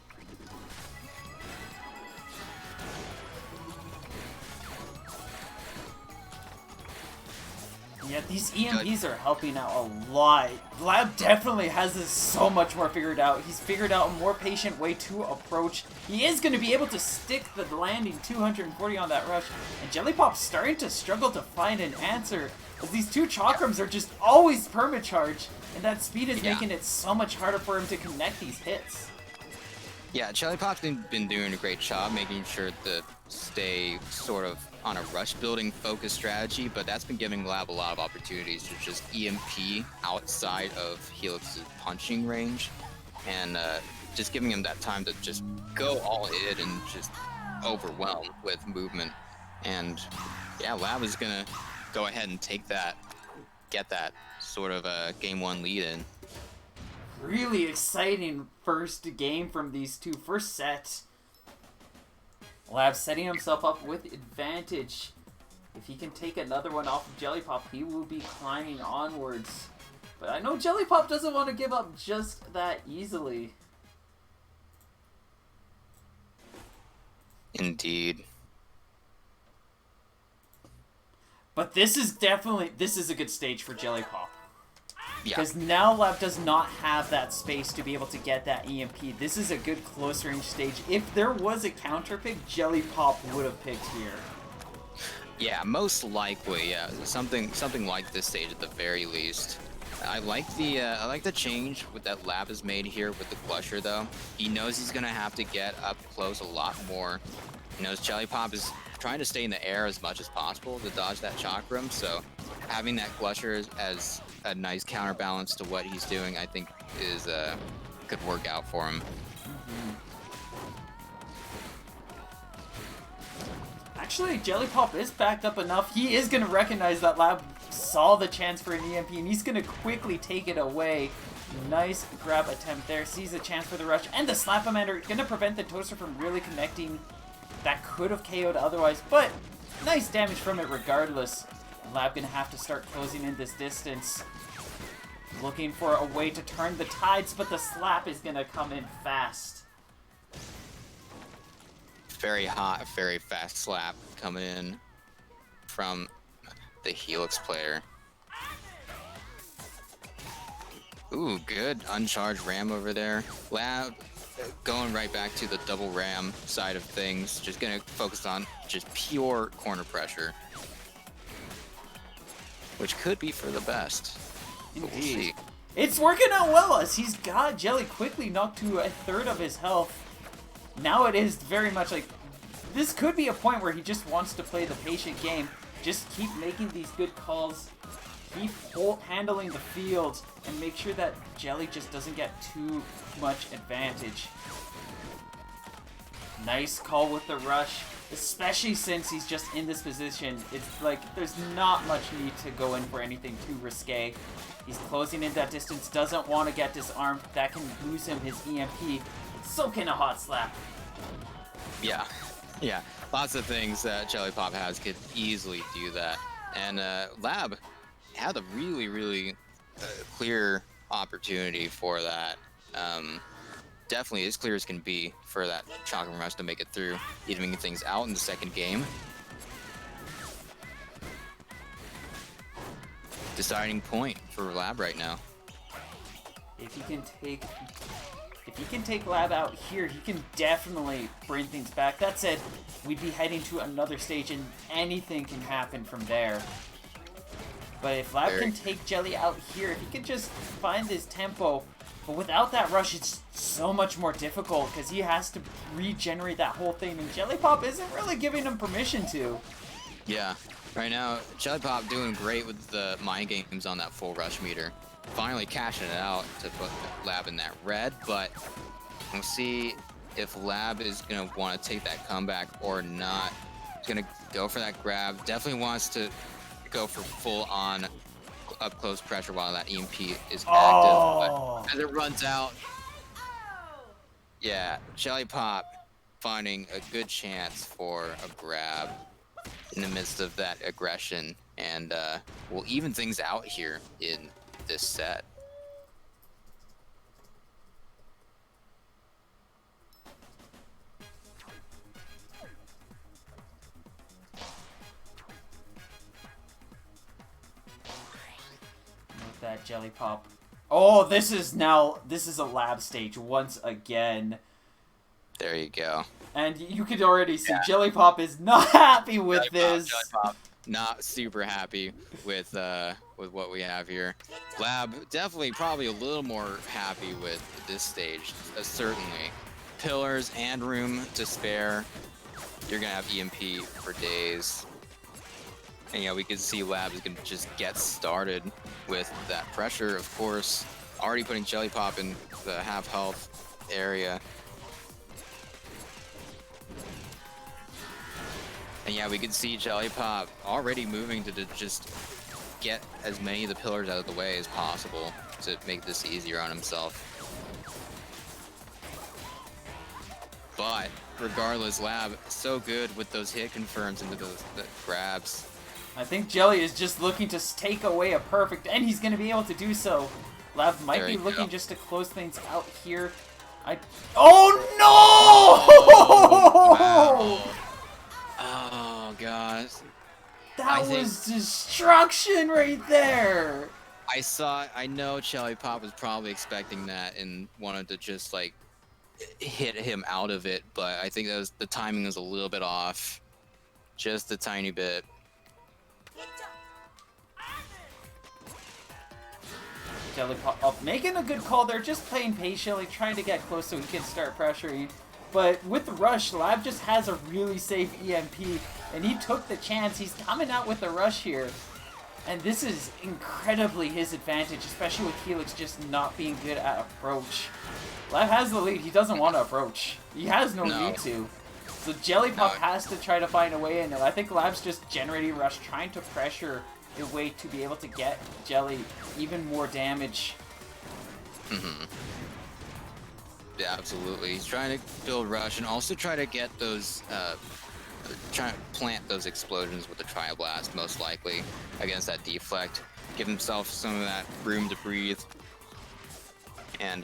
Yeah, these EMPs are helping out a lot. Lab definitely has this so much more figured out. He's figured out a more patient way to approach. He is going to be able to stick the landing 240 on that rush. And Jelly Pop's starting to struggle to find an answer, as these two chakrams are just always permacharge. And that speed is making it so much harder for him to connect these hits. Yeah, Jelly Pop's been doing a great job making sure to stay sort of on a rush building focused strategy, but that's been giving Lab a lot of opportunities to just EMP outside of Helix's punching range, and just giving him that time to just go all in and just overwhelm with movement. And yeah, Lab is gonna go ahead and take that, get that sort of a game one lead in. Really exciting first game from these two. First set. Lab setting himself up with advantage. If he can take another one off of Jelly Pop, he will be climbing onwards. But I know Jelly Pop doesn't want to give up just that easily. Indeed. But this is a good stage for Jelly Pop. Yeah. Because now Lab does not have that space to be able to get that EMP. This is a good close range stage. If there was a counter pick, Jelly Pop would have picked here. Yeah, most likely, yeah. Something like this stage at the very least. I like the change with that Lab has made here with the Glusher though. He knows he's gonna have to get up close a lot more. He knows Jelly Pop is trying to stay in the air as much as possible to dodge that chakram, so having that Glusher as a nice counterbalance to what he's doing, I think is could work out for him. Actually, Jelly Pop is backed up enough. He is going to recognize that Lab saw the chance for an EMP, and he's going to quickly take it away. Nice grab attempt there. Sees a chance for the rush, and the Slap-O-Mander going to prevent the Toaster from really connecting. That could have KO'd otherwise, but nice damage from it regardless. Lab going to have to start closing in this distance. Looking for a way to turn the tides, but the slap is going to come in fast. Very hot, very fast slap coming in from the Helix player. Ooh, good uncharged ram over there. Lab going right back to the double ram side of things. Just gonna focus on just pure corner pressure. which could be for the best. But we'll Indeed. see. It's working out well as he's got Jelly quickly knocked to a third of his health. Now it is very much like, this could be a point where he just wants to play the patient game. Just keep making these good calls. Keep handling the field and make sure that Jelly just doesn't get too much advantage. Nice call with the rush, especially since he's just in this position. It's like there's not much need to go in for anything too risque. He's closing in that distance, doesn't want to get disarmed. That can lose him his EMP. So can a hot slap. Yeah, yeah. Lots of things that Jelly Pop has could easily do that. And Lab had a really, really clear opportunity for that. Definitely as clear as can be for that Chocolate Rush to make it through, evening things out in the second game. Deciding point for Lab right now. If he can take Lab out here, he can definitely bring things back. That said, we'd be heading to another stage and anything can happen from there. But if Lab can take Jelly out here, if he can just find his tempo, but without that rush, it's so much more difficult because he has to regenerate that whole thing, and Jelly Pop isn't really giving him permission to. Yeah, right now, Jelly Pop doing great with the mind games on that full rush meter. Finally cashing it out to put Lab in that red, but we'll see if Lab is going to want to take that comeback or not. He's going to go for that grab. Definitely wants to go for full-on up-close pressure while that EMP is active. But as it runs out, yeah, Jelly Pop finding a good chance for a grab in the midst of that aggression, and we'll even things out here in this set. With that Jelly Pop. Oh, this is a Lab stage once again. There you go. And you could already see Jelly Pop is not happy with this. Jelly Pop, not super happy with what we have here. Lab definitely probably a little more happy with this stage, certainly. Pillars and room to spare. You're gonna have EMP for days. And yeah, we can see Lab is gonna just get started with that pressure, of course. Already putting Jelly Pop in the half health area. And yeah, we can see Jelly Pop already moving to just get as many of the pillars out of the way as possible to make this easier on himself. But regardless, Lab so good with those hit confirms into the grabs. I think Jelly is just looking to take away a perfect, and he's going to be able to do so. Lab might be looking just to close things out here. Oh no! Wow. Oh gosh. That was destruction right there! I know Jelly Pop was probably expecting that and wanted to just like hit him out of it, but I think the timing was a little bit off. Just a tiny bit. Jelly Pop making a good call there, just playing patiently, trying to get close so he can start pressuring. But with the rush, Lab just has a really safe EMP, and he took the chance. He's coming out with the rush here. And this is incredibly his advantage, especially with Helix just not being good at approach. Lab has the lead. He doesn't want to approach. He has no need to. So Jelly Pop has to try to find a way in. I think Lab's just generating rush, trying to pressure a way to be able to get Jelly even more damage. Mm-hmm. Yeah, absolutely. He's trying to build rush and also try to get those, try to plant those explosions with the Tri-Blast, most likely, against that deflect. Give himself some of that room to breathe. And,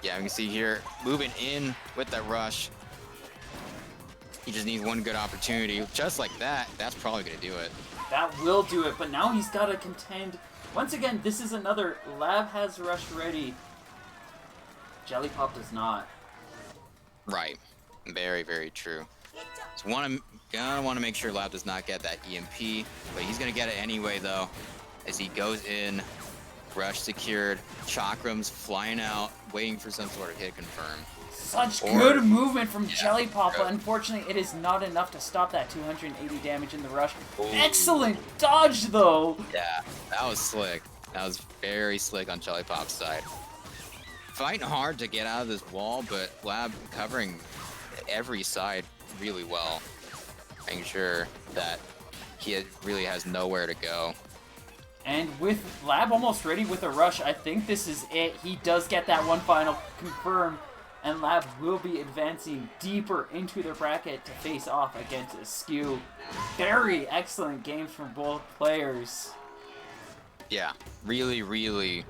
yeah, we can see here, moving in with that rush. He just needs one good opportunity. Just like that, that's probably going to do it. That will do it, but now he's got to contend. Once again, this is another Lab has rush ready. Jelly Pop does not. Right. Very, very true. So gonna want to make sure Lab does not get that EMP, but he's gonna get it anyway though, as he goes in, rush secured, chakrams flying out, waiting for some sort of hit confirm. Such good movement from Jelly Pop, but unfortunately it is not enough to stop that 280 damage in the rush. Ooh. Excellent dodge though! Yeah, that was slick. That was very slick on Jelly Pop's side. Fighting hard to get out of this wall, but Lab covering every side really well. Making sure that he really has nowhere to go. And with Lab almost ready with a rush, I think this is it. He does get that one final confirm, and Lab will be advancing deeper into the bracket to face off against Askew. Very excellent games from both players. Yeah, really, really,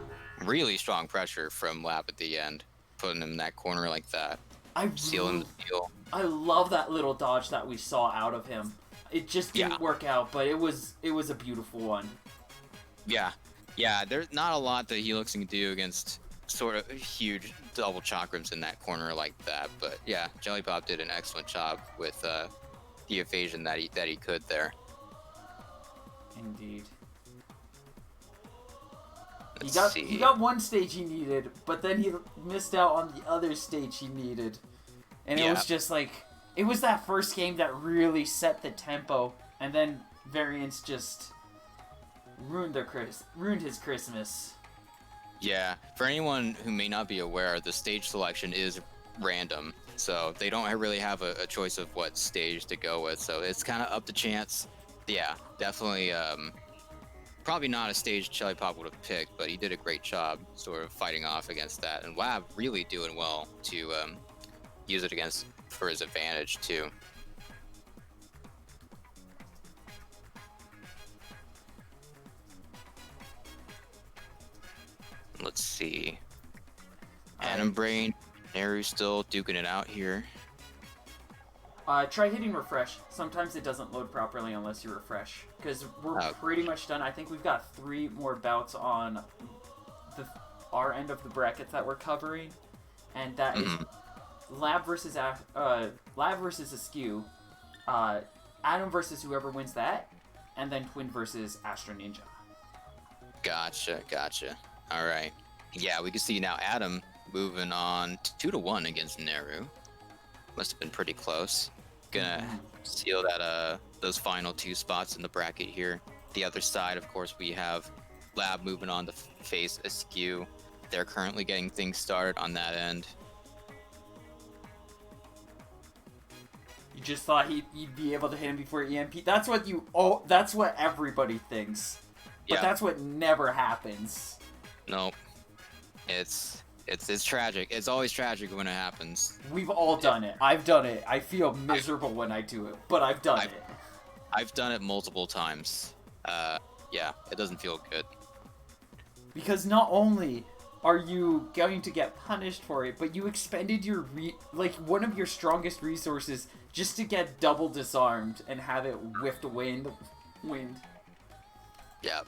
really strong pressure from Lab at the end, putting him in that corner like that. Sealing the deal. I love that little dodge that we saw out of him. It just didn't work out, but it was a beautiful one. Yeah, there's not a lot that Helix can do against sort of huge double chakrams in that corner like that, but yeah, Jelly Pop did an excellent job with the evasion that he could there. Indeed. He got one stage he needed, but then he missed out on the other stage he needed. And it was just like, it was that first game that really set the tempo, and then Variance just ruined his Christmas. Yeah, for anyone who may not be aware, the stage selection is random, so they don't really have a choice of what stage to go with, so it's kind of up to chance. Yeah, definitely, probably not a stage Jelly Pop would have picked, but he did a great job sort of fighting off against that, and Lab really doing well to use it for his advantage too. Let's see. Atom Brain, Neru still duking it out here. Try hitting refresh. Sometimes it doesn't load properly unless you refresh. Because we're pretty much done. I think we've got 3 more bouts on our end of the brackets that we're covering. And that is Lab versus Askew, Atom versus whoever wins that, and then Twin versus Astro Ninja. Gotcha. All right. Yeah, we can see now Atom moving on 2-1 against Neru. Must have been pretty close. Gonna seal that those final 2 spots in the bracket here. The other side, of course, we have Lab moving on to face Askew. They're currently getting things started on that end. You just thought he'd be able to hit him before EMP. That's what everybody thinks. But that's what never happens. Nope. It's tragic. It's always tragic when it happens. We've all done it. I've done it. I feel miserable when I do it, but I've done it. I've done it multiple times. Yeah, it doesn't feel good. Because not only are you going to get punished for it, but you expended your one of your strongest resources just to get double disarmed and have it whiffed away in the wind. Yeah.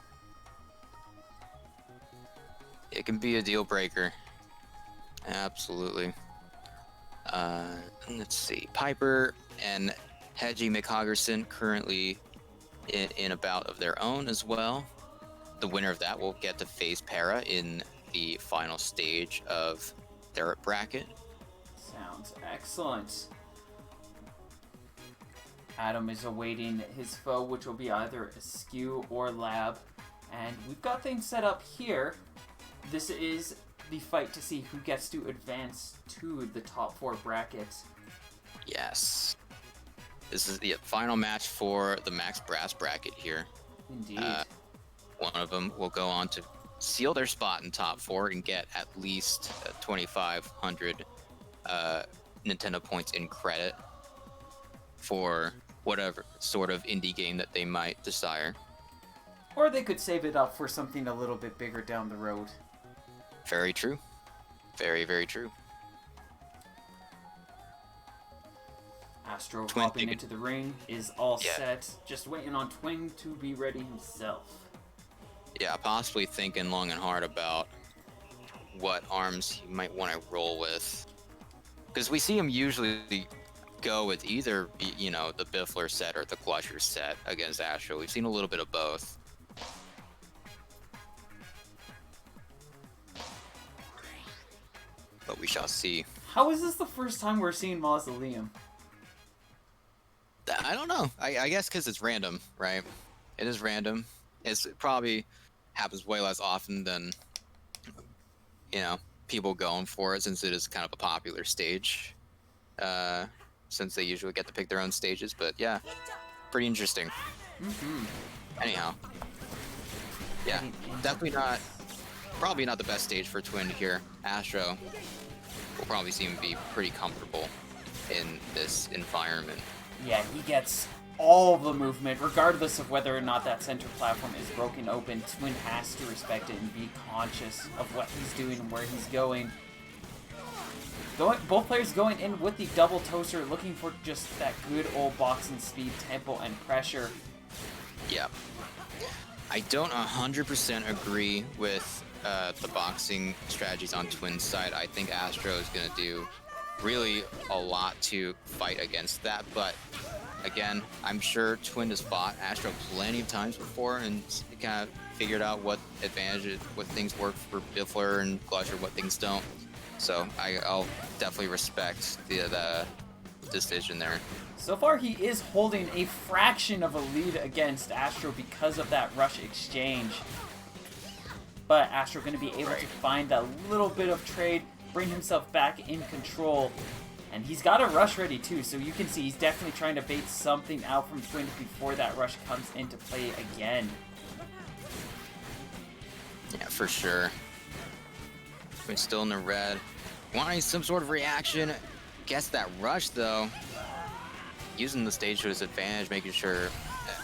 It can be a deal breaker. Absolutely. Let's see. Piper and Hedgie McHoggerson currently in a bout of their own as well. The winner of that will get to face Para in the final stage of their bracket. Sounds excellent. Adam is awaiting his foe, which will be either Askew or Lab. And we've got things set up here. This is the fight to see who gets to advance to the top 4 brackets. Yes. This is the final match for the Max Brass bracket here. Indeed. One of them will go on to seal their spot in top 4 and get at least 2,500 Nintendo points in credit for whatever sort of indie game that they might desire. Or they could save it up for something a little bit bigger down the road. Very true. Very, very true. Astro hopping into the ring is all set. Just waiting on Twin to be ready himself. Yeah, possibly thinking long and hard about what arms he might want to roll with. Because we see him usually go with either, you know, the Biffler set or the Clutcher set against Astro. We've seen a little bit of both. But we shall see. How is this the first time we're seeing Mausoleum? I don't know. I guess because it's random, right? It is random. It probably happens way less often than, you know, people going for it, since it is kind of a popular stage. Since they usually get to pick their own stages. But yeah, pretty interesting. Anyhow, yeah, definitely not. Probably not the best stage for Twin here. Astro will probably seem to be pretty comfortable in this environment. Yeah, he gets all the movement, regardless of whether or not that center platform is broken open. Twin has to respect it and be conscious of what he's doing and where he's going. Both players going in with the double toaster, looking for just that good old boxing speed, tempo, and pressure. Yeah. I don't 100% agree with the boxing strategies on Twin's side. I think Astro is going to do really a lot to fight against that, but again, I'm sure Twin has fought Astro plenty of times before and kind of figured out what advantages, what things work for Biffler and Clutcher, what things don't. So I'll definitely respect the decision there. So far, he is holding a fraction of a lead against Astro because of that rush exchange. But Astro going to be able to find that little bit of trade, bring himself back in control. And he's got a rush ready too, so you can see he's definitely trying to bait something out from Twin before that rush comes into play again. Yeah, for sure. Twin's still in the red. Wanting some sort of reaction. Gets that rush though. Using the stage to his advantage, making sure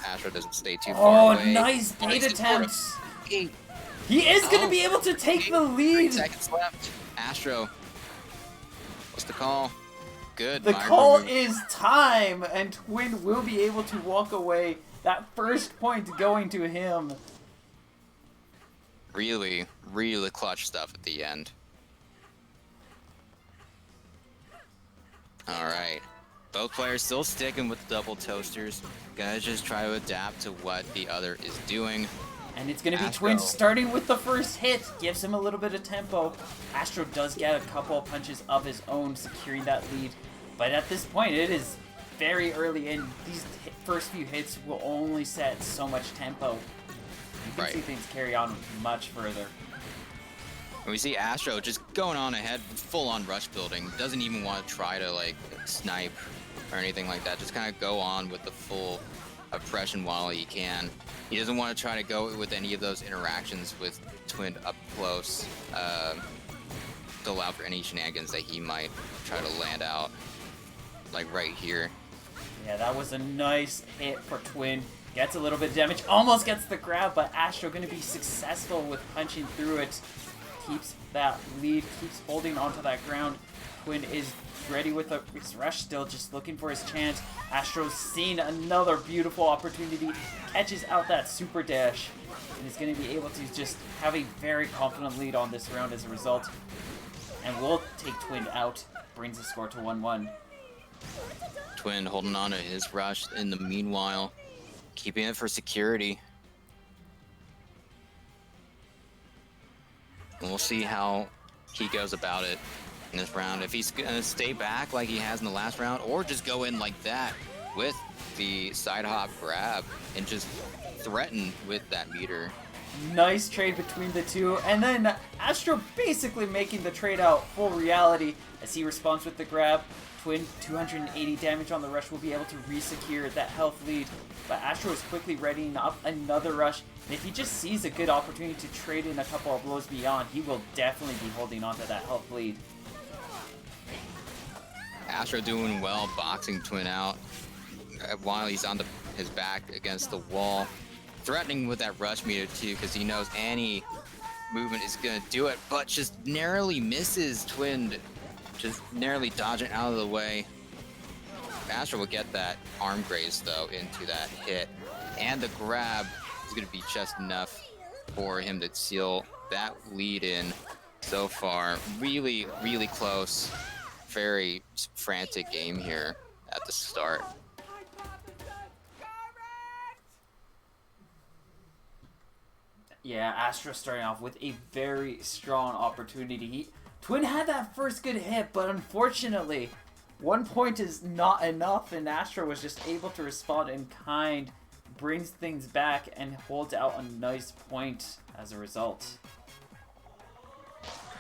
Astro doesn't stay too far away. Oh, nice bait attempts! He is going to be able to take the lead! 3 seconds left. Astro. What's the call? Good. The call is time, and Twin will be able to walk away. That first point going to him. Really, really clutch stuff at the end. Alright. Both players still sticking with the double toasters. Gotta just try to adapt to what the other is doing. And it's going to be Twin starting with the first hit. Gives him a little bit of tempo. Astro does get a couple of punches of his own, securing that lead. But at this point, it is very early in. These first few hits will only set so much tempo. You can see things carry on much further. And we see Astro just going on ahead, full-on rush building. Doesn't even want to try to, like, snipe or anything like that. Just kind of go on with the full oppression while he can. He doesn't want to try to go with any of those interactions with Twin up close to allow for any shenanigans that he might try to land out, like right here. Yeah, that was a nice hit for Twin. Gets a little bit of damage, almost gets the grab, but Astro going to be successful with punching through it. Keeps that lead, keeps holding onto that ground. Twin is ready with his rush, still just looking for his chance. Astro's seen another beautiful opportunity, catches out that super dash, and is going to be able to just have a very confident lead on this round as a result. And will take Twin out, brings the score to 1-1. Twin holding on to his rush in the meanwhile, keeping it for security. And we'll see how he goes about it in this round. If he's gonna stay back like he has in the last round, or just go in like that with the side hop grab and just threaten with that meter. Nice trade between the two, and then Astro basically making the trade out full reality as he responds with the grab. Twin, 280 damage on the rush, will be able to re-secure that health lead, but Astro is quickly readying up another rush, and if he just sees a good opportunity to trade in a couple of blows beyond, he will definitely be holding on to that health lead. Astro doing well, boxing Twin out while he's on his back against the wall. Threatening with that rush meter too, because he knows any movement is going to do it, but just narrowly misses Twin, just narrowly dodging out of the way. Astro will get that arm graze though into that hit, and the grab is going to be just enough for him to seal that lead in so far. Really, really close. Very frantic game here at the start. Yeah, Astro starting off with a very strong opportunity. Twin had that first good hit, but unfortunately, 1 point is not enough, and Astro was just able to respond in kind, brings things back, and holds out a nice point as a result.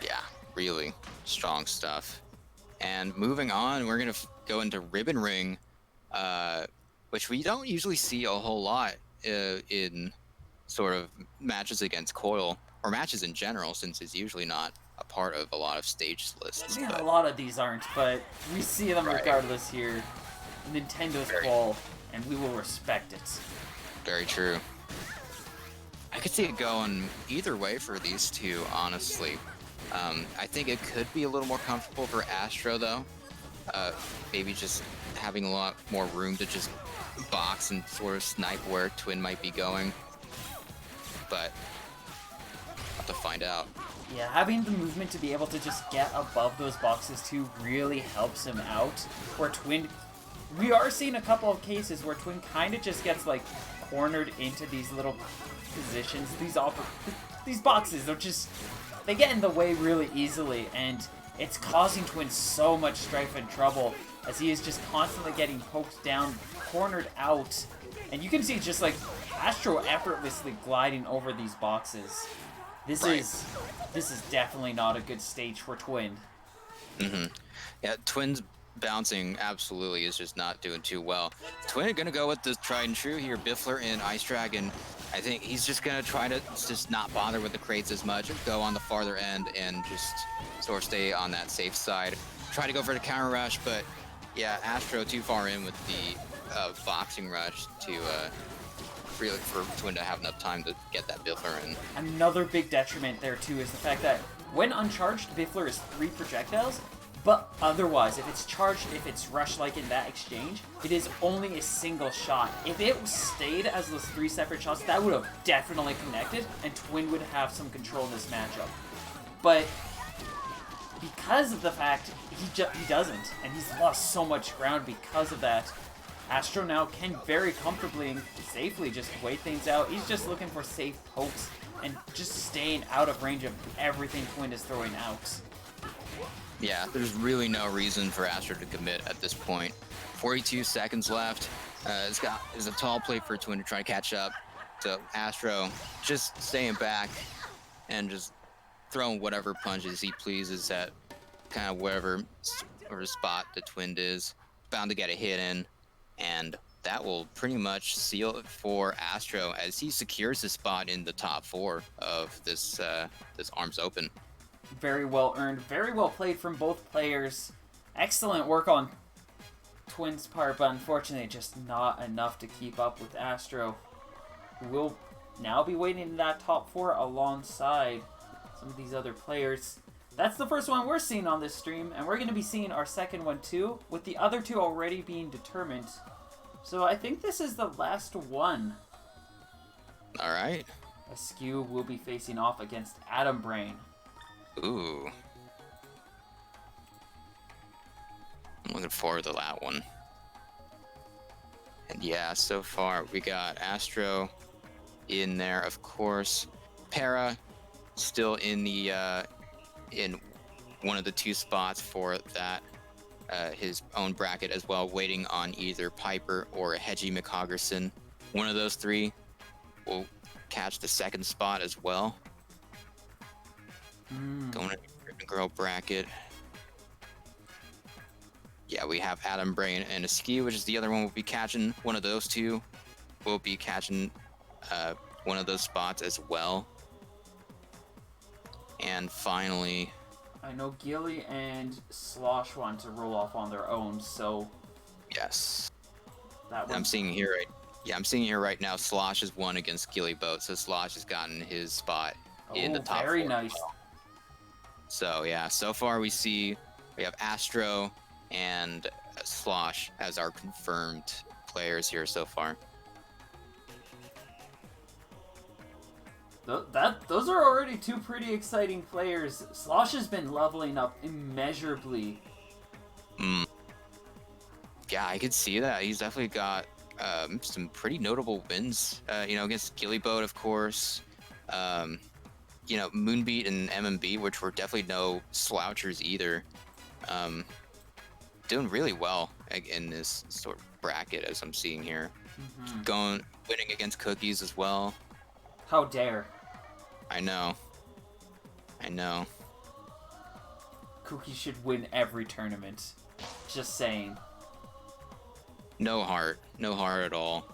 Yeah, really strong stuff. And moving on, we're going to go into Ribbon Ring, which we don't usually see a whole lot in sort of matches against Coil, or matches in general, since it's usually not a part of a lot of stage lists. Yeah, but a lot of these aren't, but we see them regardless here. Nintendo's call, and we will respect it. Very true. I could see it going either way for these two, honestly. I think it could be a little more comfortable for Astro, though. Maybe just having a lot more room to just box and sort of snipe where Twin might be going. But I'll have to find out. Yeah, having the movement to be able to just get above those boxes too really helps him out. Where Twin, we are seeing a couple of cases where Twin kind of just gets like cornered into these little positions. These boxes are just, they get in the way really easily, and it's causing Twin so much strife and trouble as he is just constantly getting poked down, cornered out, and you can see just like Astro effortlessly gliding over these boxes. This is definitely not a good stage for Twin. Yeah, Twin's bouncing absolutely is just not doing too well. Twin are gonna go with the tried and true here, Biffler and Ice Dragon. I think he's just gonna try to just not bother with the crates as much, go on the farther end and just sort of stay on that safe side. Try to go for the counter rush, but yeah, Astro too far in with the boxing rush to really for Twin to have enough time to get that Biffler in. Another big detriment there too is the fact that when uncharged, Biffler is 3 projectiles, but otherwise, if it's charged, if it's rushed like in that exchange, it is only a single shot. If it stayed as those 3 separate shots, that would have definitely connected, and Twin would have some control in this matchup. But because of the fact he doesn't, and he's lost so much ground because of that, Astro now can very comfortably and safely just wait things out. He's just looking for safe pokes and just staying out of range of everything Twin is throwing out. Yeah, there's really no reason for Astro to commit at this point. 42 seconds left. There's a tall plate for Twin to try to catch up. So Astro just staying back and just throwing whatever punches he pleases at kind of whatever spot the Twin is. Bound to get a hit in. And that will pretty much seal it for Astro as he secures his spot in the top 4 of this Arms Open. Very well earned, very well played from both players. Excellent work on Twin's part, but unfortunately just not enough to keep up with Astro, who will now be waiting in that top 4 alongside some of these other players. That's the first one we're seeing on this stream, and we're going to be seeing our second one too, with the other 2 already being determined. So I think this is the last one. All right. Askew will be facing off against Atom Brain. Ooh. I'm looking forward to that one. And yeah, so far we got Astro in there, of course. Para still in the in one of the 2 spots for that his own bracket as well, waiting on either Piper or Hedgie McHoggerson. One of those 3 will catch the 2nd spot as well. Going to the girl bracket. Yeah, we have Atom Brain and Askew, which is the other one. Will be catching one of those 2. Will be catching one of those spots as well. And finally, I know Gilly and Slosh want to roll off on their own, so yes, that one. I'm seeing here right now. Slosh has won against Gilly Boat, so Slosh has gotten his spot in the top 4. Very nice. So yeah, so far we have Astro and Slosh as our confirmed players here so far. Those are already 2 pretty exciting players. Slosh has been leveling up immeasurably. Yeah, Yeah, I could see that. He's definitely got some pretty notable wins. You know, against Gillyboat, of course. You know, Moonbeat and MMB, which were definitely no slouchers either. Doing really well in this sort of bracket, as I'm seeing here. Winning against Cookies as well. How dare. I know. Cookies should win every tournament. Just saying. No heart at all.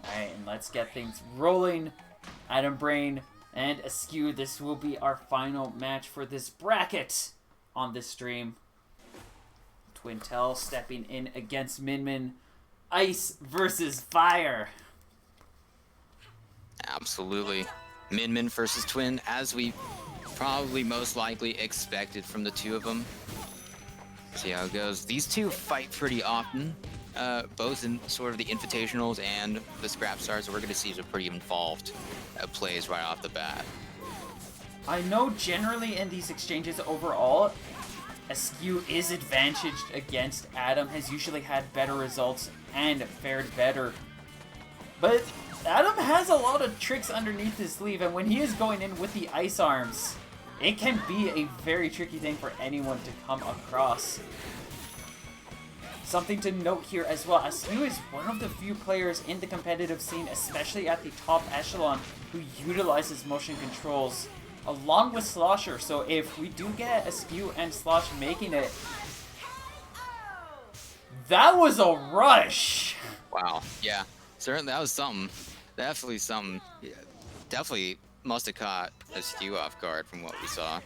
Alright, and let's get things rolling. Adam Brain and Askew, this will be our final match for this bracket on this stream. Twintel stepping in against Minmin. Ice versus Fire. Absolutely. Min versus Twin, as we probably most likely expected from the two of them. See how it goes. These two fight pretty often, both in sort of the invitationals and the Scrapstar, so we're going to see some pretty involved plays right off the bat. I know generally in these exchanges overall, Askew is advantaged against Adam, has usually had better results and fared better. But Adam has a lot of tricks underneath his sleeve, and when he is going in with the ice arms, it can be a very tricky thing for anyone to come across. Something to note here as well, Askew is one of the few players in the competitive scene, especially at the top echelon, who utilizes motion controls along with Slosher. So if we do get Askew and Slosh making it, that was a rush! Wow, yeah, certainly that was something. Definitely something. Yeah, definitely must have caught Askew off guard from what we saw.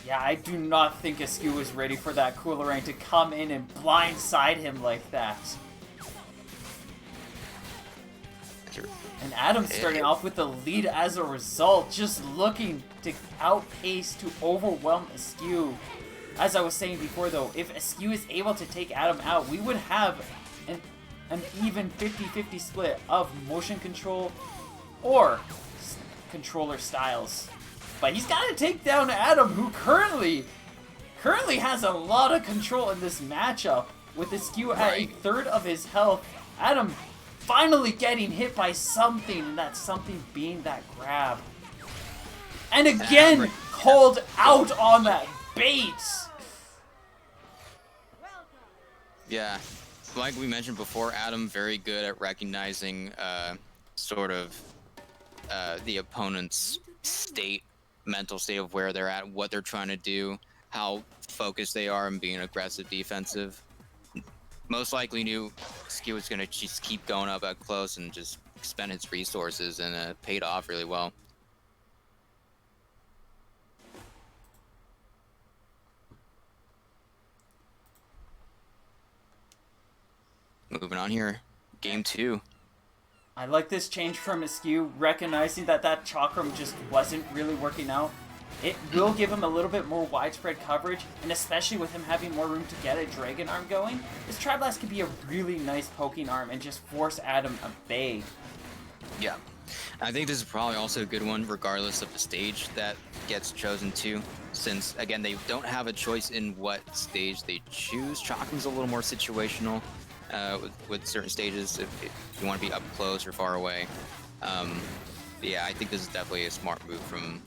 Yeah, I do not think Askew was ready for that Coolerang to come in and blindside him like that. And Adam's starting off with the lead as a result, just looking to outpace, to overwhelm Askew. As I was saying before though, if Askew is able to take Adam out, we would have an even 50-50 split of motion control or controller styles. But he's got to take down Adam, who currently has a lot of control in this matchup, with Askew at a third of his health. Adam finally getting hit by something, and that something being that grab. And again, called out on that bait. Yeah, like we mentioned before, Adam very good at recognizing sort of the opponent's mental state of where they're at, what they're trying to do, how focused they are, and being aggressive defensive. Most likely knew Askew was going to just keep going up at close and just spend his resources, and it paid off really well. Moving on here, game 2. I like this change from Askew, recognizing that that Chakram just wasn't really working out. It will give him a little bit more widespread coverage, and especially with him having more room to get a Dragon Arm going, this Tri-Blast could be a really nice poking arm and just force Adam at bay. Yeah, I think this is probably also a good one regardless of the stage that gets chosen too, since again they don't have a choice in what stage they choose. Chakram's a little more situational with certain stages if you want to be up close or far away. Yeah, I think this is definitely a smart move from...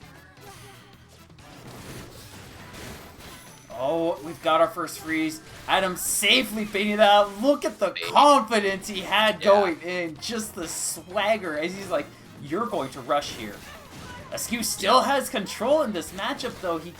Oh, we've got our first freeze. Adam safely baiting that out. Look at the confidence he had going in. Just the swagger as he's like, you're going to rush here. Askew still has control in this matchup though. He's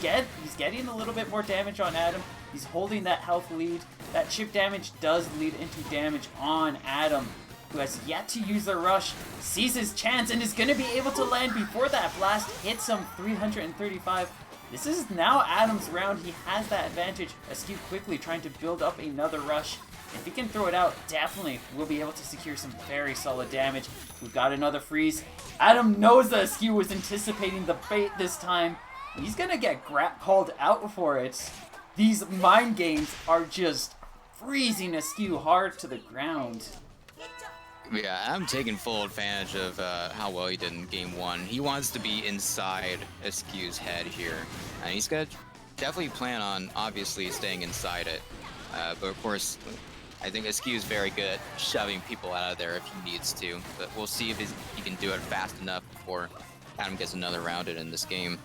getting a little bit more damage on Adam. He's holding that health lead. That chip damage does lead into damage on Adam, who has yet to use the rush, sees his chance, and is going to be able to land before that blast hits him. 335. This is now Adam's round. He has that advantage. Askew quickly trying to build up another rush. If he can throw it out, definitely will be able to secure some very solid damage. We've got another freeze. Adam knows that Askew was anticipating the bait this time. He's going to get called out for it. These mind games are just freezing Askew hard to the ground. Yeah, I'm taking full advantage of how well he did in game 1. He wants to be inside Askew's head here, and he's gonna definitely plan on obviously staying inside it. But of course, I think Askew is very good at shoving people out of there if he needs to. But we'll see if he can do it fast enough before Adam gets another round in this game.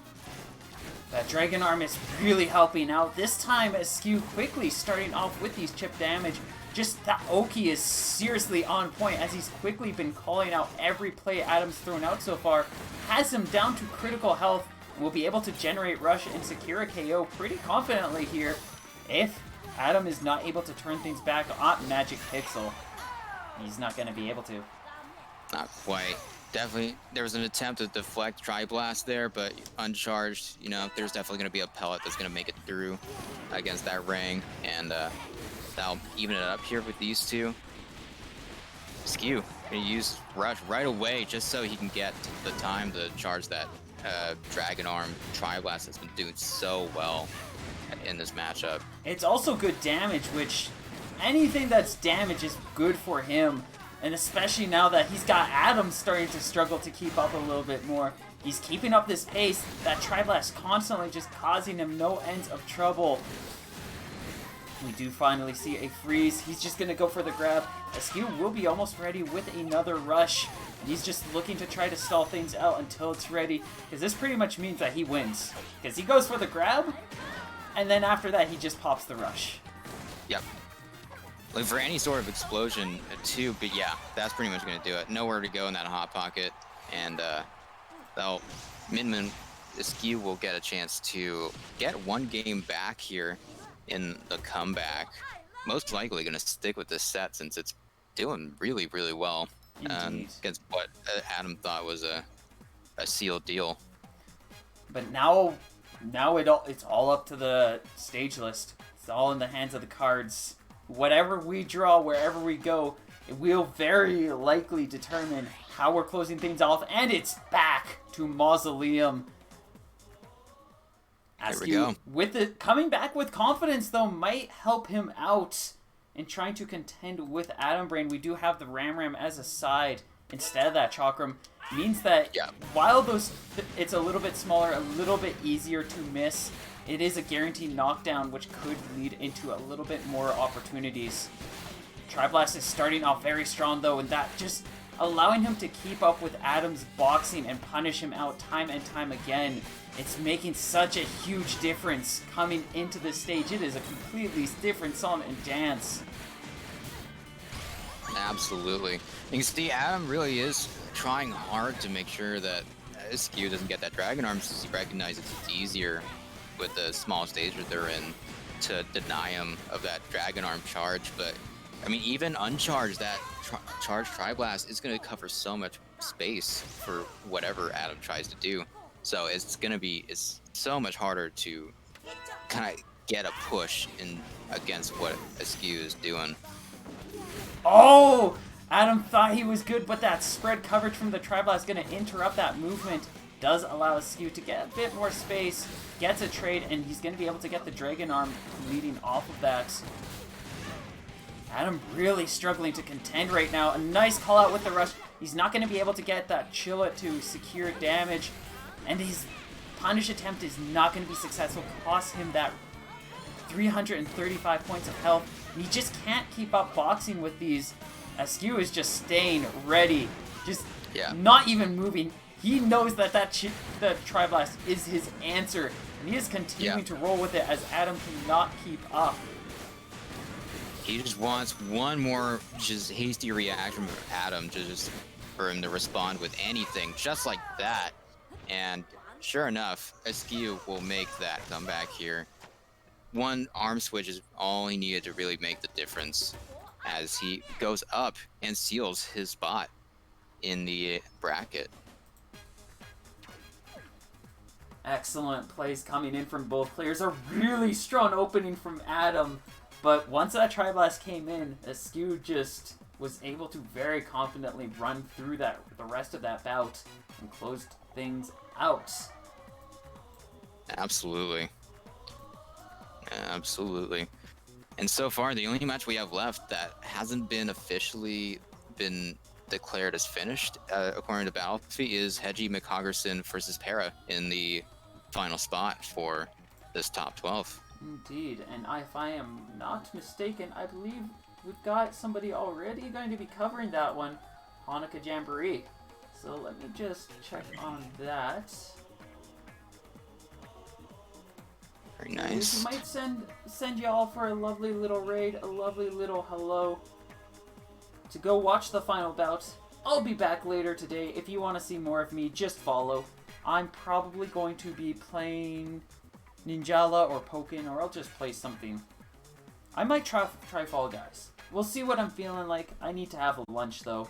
That Dragon Arm is really helping out. This time, Askew quickly starting off with these chip damage. Just that Oki is seriously on point as he's quickly been calling out every play Adam's thrown out so far. Has him down to critical health and will be able to generate Rush and secure a KO pretty confidently here if Adam is not able to turn things back on Magic Pixel. He's not going to be able to. Not quite. Definitely, there was an attempt to deflect Tri-Blast there, but uncharged, you know, there's definitely going to be a pellet that's going to make it through against that ring, and that'll even it up here with these two. Askew going to use Rush right away just so he can get the time to charge that Dragon Arm Tri-Blast that's been doing so well in this matchup. It's also good damage, which anything that's damage is good for him. And especially now that he's got Adam starting to struggle to keep up a little bit more. He's keeping up this pace. That Tri-Blast constantly just causing him no ends of trouble. We do finally see a freeze. He's just going to go for the grab. Askew will be almost ready with another rush. And he's just looking to try to stall things out until it's ready. Because this pretty much means that he wins. Because he goes for the grab, and then after that he just pops the rush. Yep. Like for any sort of explosion too, but yeah, that's pretty much going to do it. Nowhere to go in that Hot Pocket, and that'll Min Askew will get a chance to get one game back here in the comeback. Most likely going to stick with this set since it's doing really, really well against what Adam thought was a sealed deal. But now it's all up to the stage list. It's all in the hands of the cards. Whatever we draw, wherever we go, it will very likely determine how we're closing things off. And it's back to Mausoleum. Here we go. Coming back with confidence, though, might help him out in trying to contend with Adam Brain. We do have the Ram as a side instead of that Chakram. Means that while it's a little bit smaller, a little bit easier to miss, it is a guaranteed knockdown, which could lead into a little bit more opportunities. Tri-Blast is starting off very strong, though, and that just allowing him to keep up with Adam's boxing and punish him out time and time again. It's making such a huge difference coming into this stage. It is a completely different song and dance. Absolutely. You can see Adam really is trying hard to make sure that Askew doesn't get that Dragon Arm, since he recognizes it's easier with the small stage that they're in to deny him of that Dragon Arm charge. But I mean, even uncharged, that charged Tri-Blast is going to cover so much space for whatever Adam tries to do. So it's so much harder to kind of get a push in against what Askew is doing. Oh! Adam thought he was good, but that spread coverage from the Tri-Blast is going to interrupt that movement. Does allow Askew to get a bit more space, gets a trade, and he's going to be able to get the Dragon Arm leading off of that. Adam really struggling to contend right now. A nice call out with the rush. He's not going to be able to get that Chilla to secure damage, and his punish attempt is not going to be successful. Cost him that 335 points of health. And he just can't keep up boxing with these. Askew is just staying ready, just not even moving. He knows that the Tri-Blast is his answer, and he is continuing to roll with it as Adam cannot keep up. He just wants one more just hasty reaction from Adam just for him to respond with anything just like that. And sure enough, Askew will make that comeback here. One arm switch is all he needed to really make the difference as he goes up and seals his spot in the bracket. Excellent plays coming in from both players. A really strong opening from Adam. But once that Tri-Blast came in, Askew just was able to very confidently run through the rest of that bout and closed things out. Absolutely. Absolutely. And so far, the only match we have left that hasn't been officially been declared as finished, according to Battlefield, is Hedgie McHogerson versus Para in the final spot for this top 12. Indeed, and if I am not mistaken, I believe we've got somebody already going to be covering that one, Hanukkah Jamboree. So let me just check on that. Very nice. We might send you all for a lovely little raid, a lovely little hello. To go watch the final bout. I'll be back later today. If you want to see more of me, just follow. I'm probably going to be playing Ninjala or Pokken, or I'll just play something. I might try Fall Guys. We'll see what I'm feeling like. I need to have a lunch though.